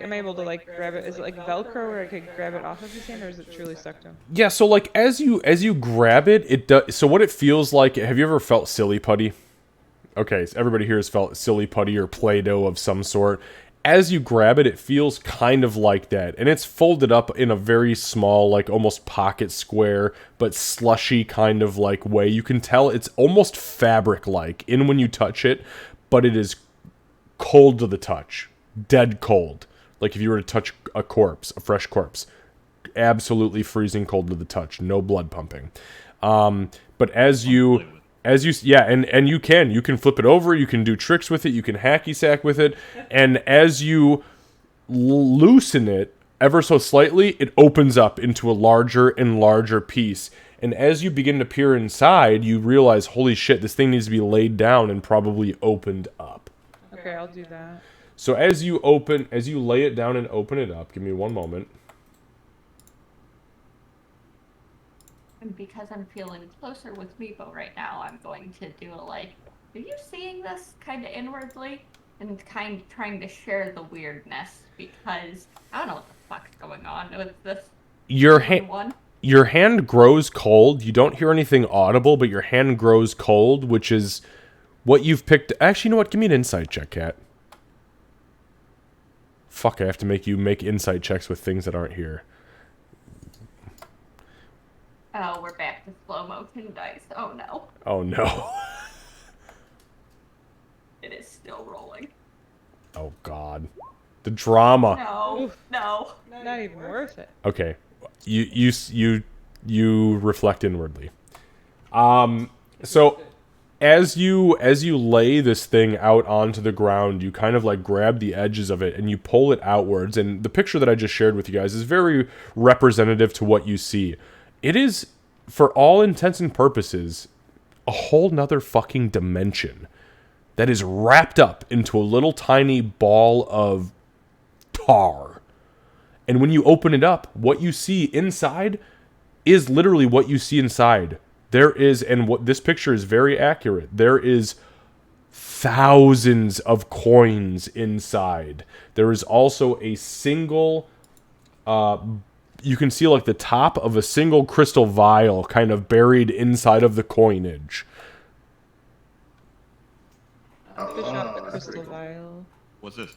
Am I able to like grab it? Is it like Velcro where I could grab it off of his hand, or is it truly stuck to him? Yeah, so like as you grab it, it does. So what it feels like. Have you ever felt silly putty? Okay, so everybody here has felt silly putty or Play-Doh of some sort. As you grab it, it feels kind of like that, and it's folded up in a very small, like almost pocket square, but slushy kind of like way. You can tell it's almost fabric-like in when you touch it, but it is cold to the touch, dead cold. Like if you were to touch a corpse, a fresh corpse, absolutely freezing cold to the touch, no blood pumping. But as you and you can flip it over, you can do tricks with it, you can hacky sack with it, and as you loosen it ever so slightly, it opens up into a larger and larger piece. And as you begin to peer inside, you realize, holy shit, this thing needs to be laid down and probably opened up. Okay, I'll do that. So as you lay it down and open it up, give me one moment. And because I'm feeling closer with Meepo right now, I'm going to do a are you seeing this kind of inwardly? And kind of trying to share the weirdness because I don't know what the fuck's going on with this. Your hand grows cold. You don't hear anything audible, but your hand grows cold, which is what you've picked. Actually, you know what? Give me an insight check, Kat. Fuck, I have to make you make insight checks with things that aren't here. Oh, we're back to slow motion dice. Oh no. Oh no. It is still rolling. Oh god. The drama. No. No. Not even worth it. Okay. You reflect inwardly. So as you lay this thing out onto the ground, you kind of like grab the edges of it and you pull it outwards, and the picture that I just shared with you guys is very representative to what you see. It is, for all intents and purposes, a whole nother fucking dimension that is wrapped up into a little tiny ball of tar. And when you open it up, what you see inside is literally what you see inside. There is, and what this picture is very accurate, there is thousands of coins inside. There is also a single, you can see like the top of a single crystal vial kind of buried inside of the coinage. Fish out the crystal vial. What's this?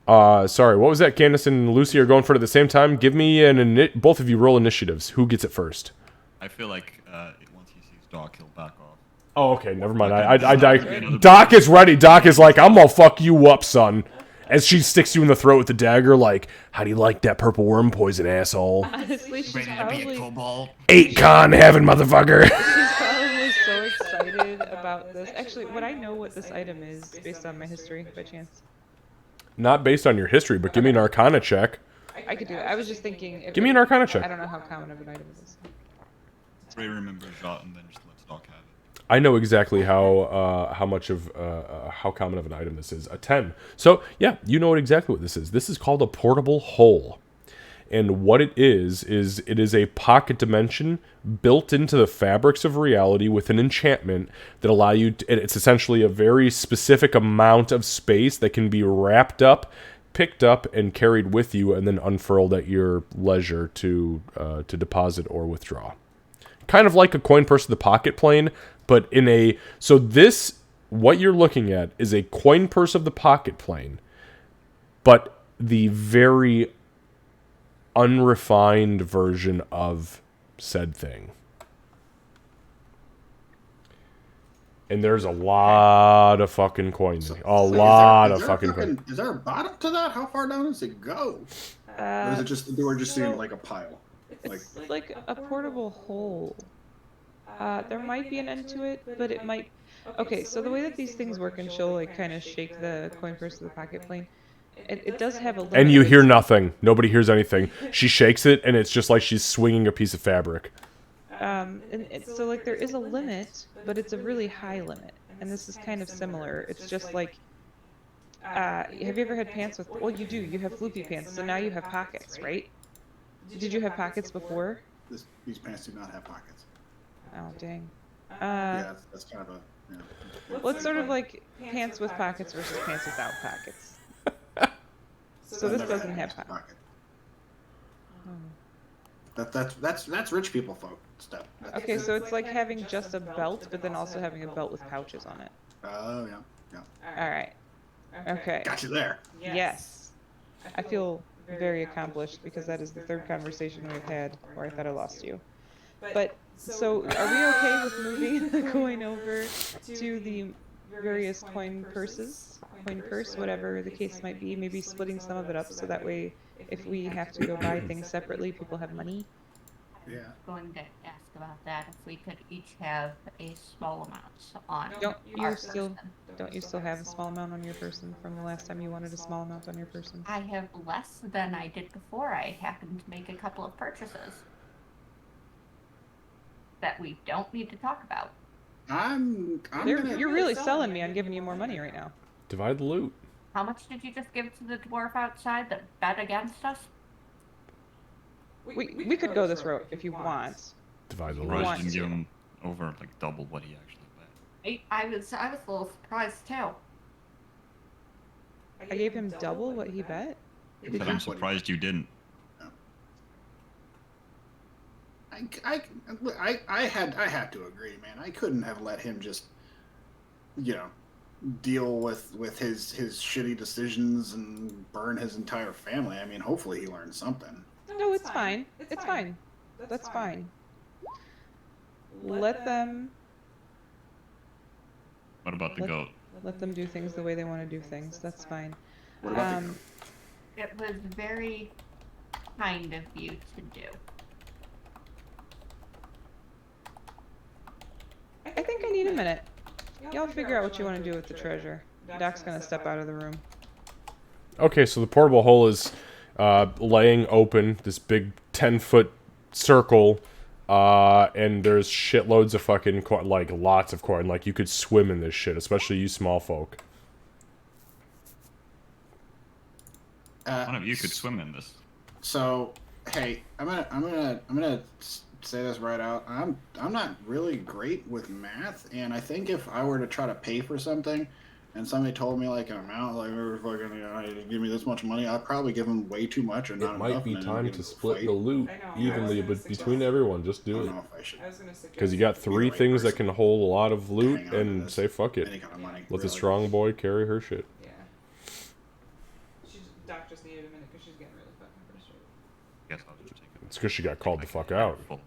Sorry, what was that? Candace and Lucy are going for it at the same time. Give me both of you roll initiatives. Who gets it first? I feel like once he sees Doc, he'll back off. Oh, okay, never mind. Doc is ready. Doc is like, I'm gonna fuck you up, son. As she sticks you in the throat with the dagger, like, how do you like that purple worm poison, asshole? Honestly, she's Ready to be a probably, kobold? 8 con having motherfucker. she's probably so excited about this. Actually, would I know what this item is based on my history by chance? Not based on your history, but give me an Arcana check. I could do it. I was just thinking. Give me an Arcana check. I don't know how common of an item it is. Ray remembers Jot and then just lets Doc have it. I know exactly how common of an item this is. A 10. So yeah, you know exactly what this is. This is called a portable hole. And what it is it is a pocket dimension built into the fabrics of reality with an enchantment that allow you to, it's essentially a very specific amount of space that can be wrapped up, picked up, and carried with you, and then unfurled at your leisure to deposit or withdraw. Kind of like a coin purse of the pocket plane, but in a... So this, what you're looking at, is a coin purse of the pocket plane, but the very unrefined version of said thing. And there's a lot of fucking coins. Is there a bottom to that? How far down does it go? Or is it just we're just seeing like a pile? It's like a portable hole. There might be an end to it, but it might. Okay, so the way that these things work, and she'll like kind of shake the coin purse to the pocket plane. It does have a limit. And you of hear its- nothing. Nobody hears anything. She shakes it, and it's just like she's swinging a piece of fabric. So like there is a limit, but it's a really high limit, and this is kind of similar. It's just like, have you ever had pants with? Well, you do. You have floopy pants, so now you have pockets, right? Did you have pockets before? These pants do not have pockets. Oh dang. Yeah, that's kind of a. Yeah. Well, it's sort of like pants with pockets versus pants without pockets. So this Never doesn't had have a pockets. That's rich people folk stuff. Okay, so it's like having just a belt, but then also having a belt with pouches on it. Oh yeah. All right. Okay. Got you there. Yes. I feel very accomplished because that is the third conversation we've had where I thought I lost you. But so are we okay with moving the coin over to the various coin purses? Coin purse, whatever the case might be, maybe splitting some of it up so that way if we have to go buy things separately, people have money. Yeah. Going to ask about that if we could each have a small amount on Don't our you still person. don't you still have a small amount on your person from the last time you wanted a small amount on your person? I have less than I did before. I happened to make a couple of purchases that we don't need to talk about. I'm You're really selling me on giving you more money right now. Divide the loot. How much did you just give to the dwarf outside that bet against us? We could go this route if you want. Divide the You loot. Raj want didn't give to. him over like double what he actually bet. I was a little surprised too. I gave him double what he bet. But I'm surprised you didn't. I had to agree, man. I couldn't have let him just, deal with his shitty decisions and burn his entire family. I mean, hopefully he learned something. No, it's fine. It's fine. That's fine. Let them What about the goat? let them do things the way they want to do things. That's fine. What about the Um, goat? It was very kind of you to do. I think I need a minute. Y'all figure out what you want to do with the treasure. Doc's gonna step out of the room. Okay, so the portable hole is laying open, this big 10-foot circle, and there's shitloads of fucking coin, like lots of coin. Like you could swim in this shit, especially you small folk. One of you could swim in this. So, hey, I'm gonna say this right out. I'm not really great with math, and I think if I were to try to pay for something, and somebody told me like an amount, like they were fucking, give me this much money, I'd probably give them way too much or not It enough. might be and then time get to into a split fight. the loot I know. evenly, I was but gonna between everyone, just I do don't it. know if I should. I was gonna suggest Because you got Be the three right things that person. can hold a lot of loot, Hang on to and this. say fuck it. Any kind of money. Let the really. strong boy carry her shit. Yeah. Doc just needed a minute because she's getting really fucking frustrated. Guess I'll just take it. It's because she got called the fuck out. Full.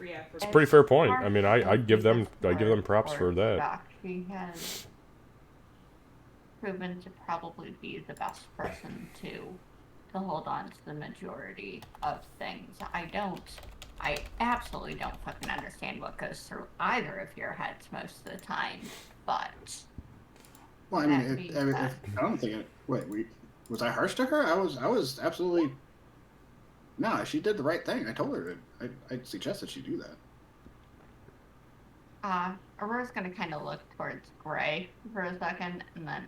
Yeah, for It's a pretty fair point. I mean, I give them props for that. Doc, she has proven to probably be the best person to hold on to the majority of things. I absolutely don't fucking understand what goes through either of your heads most of the time, but Well, I that mean, being I don't think it. Wait, was I harsh to her? I was absolutely. No, she did the right thing. I told her that. I suggested she do that. Aurora's gonna kind of look towards Gray for a second, and then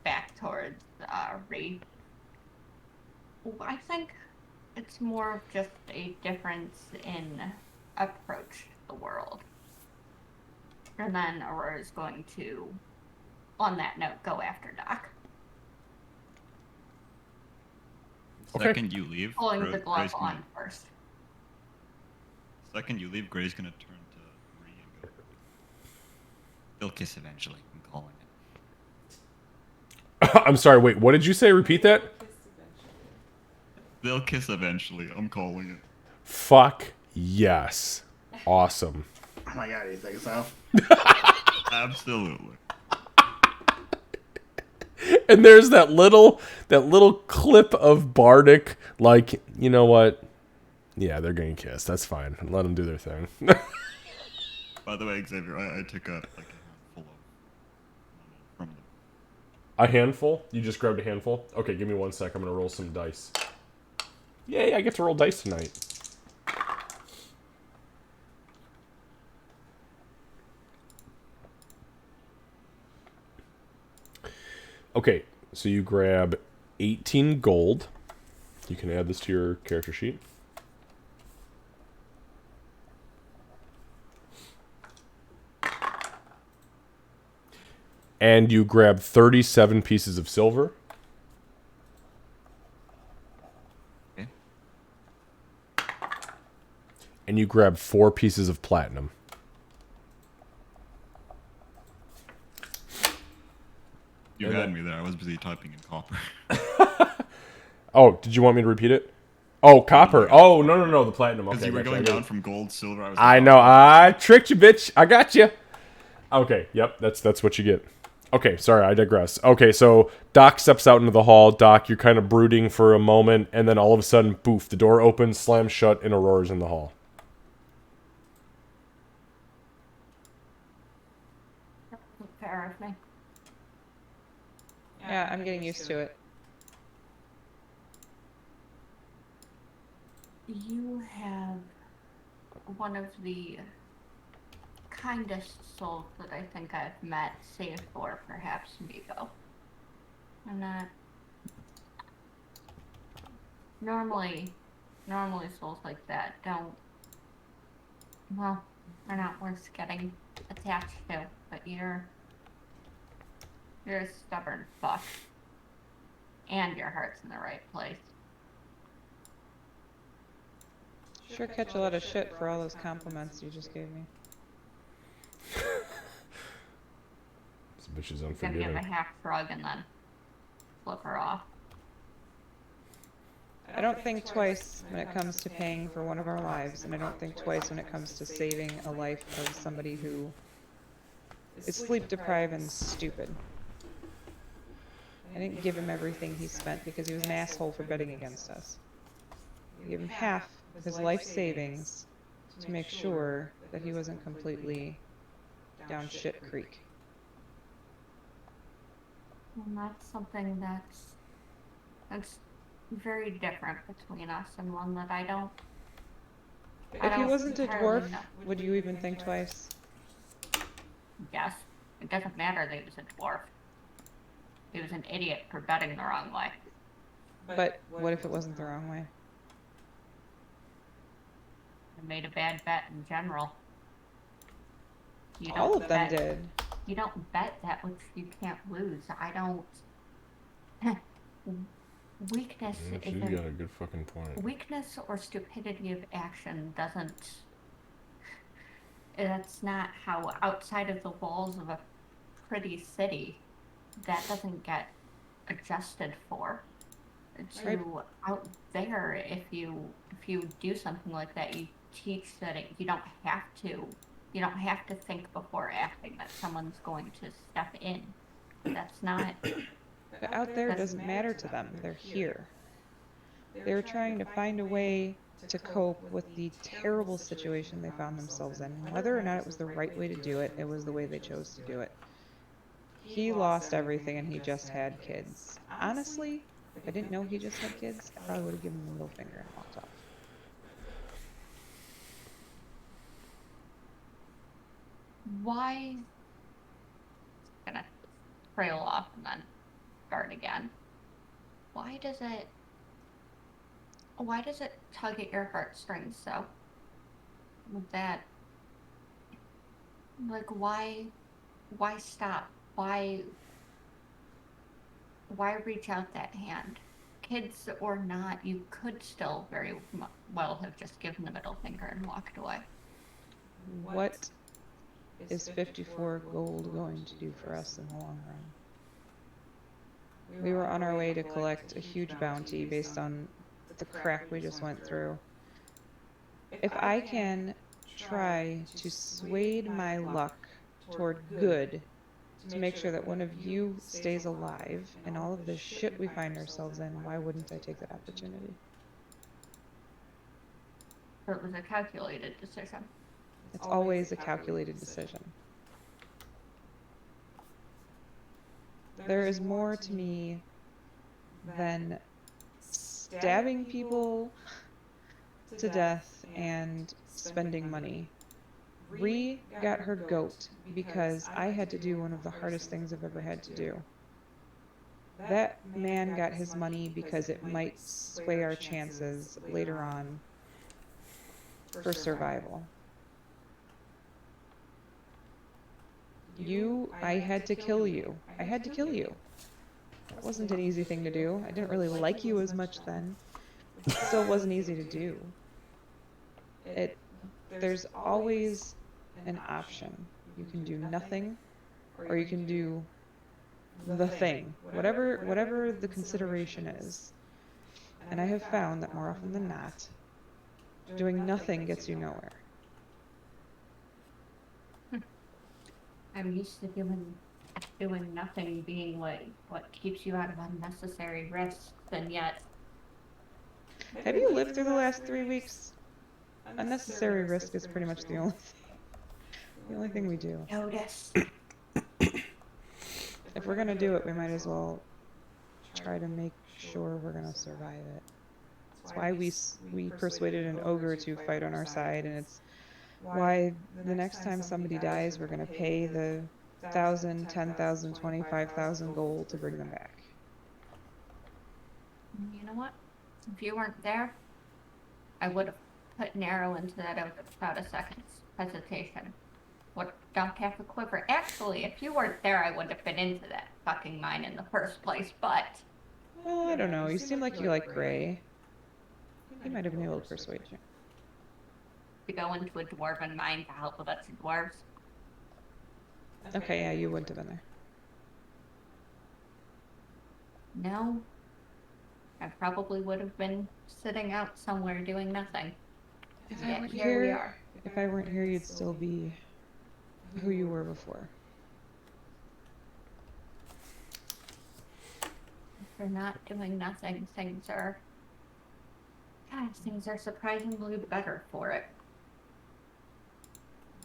back towards Reed. I think it's more of just a difference in approach to the world. And then Aurora's going to, on that note, go after Doc. Okay. Second you leave, Pulling Gray- the glove Gray's gonna- on first. Second you leave, Gray's gonna turn to Ree and go. They'll kiss eventually. I'm calling it. I'm sorry, wait, what did you say? Repeat that? They'll kiss eventually. I'm calling it. Fuck yes. Awesome. Oh my god, you think so? Absolutely. And there's that little clip of Bardic, like, you know what? Yeah, they're gonna kiss. That's fine. Let them do their thing. By the way, Xavier, I took a handful from A handful? You just grabbed a handful? Okay, give me 1 sec. I'm gonna roll some dice. Yay, I get to roll dice tonight. Okay, so you grab 18 gold. You can add this to your character sheet. And you grab 37 pieces of silver. Okay. And you grab 4 pieces of platinum. You And had then- me there. I was busy typing in copper. Oh, did you want me to repeat it? Oh, copper. Oh, no, the platinum. Because Okay, you were gotcha. going I get down it. from gold, silver. I was. I like, know. oh, I tricked you, bitch. I got you. Okay. Yep. That's what you get. Okay. Sorry. I digress. Okay. So Doc steps out into the hall. Doc, you're kind of brooding for a moment, and then all of a sudden, poof! The door opens, slams shut, and Aurora's in the hall. Fair of me. Yeah, I'm getting used to it. You have one of the kindest souls that I think I've met, save for perhaps Miko. And that normally souls like that don't, well, they're not worth getting attached to, but you're a stubborn fuck. And your heart's in the right place. Sure catch a lot of shit for all those compliments you just gave me. This bitch is Gonna give a unforgiving. half shrug and then flip her off. I don't think twice when it comes to paying for one of our lives, and I don't think twice when it comes to saving a life of somebody who is sleep deprived and stupid. I didn't give him everything he spent because he was an asshole for betting against us. I gave him half of his life savings to make sure that he wasn't completely down shit creek. And that's something that's very different between us, and one that I don't If he wasn't a entirely dwarf, know. would you even think twice? Yes, it doesn't matter that he was a dwarf. He was an idiot for betting the wrong way. But what if it wasn't the wrong way? And made a bad bet in general. You All don't of them bet- did. You don't bet that which you can't lose. I don't. Weakness Yeah, she's isn't. got a good fucking point. Weakness or stupidity of action doesn't. That's not how, outside of the walls of a pretty city, that doesn't get adjusted for. Right. Out there, if you do something like that, you teach that you don't have to. You don't have to think before acting that someone's going to step in. That's not. But out there, it doesn't matter to them. They're here. They were trying to find a way to cope with the terrible situation they found themselves in. Whether or not it was the right way to do it, it was the way they chose to do it. He lost everything and he just had kids. Honestly, if I didn't know he just had kids, I probably would have given him a middle finger and walked off. Why? Gonna trail off and then start again. Why does it tug at your heartstrings so? That, like, why stop? Why reach out that hand? Kids or not, you could still very well have just given the middle finger and walked away. What is 54 gold going to do for us in the long run? We were on our way to collect a huge bounty based on the crap we just went through. If I can try to sway my luck toward good to make sure that one of you stays alive and all of the shit we find ourselves in, why wouldn't I take that opportunity? So it was a calculated decision. It's always a calculated decision. There is more to me than stabbing people to death and spending money. Ree got her goat because I had to do one of the hardest things I've ever had to do. That man got his money because it might sway our chances later on for survival. I had to kill you. I had to kill you. That wasn't an easy thing to do. I didn't really like you as much then. It still wasn't easy to do. There's always an option. You can do nothing, or you can do the thing. Whatever the consideration is. And I have found that more often than not, doing nothing gets you nowhere. I'm used to doing nothing being what keeps you out of unnecessary risks, and yet Have you lived through the last 3 weeks? Unnecessary risk is pretty much the only thing we do. notice. If we're gonna do it, we might as well try to make sure we're gonna survive it. That's why we persuaded an ogre to fight on our side, and it's why the next time somebody dies, we're gonna pay the 1,000, 10,000, 25,000 gold to bring them back. You know what? If you weren't there, I would have put an arrow into that ogre without a second's hesitation. Would dump half a quiver. Actually, if you weren't there, I would have been into that fucking mine in the first place, but Well, I don't know. You seem like you like Gray. He might have been able to persuade you. to go into a dwarven mine to help with us dwarves. Okay, yeah, you wouldn't have been there. No. I probably would have been sitting out somewhere doing nothing. If I Yet weren't here we here, are. if I weren't here, you'd still be who you were before. For not doing nothing, things are surprisingly better for it.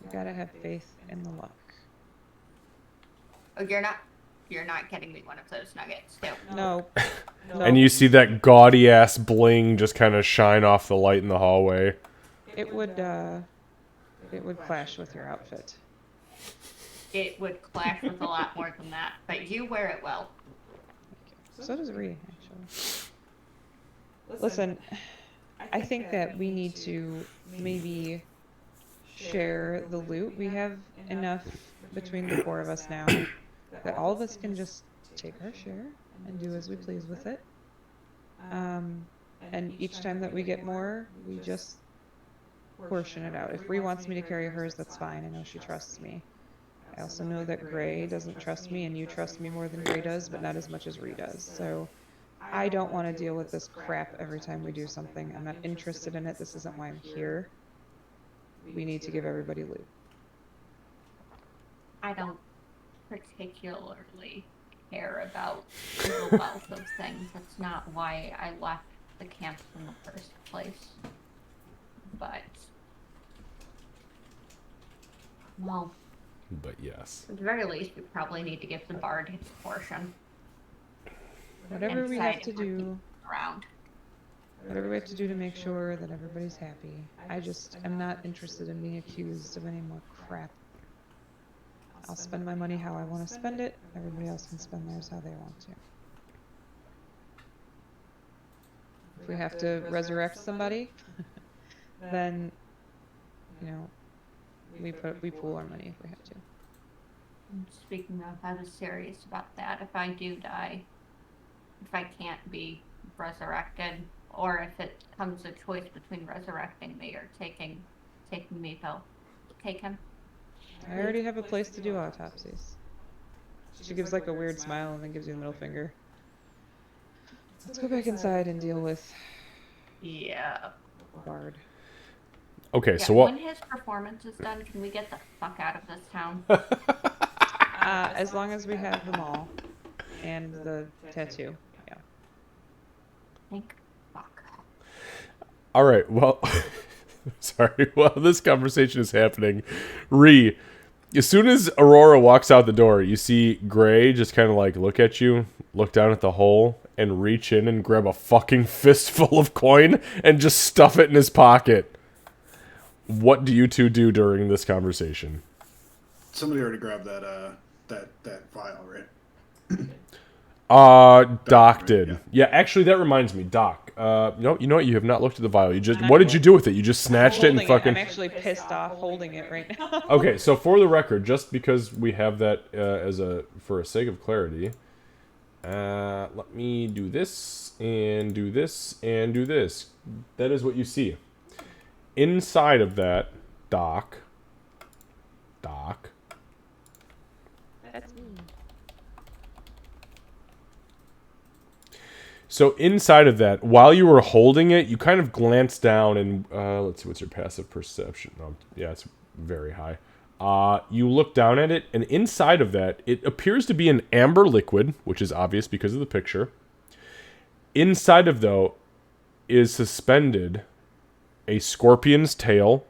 You gotta have faith in the luck. Oh, you're not getting me one of those nuggets, too. No. And you see that gaudy ass bling just kind of shine off the light in the hallway. It would clash with your outfit. It would clash with a lot more than that, but you wear it well. So does Ree, actually. Listen, I think that we need to maybe share the loot. We have enough between the 4 of us now that all of us can just take our share and do as we please with it. And each time that we get more, we just portion it out. If Ree wants me to carry hers, that's fine. I know she trusts me. I also know that Gray doesn't trust me, and you trust me more than Gray does, but not as much as Ree does. So I don't want to deal with this crap every time we do something. I'm not interested in it. This isn't why I'm here. We need to give everybody loot. I don't particularly care about the wealth of things. That's not why I left the camp in the first place. But, well, But yes. at the very least, we probably need to give the bard his portion. Whatever we have to do, Around. whatever we have to do to make sure that everybody's happy. I just am not interested in being accused of any more crap. I'll spend my money how I want to spend it. Everybody else can spend theirs how they want to. If we have to resurrect somebody, then, you know, we pool our money if we have to. And speaking of, I was serious about that. If I do die, if I can't be resurrected, or if it comes a choice between resurrecting me or taking me, they'll take him. I already have a place to do autopsies. She gives like a weird smile and then gives you a middle finger. Let's go back inside and deal with Yeah. Bard. Okay, Yeah, so what? when his performance is done, can we get the fuck out of this town? As long as we have them all. And the tattoo. Yeah. Think fuck. All right, well, Sorry, while this conversation is happening, as soon as Aurora walks out the door, you see Gray just kind of like look at you, look down at the hole, and reach in and grab a fucking fistful of coin and just stuff it in his pocket. What do you two do during this conversation? Somebody already grabbed that vial, right? Doc did. Yeah, actually, that reminds me, Doc. No, you know what? You have not looked at the vial. What did you do with it? You just snatched it and fucking. I'm actually pissed off holding it right now. Okay, so for the record, just because we have that for a sake of clarity, let me do this and do this and do this. That is what you see. Inside of that, Doc. That's me. So inside of that, while you were holding it, you kind of glanced down and let's see, what's your passive perception? Yeah, it's very high. You look down at it, and inside of that, it appears to be an amber liquid, which is obvious because of the picture. Inside of, though, is suspended a scorpion's tail,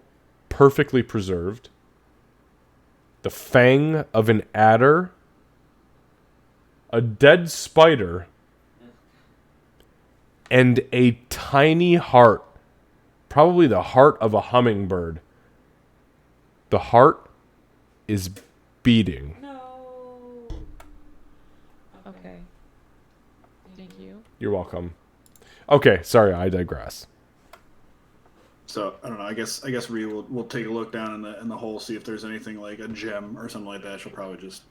perfectly preserved, the fang of an adder, a dead spider, and a tiny heart, probably the heart of a hummingbird. The heart is beating. No. Okay. Thank you. You're welcome. Okay, sorry, I digress. So I don't know. I guess Rhea will take a look down in the hole, see if there's anything like a gem or something like that. She'll probably just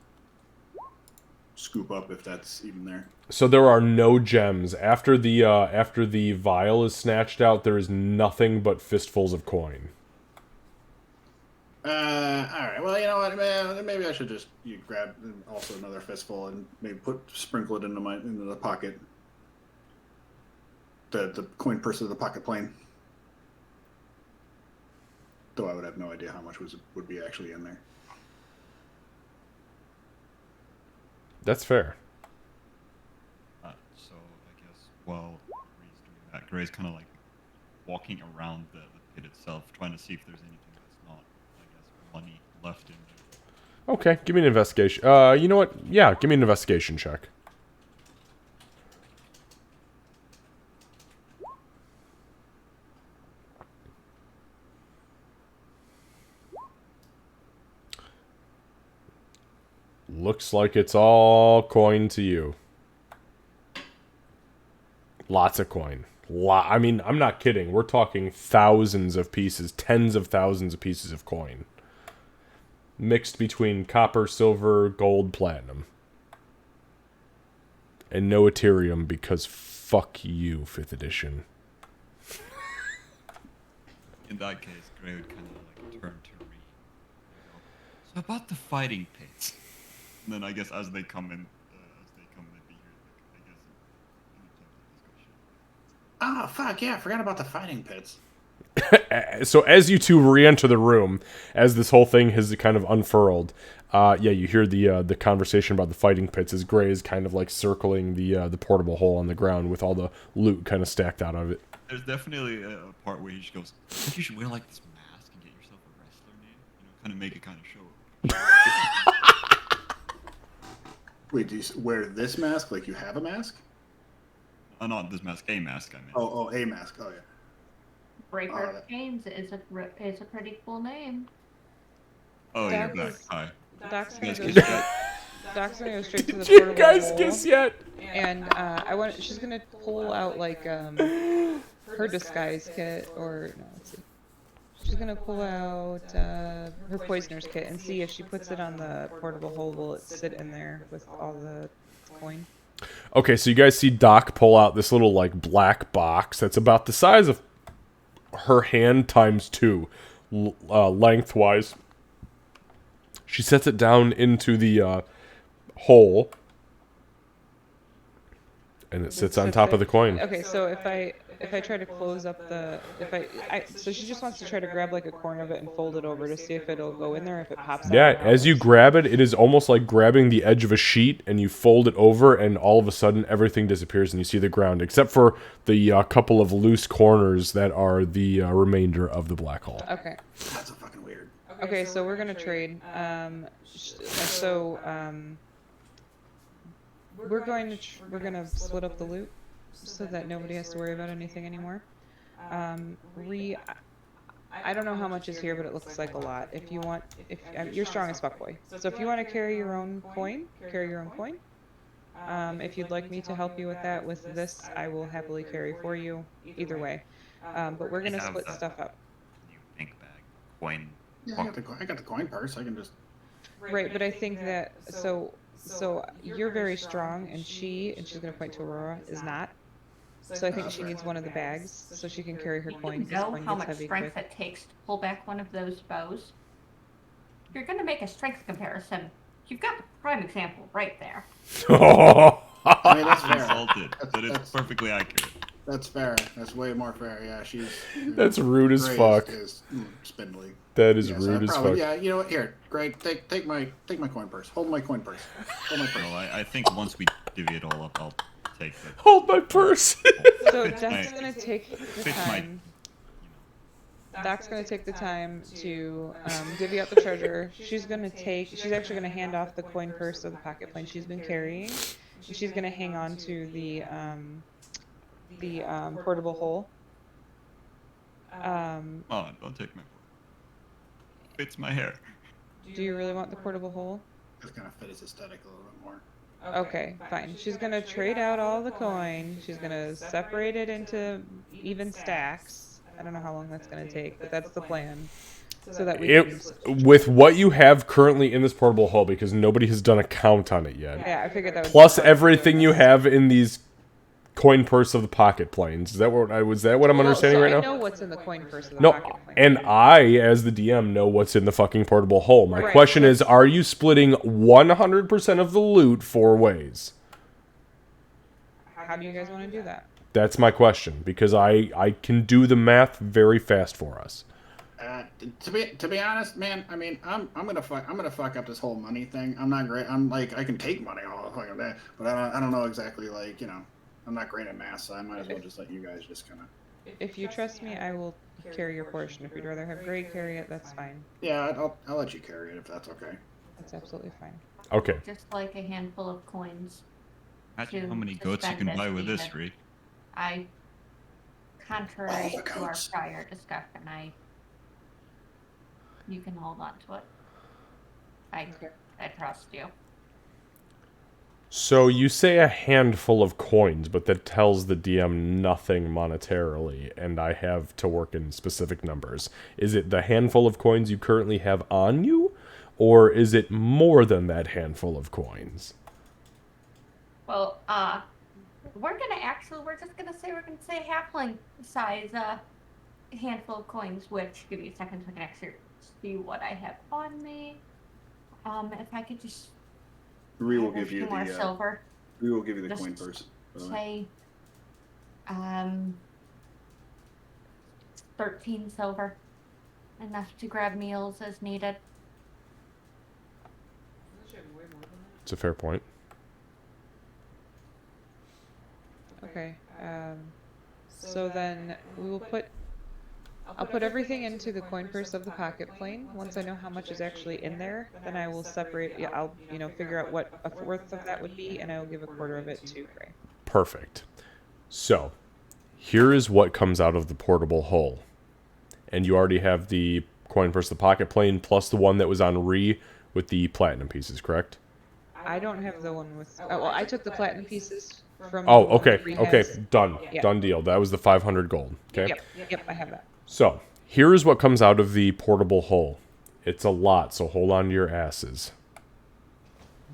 scoop up if that's even there. So there are no gems after the vial is snatched out. There is nothing but fistfuls of coin. All right. Well, you know what, man? Maybe I should just grab also another fistful and maybe sprinkle it into the pocket. The coin purse of the pocket plane. Though I would have no idea how much would be actually in there. That's fair. So I guess while Gray's doing that, Gray's kind of like walking around the pit itself, trying to see if there's anything that's not, I guess, money left in there. Okay, give me an investigation. You know what? Yeah, give me an investigation check. Looks like it's all coin to you. Lots of coin. I mean, I'm not kidding. We're talking thousands of pieces, tens of thousands of pieces of coin. Mixed between copper, silver, gold, platinum. And no Ethereum because fuck you, 5th edition. In that case, Gray would kind of like turn to Reed. So about the fighting pits. And then I guess as they come in, they'd be here, like, I guess, in the discussion. Oh, fuck, yeah, I forgot about the fighting pits. So as you two re-enter the room, as this whole thing has kind of unfurled, you hear the conversation about the fighting pits as Gray is kind of like circling the portable hole on the ground with all the loot kind of stacked out of it. There's definitely a part where he just goes, I think you should wear like this mask and get yourself a wrestler name, kind of make it kind of show. Wait, do you wear this mask like you have a mask? Not this mask, a mask, I mean. Oh, a mask. Oh, yeah. Breaker of Chains is a pretty cool name. Oh, That you're back. was- Hi. Doc's You gonna guys go kiss straight, yet? Doc's gonna go straight to the Did you portable guys hole, kiss yet? and she's gonna pull out like her disguise kit, or no, let's see. She's gonna pull out her poisoner's kit and see if she puts it on the portable hole, will it sit in there with all the coin? Okay, so you guys see Doc pull out this little like black box that's about the size of her hand times 2 lengthwise. She sets it down into the hole And it sits on top of the coin. Okay, so if I try to close up the so she just wants to try to grab like a corner of it and fold it over to see if it'll go in there if it pops out. Yeah, as you grab it, it is almost like grabbing the edge of a sheet and you fold it over, and all of a sudden everything disappears and you see the ground, except for the couple of loose corners that are the remainder of the black hole. Okay. That's so fucking weird. Okay, so we're gonna trade. We're gonna split up the loot so that nobody has to worry about anything anymore. I don't know how much is here, but it looks like a lot. If you want, you're strong as fuck, boy. So if you want to carry your own coin, carry your own coin. If you'd like me to help you with that, with this, I will happily carry for you. Either way, but we're gonna split stuff up. You pink bag, coin. Yeah, I got the coin purse. I can just. Right, but I think that so you're very strong, and she's gonna point to Aurora, is not. So I think she needs one of the bags so she can carry her Do you coin. 'Cause know coin how gets much heavy strength quick. it takes to pull back one of those bows? If you're gonna make a strength comparison, you've got the prime example right there. I mean, that's fair. Insulted, but it's perfectly accurate. That's fair. That's way more fair. Yeah, she's. That's rude as Gray fuck. Is spindly. That is Yeah, rude as probably, fuck. Yeah, you know what? Here, Greg, take my coin purse. Hold my coin purse. Hold my purse. Well, I think once we divvy it all up, I'll take the. Hold my purse. So It's Doc's my- gonna take the fits my- time. Doc's gonna take the time to divvy out the treasure. She's actually gonna hand off the coin purse or the pocket plane she's been carrying. And she's gonna hang on to the portable hole. Oh, don't take my. Fits my hair. Do you really want the portable hole? It's gonna fit his aesthetic a little bit more. Okay, fine. She's gonna trade out all the coin. She's gonna separate it into even stacks. I don't know how long that's gonna take, but that's the plan. So that we can. With what you have currently in this portable hull, because nobody has done a count on it yet, Yeah, I figured that was. plus everything you have in these coin purse of the pocket planes. Is that what I'm understanding right I now? know what's in the coin purse of the No, pocket plane. and I, as the DM, know what's in the fucking portable hull. My Right. question is, are you splitting 100% of the loot 4 ways? How do you guys want to do that? That's my question, because I can do the math very fast for us. To be honest, man, I mean, I'm gonna fuck up this whole money thing. I'm not great. I'm like, I can take money all the fucking day, but I don't know exactly, like, you know, I'm not great at math, so I might as well just let you guys just kind of. If you trust me, I will carry your portion. If you'd rather have Greg carry it, that's fine. Yeah, I'll let you carry it if that's okay. That's absolutely fine. Okay. Just like a handful of coins. Imagine to- how many to goats you spend can buy as with this, needed. Reed. Contrary All the to our goats. prior discussion, you can hold on to it. I trust you. So you say a handful of coins, but that tells the DM nothing monetarily, and I have to work in specific numbers. Is it the handful of coins you currently have on you, or is it more than that handful of coins? Well, we're just gonna say a halfling size handful of coins, which give me a second so I can actually see what I have on me. If I could just We will have a give you few more the silver. we will give you the Just coin purse. by the way. Say 13 silver. Enough to grab meals as needed. It's a fair point. Okay. So then we will put. I'll put everything into the coin purse of the pocket plane. Once I know how much is actually in there, then I will separate. Yeah, I'll figure out what a fourth of that would be, and I will give a quarter of it to Gray. Perfect. So, here is what comes out of the portable hull. And you already have the coin purse, the pocket plane, plus the one that was on Re with the platinum pieces, correct? I don't have the one with. Oh, well, I took the platinum pieces from. Oh, the one okay, that Bree okay, has. done, Yeah. done deal. That was the 500 gold. Okay. Yep, I have that. So, here is what comes out of the portable hull. It's a lot, so hold on to your asses.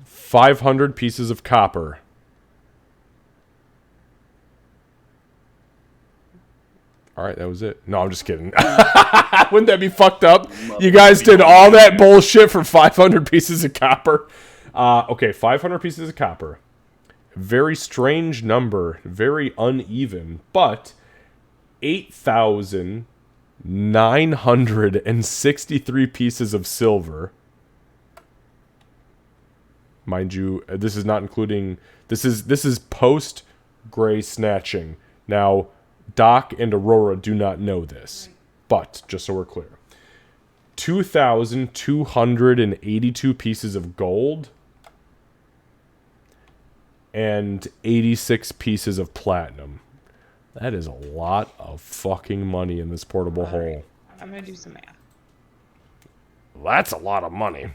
500 pieces of copper. Alright, that was it. No, I'm just kidding. Wouldn't that be fucked up? You guys did all that bullshit for 500 pieces of copper. Okay, 500 pieces of copper. Very strange number, very uneven, but 8,963 pieces of silver. Mind you, this is not including, this is post Gray snatching. Now, Doc and Aurora do not know this, but just so we're clear, 2,282 pieces of gold and 86 pieces of platinum. That is a lot of fucking money in this portable hole. Right. I'm gonna do some math. That's a lot of money.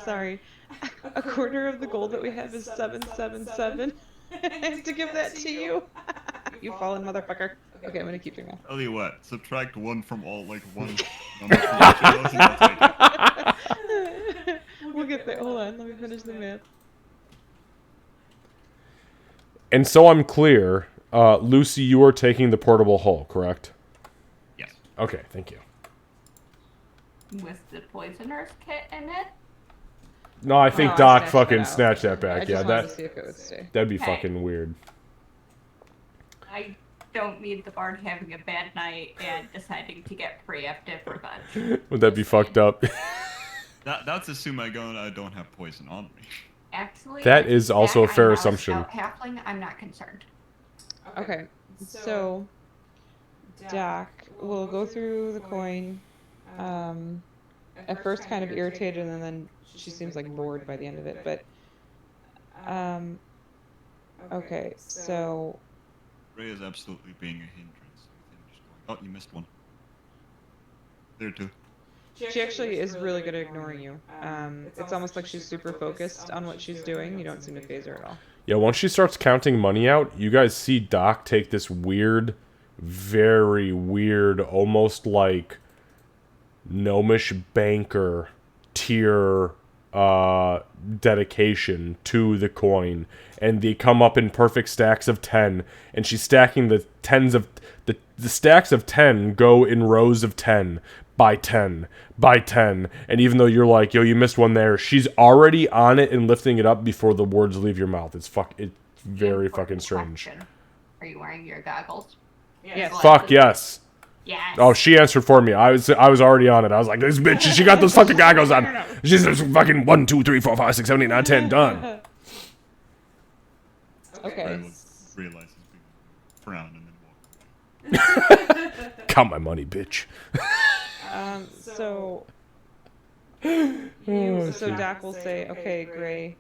Sorry. A quarter of the gold that we have is 777. I have to give that to you. You fallen motherfucker. Okay, I'm gonna keep doing that. Tell you what, subtract one from all, like one number from each of those and I'll take it. We'll get there. Hold on, let me finish the math. And so I'm clear, Lucy, you are taking the portable hull, correct? Yes. Okay, thank you. With the poisoner's kit in it? No, I think Oh, I Doc snatched fucking it out. snatched that I back. just Yeah, wanted to that see if it would stay. that'd be Hey. fucking weird. I don't need the bard having a bad night and deciding to get preemptive revenge. Would that be fucked up? That's assuming I don't have poison on me. Actually, That is also a I'm fair not assumption. scout halfling, I'm not concerned. Okay, so Doc will go through the coin. At first, kind of irritated, and then she seems like bored by the end of it. But okay, so Ray is absolutely being a hindrance. Just going, oh, you missed one. There too. she actually is really good at ignoring you. It's almost like she's super focused on what she's doing. You don't seem to phase her at all. Yeah, once she starts counting money out, you guys see Doc take this weird, very weird, almost like gnomish banker tier dedication to the coin, and they come up in perfect stacks of 10, and she's stacking the tens of the stacks of 10 go in rows of 10 by 10 by 10, and even though you're like, yo, you missed one there, she's already on it and lifting it up before the words leave your mouth. It's very fucking strange. Question. Are you wearing your goggles? Yes. Fuck yes. Yes. Oh, she answered for me. I was already on it. I was like, this bitch, she got those fucking goggles on. She's just fucking 1, 2, 3, 4, 5, 6, 7, 8, 9, 10, done. Okay. Ray will realize he's being frown and then walk away. Count my money, bitch. So Doc will say, okay, Gray,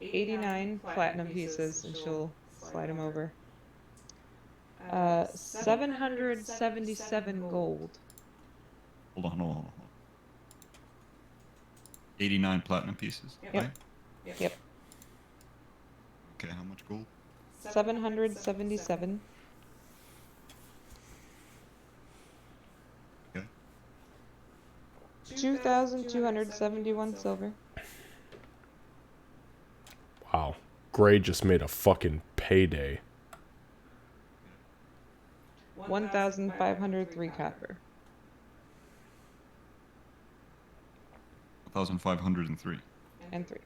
89 platinum pieces, and she'll slide them over. 777 gold. Hold on. 89 platinum pieces. Yep. Right? Yep. Okay, how much gold? 777. Okay. 2,271 silver. Wow. Gray just made a fucking payday. 1,503 copper. 1,503. And 3.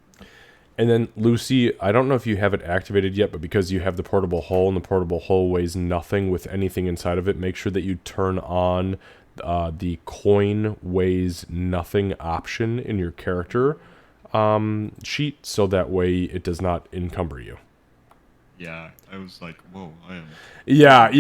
And then, Lucy, I don't know if you have it activated yet, but because you have the portable hull and the portable hull weighs nothing with anything inside of it, make sure that you turn on the coin weighs nothing option in your character sheet, so that way it does not encumber you. Yeah, I was like, whoa, I am. Yeah,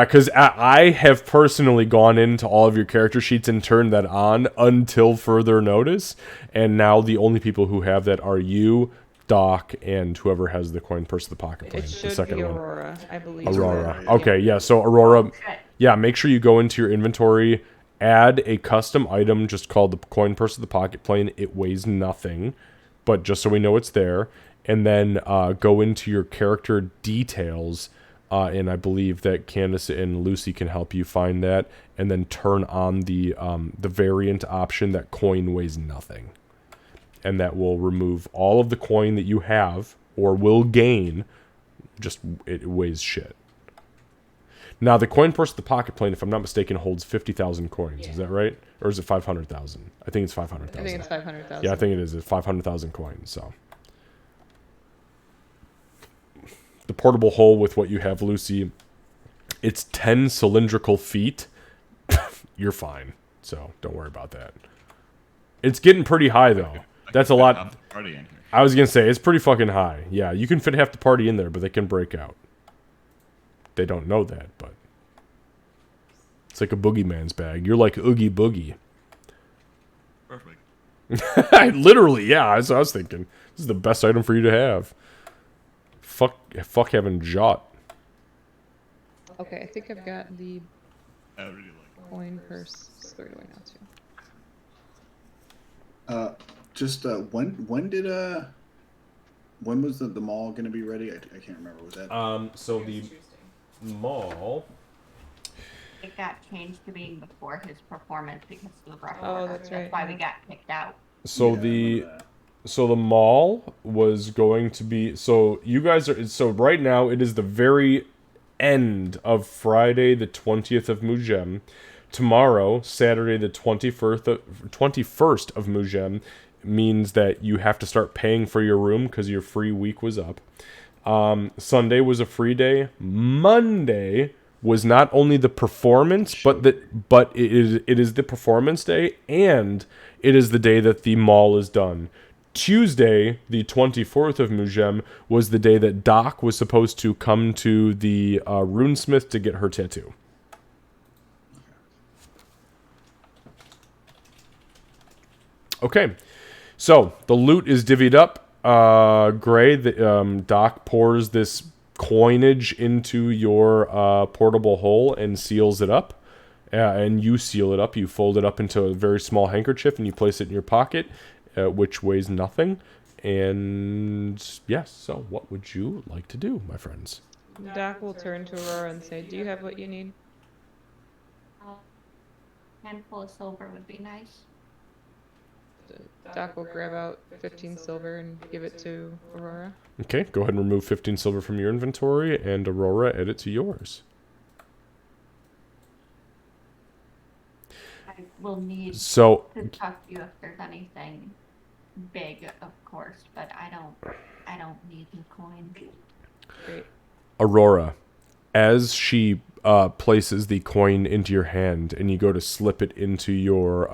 because I have personally gone into all of your character sheets and turned that on until further notice, and now the only people who have that are you, Doc, and whoever has the coin purse of the pocket plane. It The should second be one. Aurora, I believe. Aurora. Yeah. Okay, yeah, so Aurora, Yeah, make sure you go into your inventory, add a custom item just called the coin purse of the pocket plane. It weighs nothing, but just so we know it's there. And then go into your character details, and I believe that Candace and Lucy can help you find that. And then turn on the variant option that coin weighs nothing, and that will remove all of the coin that you have or will gain. Just it weighs shit. Now, the coin purse of the pocket plane, if I'm not mistaken, holds 50,000 coins. Is that right? Or is it 500,000? I think it's 500,000. I think it's 500,000. Yeah, I think it is. It's 500,000 coins, so. The portable hole with what you have, Lucy, it's 10 cylindrical feet. You're fine, so don't worry about that. It's getting pretty high, though. That's a lot. Party in here. I was going to say, it's pretty fucking high. Yeah, you can fit half the party in there, but they can break out. They don't know that, but it's like a boogeyman's bag. You're like Oogie Boogie. Perfect. Literally, yeah. That's what I was thinking. This is the best item for you to have. Fuck having Jot. Okay, I think I've got the I really like coin purse squared away now too. Just when was the mall gonna be ready? I can't remember. Was that? So the mall. It got changed to being before his performance because of the rush Oh, order. that's right, why yeah. we got kicked out. So Yeah, I the remember that. so the mall was going to be. So you guys are. So right now it is the very end of Friday, the 20th of Mujem. Tomorrow, Saturday, the 21st of Mujem, means that you have to start paying for your room because your free week was up. Sunday was a free day. Monday was not only the performance, but it is the performance day, and it is the day that the mall is done. Tuesday, the 24th of Mujem, was the day that Doc was supposed to come to the runesmith to get her tattoo. Okay, so the loot is divvied up. Gray, Doc pours this coinage into your portable hole and seals it up. And you seal it up. You fold it up into a very small handkerchief and you place it in your pocket, which weighs nothing. And yes, so what would you like to do, my friends? Doc will turn to Aurora and say, "Do you have what you need?" Handful of silver would be nice. Doc will grab out 15 silver and give it to Aurora. Okay, go ahead and remove 15 silver from your inventory, and Aurora, add it to yours. I will need So, to talk to you if there's anything big, of course, but I don't need the coin. Great. Aurora, as she places the coin into your hand and you go to slip it into your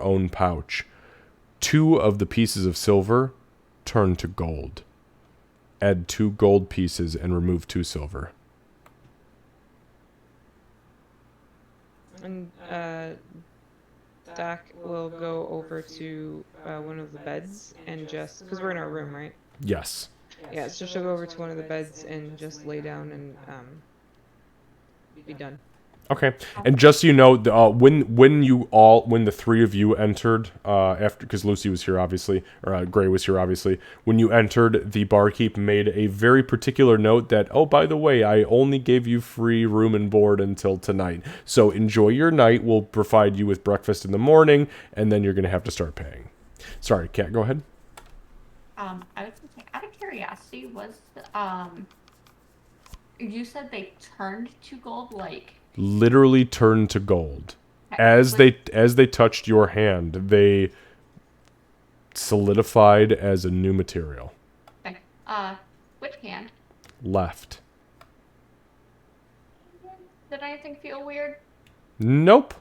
own pouch, 2 of the pieces of silver turn to gold. Add 2 gold pieces and remove 2 silver. And Doc will go over to one of the beds and just, because we're in our room, right? Yes. Yeah, so she'll go over to one of the beds and just lay down and be done. Okay, and just so you know, when the 3 of you entered, after, because Lucy was here obviously, or Gray was here obviously, when you entered, the barkeep made a very particular note that, oh, by the way, I only gave you free room and board until tonight, so enjoy your night. We'll provide you with breakfast in the morning, and then you're gonna have to start paying. Sorry, Kat, go ahead. I was gonna say, out of curiosity, was you said they turned to gold, like? Literally turned to gold. As they touched your hand, they solidified as a new material. Okay. Which hand? Left. Did anything feel weird? Nope.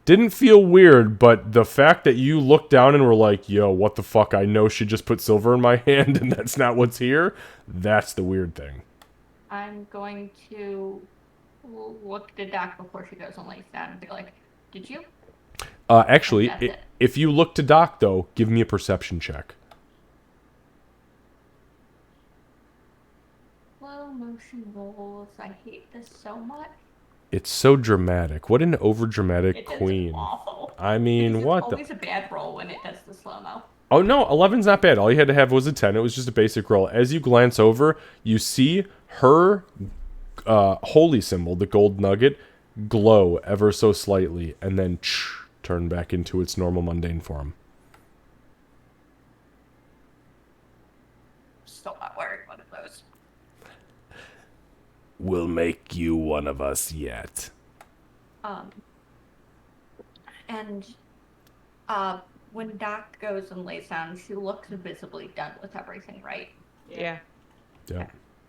Didn't feel weird, but the fact that you looked down and were like, yo, what the fuck? I know she just put silver in my hand and that's not what's here. That's the weird thing. I'm going to look to Doc before she goes and lays down and be like, did you? Actually, That's it. if you look to Doc, though, give me a perception check. Slow motion rolls. I hate this so much. It's so dramatic. What an overdramatic It does queen. awful. I mean, Because what it's the... always a bad roll when it does the slow-mo. Oh, no, 11's not bad. All you had to have was a 10. It was just a basic roll. As you glance over, you see her holy symbol, the gold nugget, glow ever so slightly, and then turn back into its normal mundane form. Still not wearing one of those. We'll make you one of us yet. And when Doc goes and lays down, she looks visibly done with everything, right? Yeah. Yeah.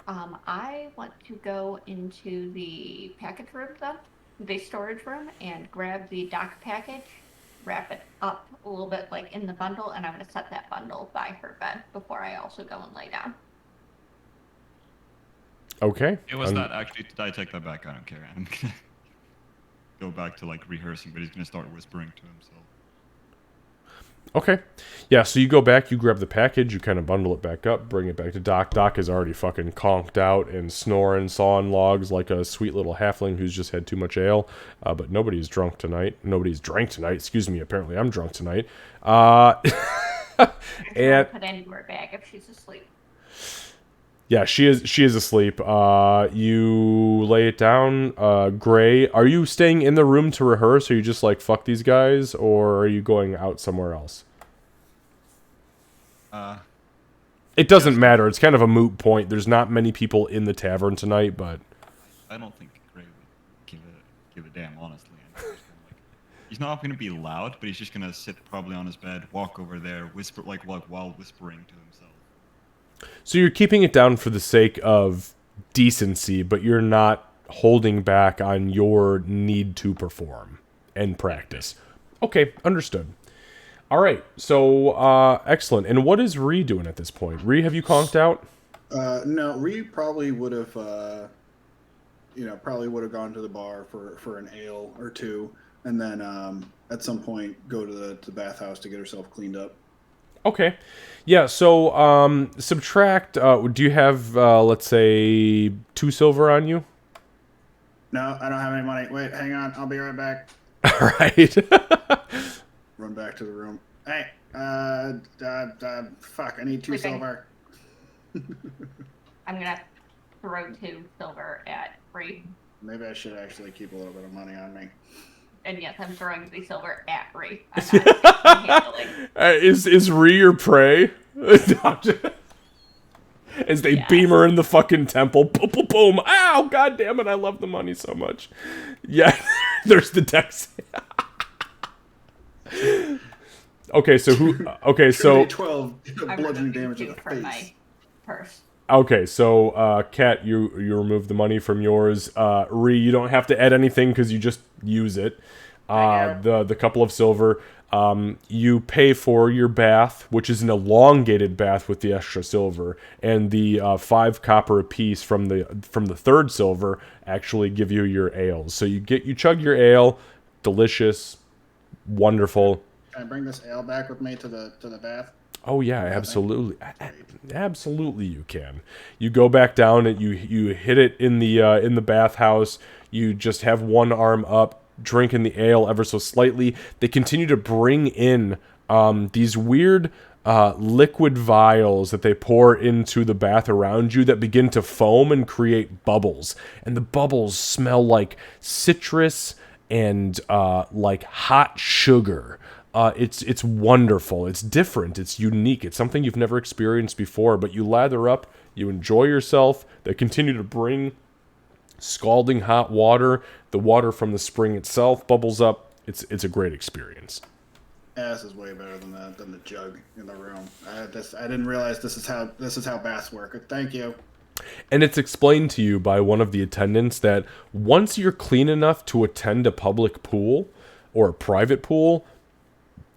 I want to go into the package room, though, the storage room, and grab the Doc package, wrap it up a little bit like in the bundle, and I'm going to set that bundle by her bed before I also go and lay down. Okay. It was that actually. I take that back. I don't care. I'm gonna go back to like rehearsing, but he's gonna start whispering to himself. Okay. Yeah, so you go back, you grab the package, you kind of bundle it back up, bring it back to Doc. Doc is already fucking conked out and snoring, sawing logs like a sweet little halfling who's just had too much ale. But nobody's drunk tonight. Nobody's drank tonight. Excuse me, apparently I'm drunk tonight. And Put into her bag if she's asleep. yeah, she is asleep. You lay it down. Gray, are you staying in the room to rehearse? Or are you just like, fuck these guys? Or are you going out somewhere else? It doesn't matter. It's kind of a moot point. There's not many people in the tavern tonight, but... I don't think Gray would give a damn, honestly. And he's, just gonna, like, he's not going to be loud, but he's just going to sit probably on his bed, walk over there, whisper while whispering to himself. So you're keeping it down for the sake of decency, but you're not holding back on your need to perform and practice. Okay, understood. All right, so excellent. And what is Ree doing at this point? Ree, have you conked out? No, Ree probably would have, gone to the bar for an ale or two, and then at some point go to the bathhouse to get herself cleaned up. Okay. Yeah, so subtract, do you have, let's say, 2 silver on you? No, I don't have any money. Wait, hang on. I'll be right back. All right. Run back to the room. Hey, fuck, I need 2 Sleeping. silver. I'm going to throw 2 silver at Ree. Maybe I should actually keep a little bit of money on me. And yes, I'm throwing the silver at Ree. I'm not handling. Is Ree your prey? As they beam her in the fucking temple. Boom, boom, boom. Ow, god damn it, I love the money so much. Yeah, there's the dex. Okay, so who... Okay, so... 12 bludgeoning damage to the from my face. purse. Okay, so, Kat, you remove the money from yours. Ree, you don't have to add anything because you just use it. The couple of silver. You pay for your bath, which is an elongated bath with the extra silver, and the 5 copper apiece from the 3rd silver actually give you your ales. So you chug your ale, delicious, wonderful. Can I bring this ale back with me to the bath? Oh yeah, absolutely, absolutely you can. You go back down and you hit it in the bathhouse. You just have one arm up, drinking the ale ever so slightly. They continue to bring in these weird liquid vials that they pour into the bath around you that begin to foam and create bubbles. And the bubbles smell like citrus and like hot sugar. It's wonderful. It's different. It's unique. It's something you've never experienced before, but you lather up, you enjoy yourself. They continue to bring scalding hot water. The water from the spring itself bubbles up. It's a great experience. Yeah, this is way better than the jug in the room. I didn't realize this is how baths work. Thank you. And it's explained to you by one of the attendants that once you're clean enough to attend a public pool or a private pool,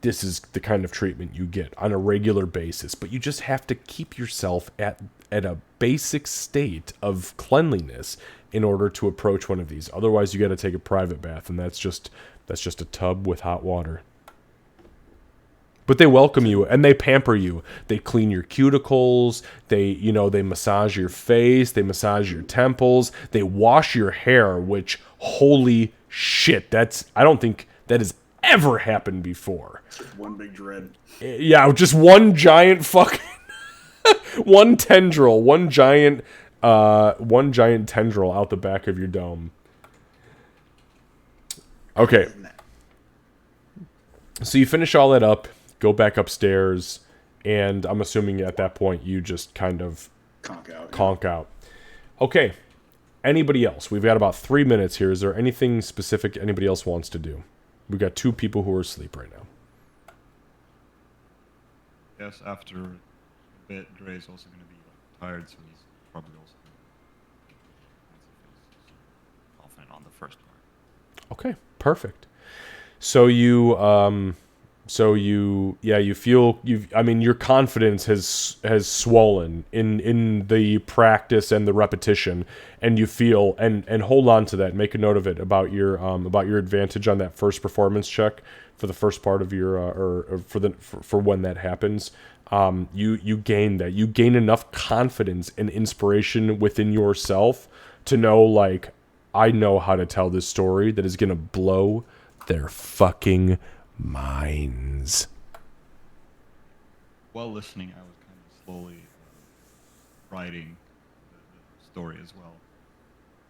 this is the kind of treatment you get on a regular basis. But you just have to keep yourself at a basic state of cleanliness in order to approach one of these. Otherwise, you got to take a private bath, and that's just a tub with hot water. But they welcome you and they pamper you. They clean your cuticles. They massage your face. They massage your temples. They wash your hair, which, holy shit, I don't think that has ever happened before. One big dread. Yeah, just one giant fucking, one tendril, one giant tendril out the back of your dome. Okay. So you finish all that up. Go back upstairs, and I'm assuming at that point you just kind of conk out. Okay. Anybody else? We've got about 3 minutes here. Is there anything specific anybody else wants to do? We've got 2 people who are asleep right now. Yes, after a bit, Dre's also going to be tired, so he's probably also confident on the first part. Okay, perfect. So you feel your confidence has swollen in the practice and the repetition, and you feel and hold on to that. Make a note of it about your advantage on that first performance check for the first part of your for when that happens. You gain that. You gain enough confidence and inspiration within yourself to know, like, I know how to tell this story that is gonna blow their fucking minds. While listening, I was kind of slowly writing the story as well,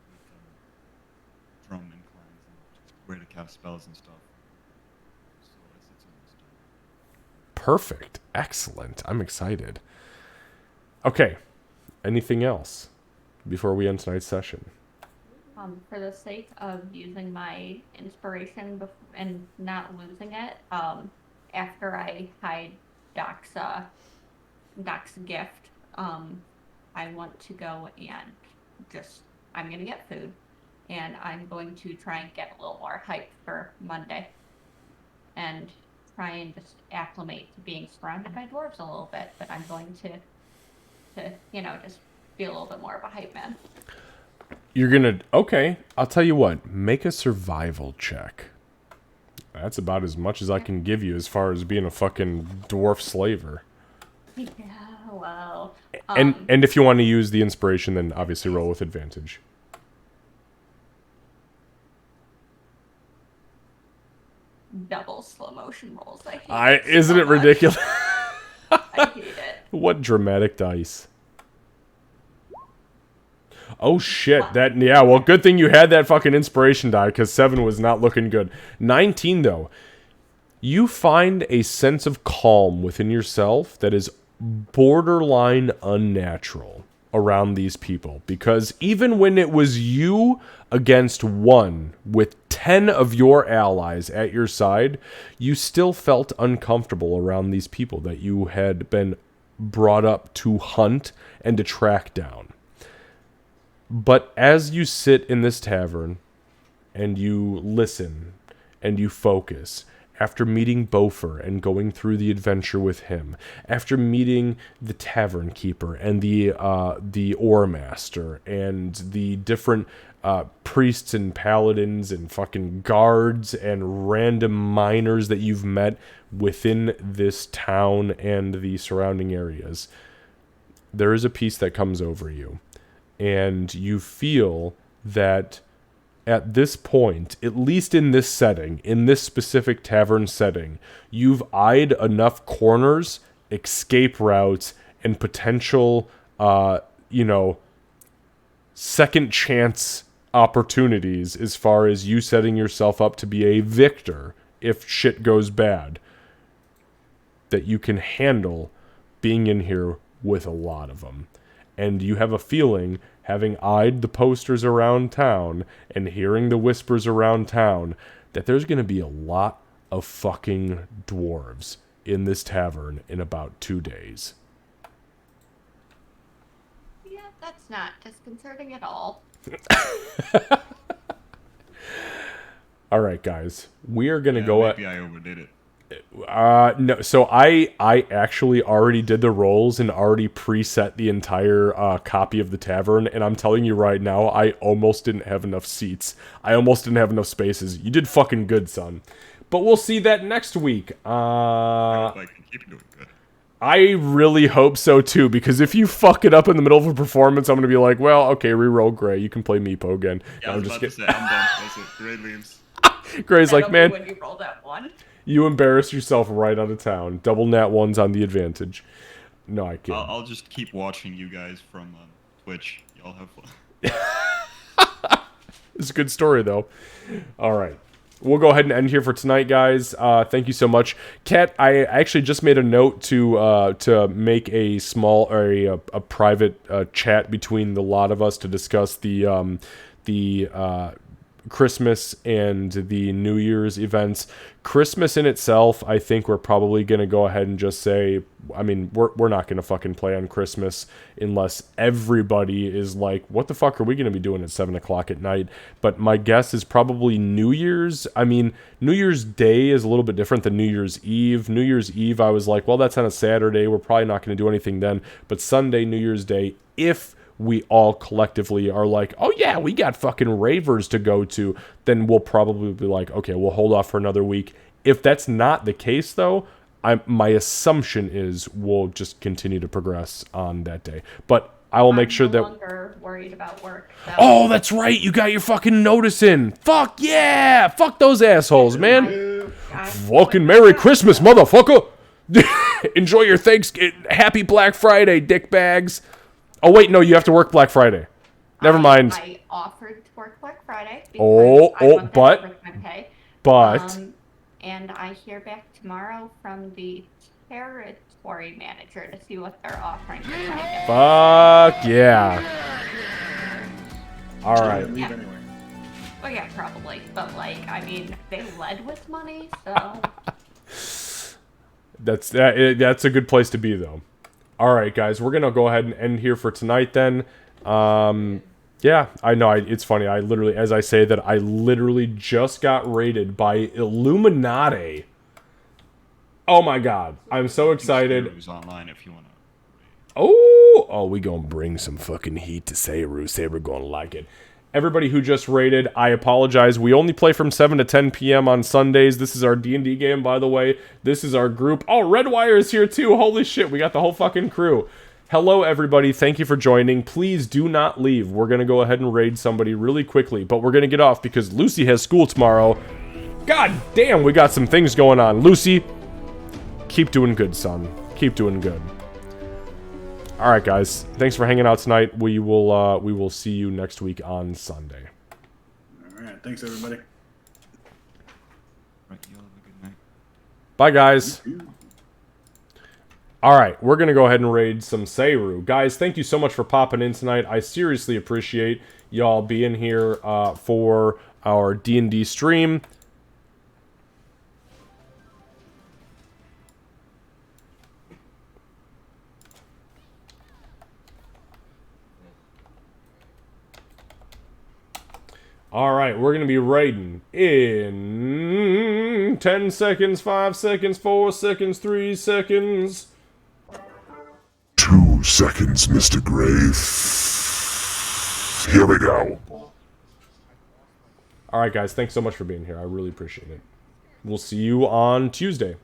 with drum inclines and where to cast spells and stuff. So it's almost done. Perfect. Excellent. I'm excited. Okay. Anything else before we end tonight's session? For the sake of using my inspiration and not losing it, after I hide Doc's gift, I want to go and I'm going to get food, and I'm going to try and get a little more hype for Monday, and try and just acclimate to being surrounded by dwarves a little bit, but I'm going to just be a little bit more of a hype man. You're gonna... Okay, I'll tell you what. Make a survival check. That's about as much as I can give you as far as being a fucking dwarf slaver. Yeah, well... And if you want to use the inspiration, then obviously roll with advantage. Double slow motion rolls. I hate it Isn't so it much. ridiculous? I hate it. What dramatic dice. Oh shit, well, good thing you had that fucking inspiration die, because 7 was not looking good. 19, though. You find a sense of calm within yourself that is borderline unnatural around these people, because even when it was you against 1 with 10 of your allies at your side, you still felt uncomfortable around these people that you had been brought up to hunt and to track down. But as you sit in this tavern and you listen and you focus, after meeting Beaufort and going through the adventure with him, after meeting the tavern keeper and the ore master and the different priests and paladins and fucking guards and random miners that you've met within this town and the surrounding areas, there is a peace that comes over you. And you feel that at this point, at least in this setting, in this specific tavern setting, you've eyed enough corners, escape routes, and potential, second chance opportunities as far as you setting yourself up to be a victor if shit goes bad, that you can handle being in here with a lot of them. And you have a feeling, having eyed the posters around town and hearing the whispers around town, that there's going to be a lot of fucking dwarves in this tavern in about 2 days. Yeah, that's not disconcerting at all. All right, guys. We are going to go... Maybe I overdid it. No, so I actually already did the rolls and already preset the entire copy of the tavern, and I'm telling you right now, I almost didn't have enough seats. I almost didn't have enough spaces. You did fucking good, son. But we'll see that next week. I hope I can keep doing good. I really hope so too, because if you fuck it up in the middle of a performance, I'm gonna be like, well, okay, reroll Gray. You can play Meepo again. Yeah, No, I was about to say, I'm done. That's it. Great leaves. Gray's like, That'll be man, when you roll that one. you embarrassed yourself right out of town. Double nat ones on the advantage. No, I can't. I'll just keep watching you guys from Twitch. Y'all have fun. It's a good story, though. All right. We'll go ahead and end here for tonight, guys. Thank you so much. Kat, I actually just made a note to make a small or a private chat between the lot of us to discuss the Christmas and the New Year's events. Christmas in itself, I think we're probably going to go ahead and just say, I mean, we're not going to fucking play on Christmas unless everybody is like, what the fuck are we going to be doing at 7 o'clock at night? But my guess is probably New Year's. I mean, New Year's Day is a little bit different than New Year's Eve. New Year's Eve, I was like, well, that's on a Saturday. We're probably not going to do anything then. But Sunday, New Year's Day, if we all collectively are like, oh yeah, we got fucking ravers to go to, then we'll probably be like, okay, we'll hold off for another week. If that's not the case, though, my assumption is we'll just continue to progress on that day. But I will make sure I'm that... no longer worried about work. So. Oh, that's right, you got your fucking notice in. Fuck yeah! Fuck those assholes, man. Fucking Merry Christmas, motherfucker! Enjoy your Thanksgiving. Happy Black Friday, dickbags. Oh, wait, no, you have to work Black Friday. Never mind. I offered to work Black Friday. But... And I hear back tomorrow from the territory manager to see what they're offering for Thanksgiving. Fuck yeah. Alright. Yeah. Well, yeah, probably. But, like, I mean, they led with money, so... That's a good place to be, though. Alright, guys, we're gonna go ahead and end here for tonight, then. Yeah, I know, it's funny, I literally, as I say that, I literally just got raided by Illuminati. Oh my god, I'm so excited. Online if you wanna. Oh, we gonna bring some fucking heat to Sayru. Sayru gonna like it. Everybody who just raided, I apologize. We only play from 7 to 10 p.m. on Sundays. This is our D&D game, by the way. This is our group. Oh, Redwire is here, too. Holy shit, we got the whole fucking crew. Hello, everybody. Thank you for joining. Please do not leave. We're going to go ahead and raid somebody really quickly, but we're going to get off because Lucy has school tomorrow. God damn, we got some things going on. Lucy, keep doing good, son. Keep doing good. All right, guys. Thanks for hanging out tonight. We will see you next week on Sunday. All right. Thanks, everybody. Right, you all have a good night. Bye, guys. All right, we're going to go ahead and raid some Sayru. Guys, thank you so much for popping in tonight. I seriously appreciate y'all being here for our D&D stream. All right, we're going to be raiding in 10 seconds, 5 seconds, 4 seconds, 3 seconds. 2 seconds, Mr. Grave. Here we go. All right, guys, thanks so much for being here. I really appreciate it. We'll see you on Tuesday.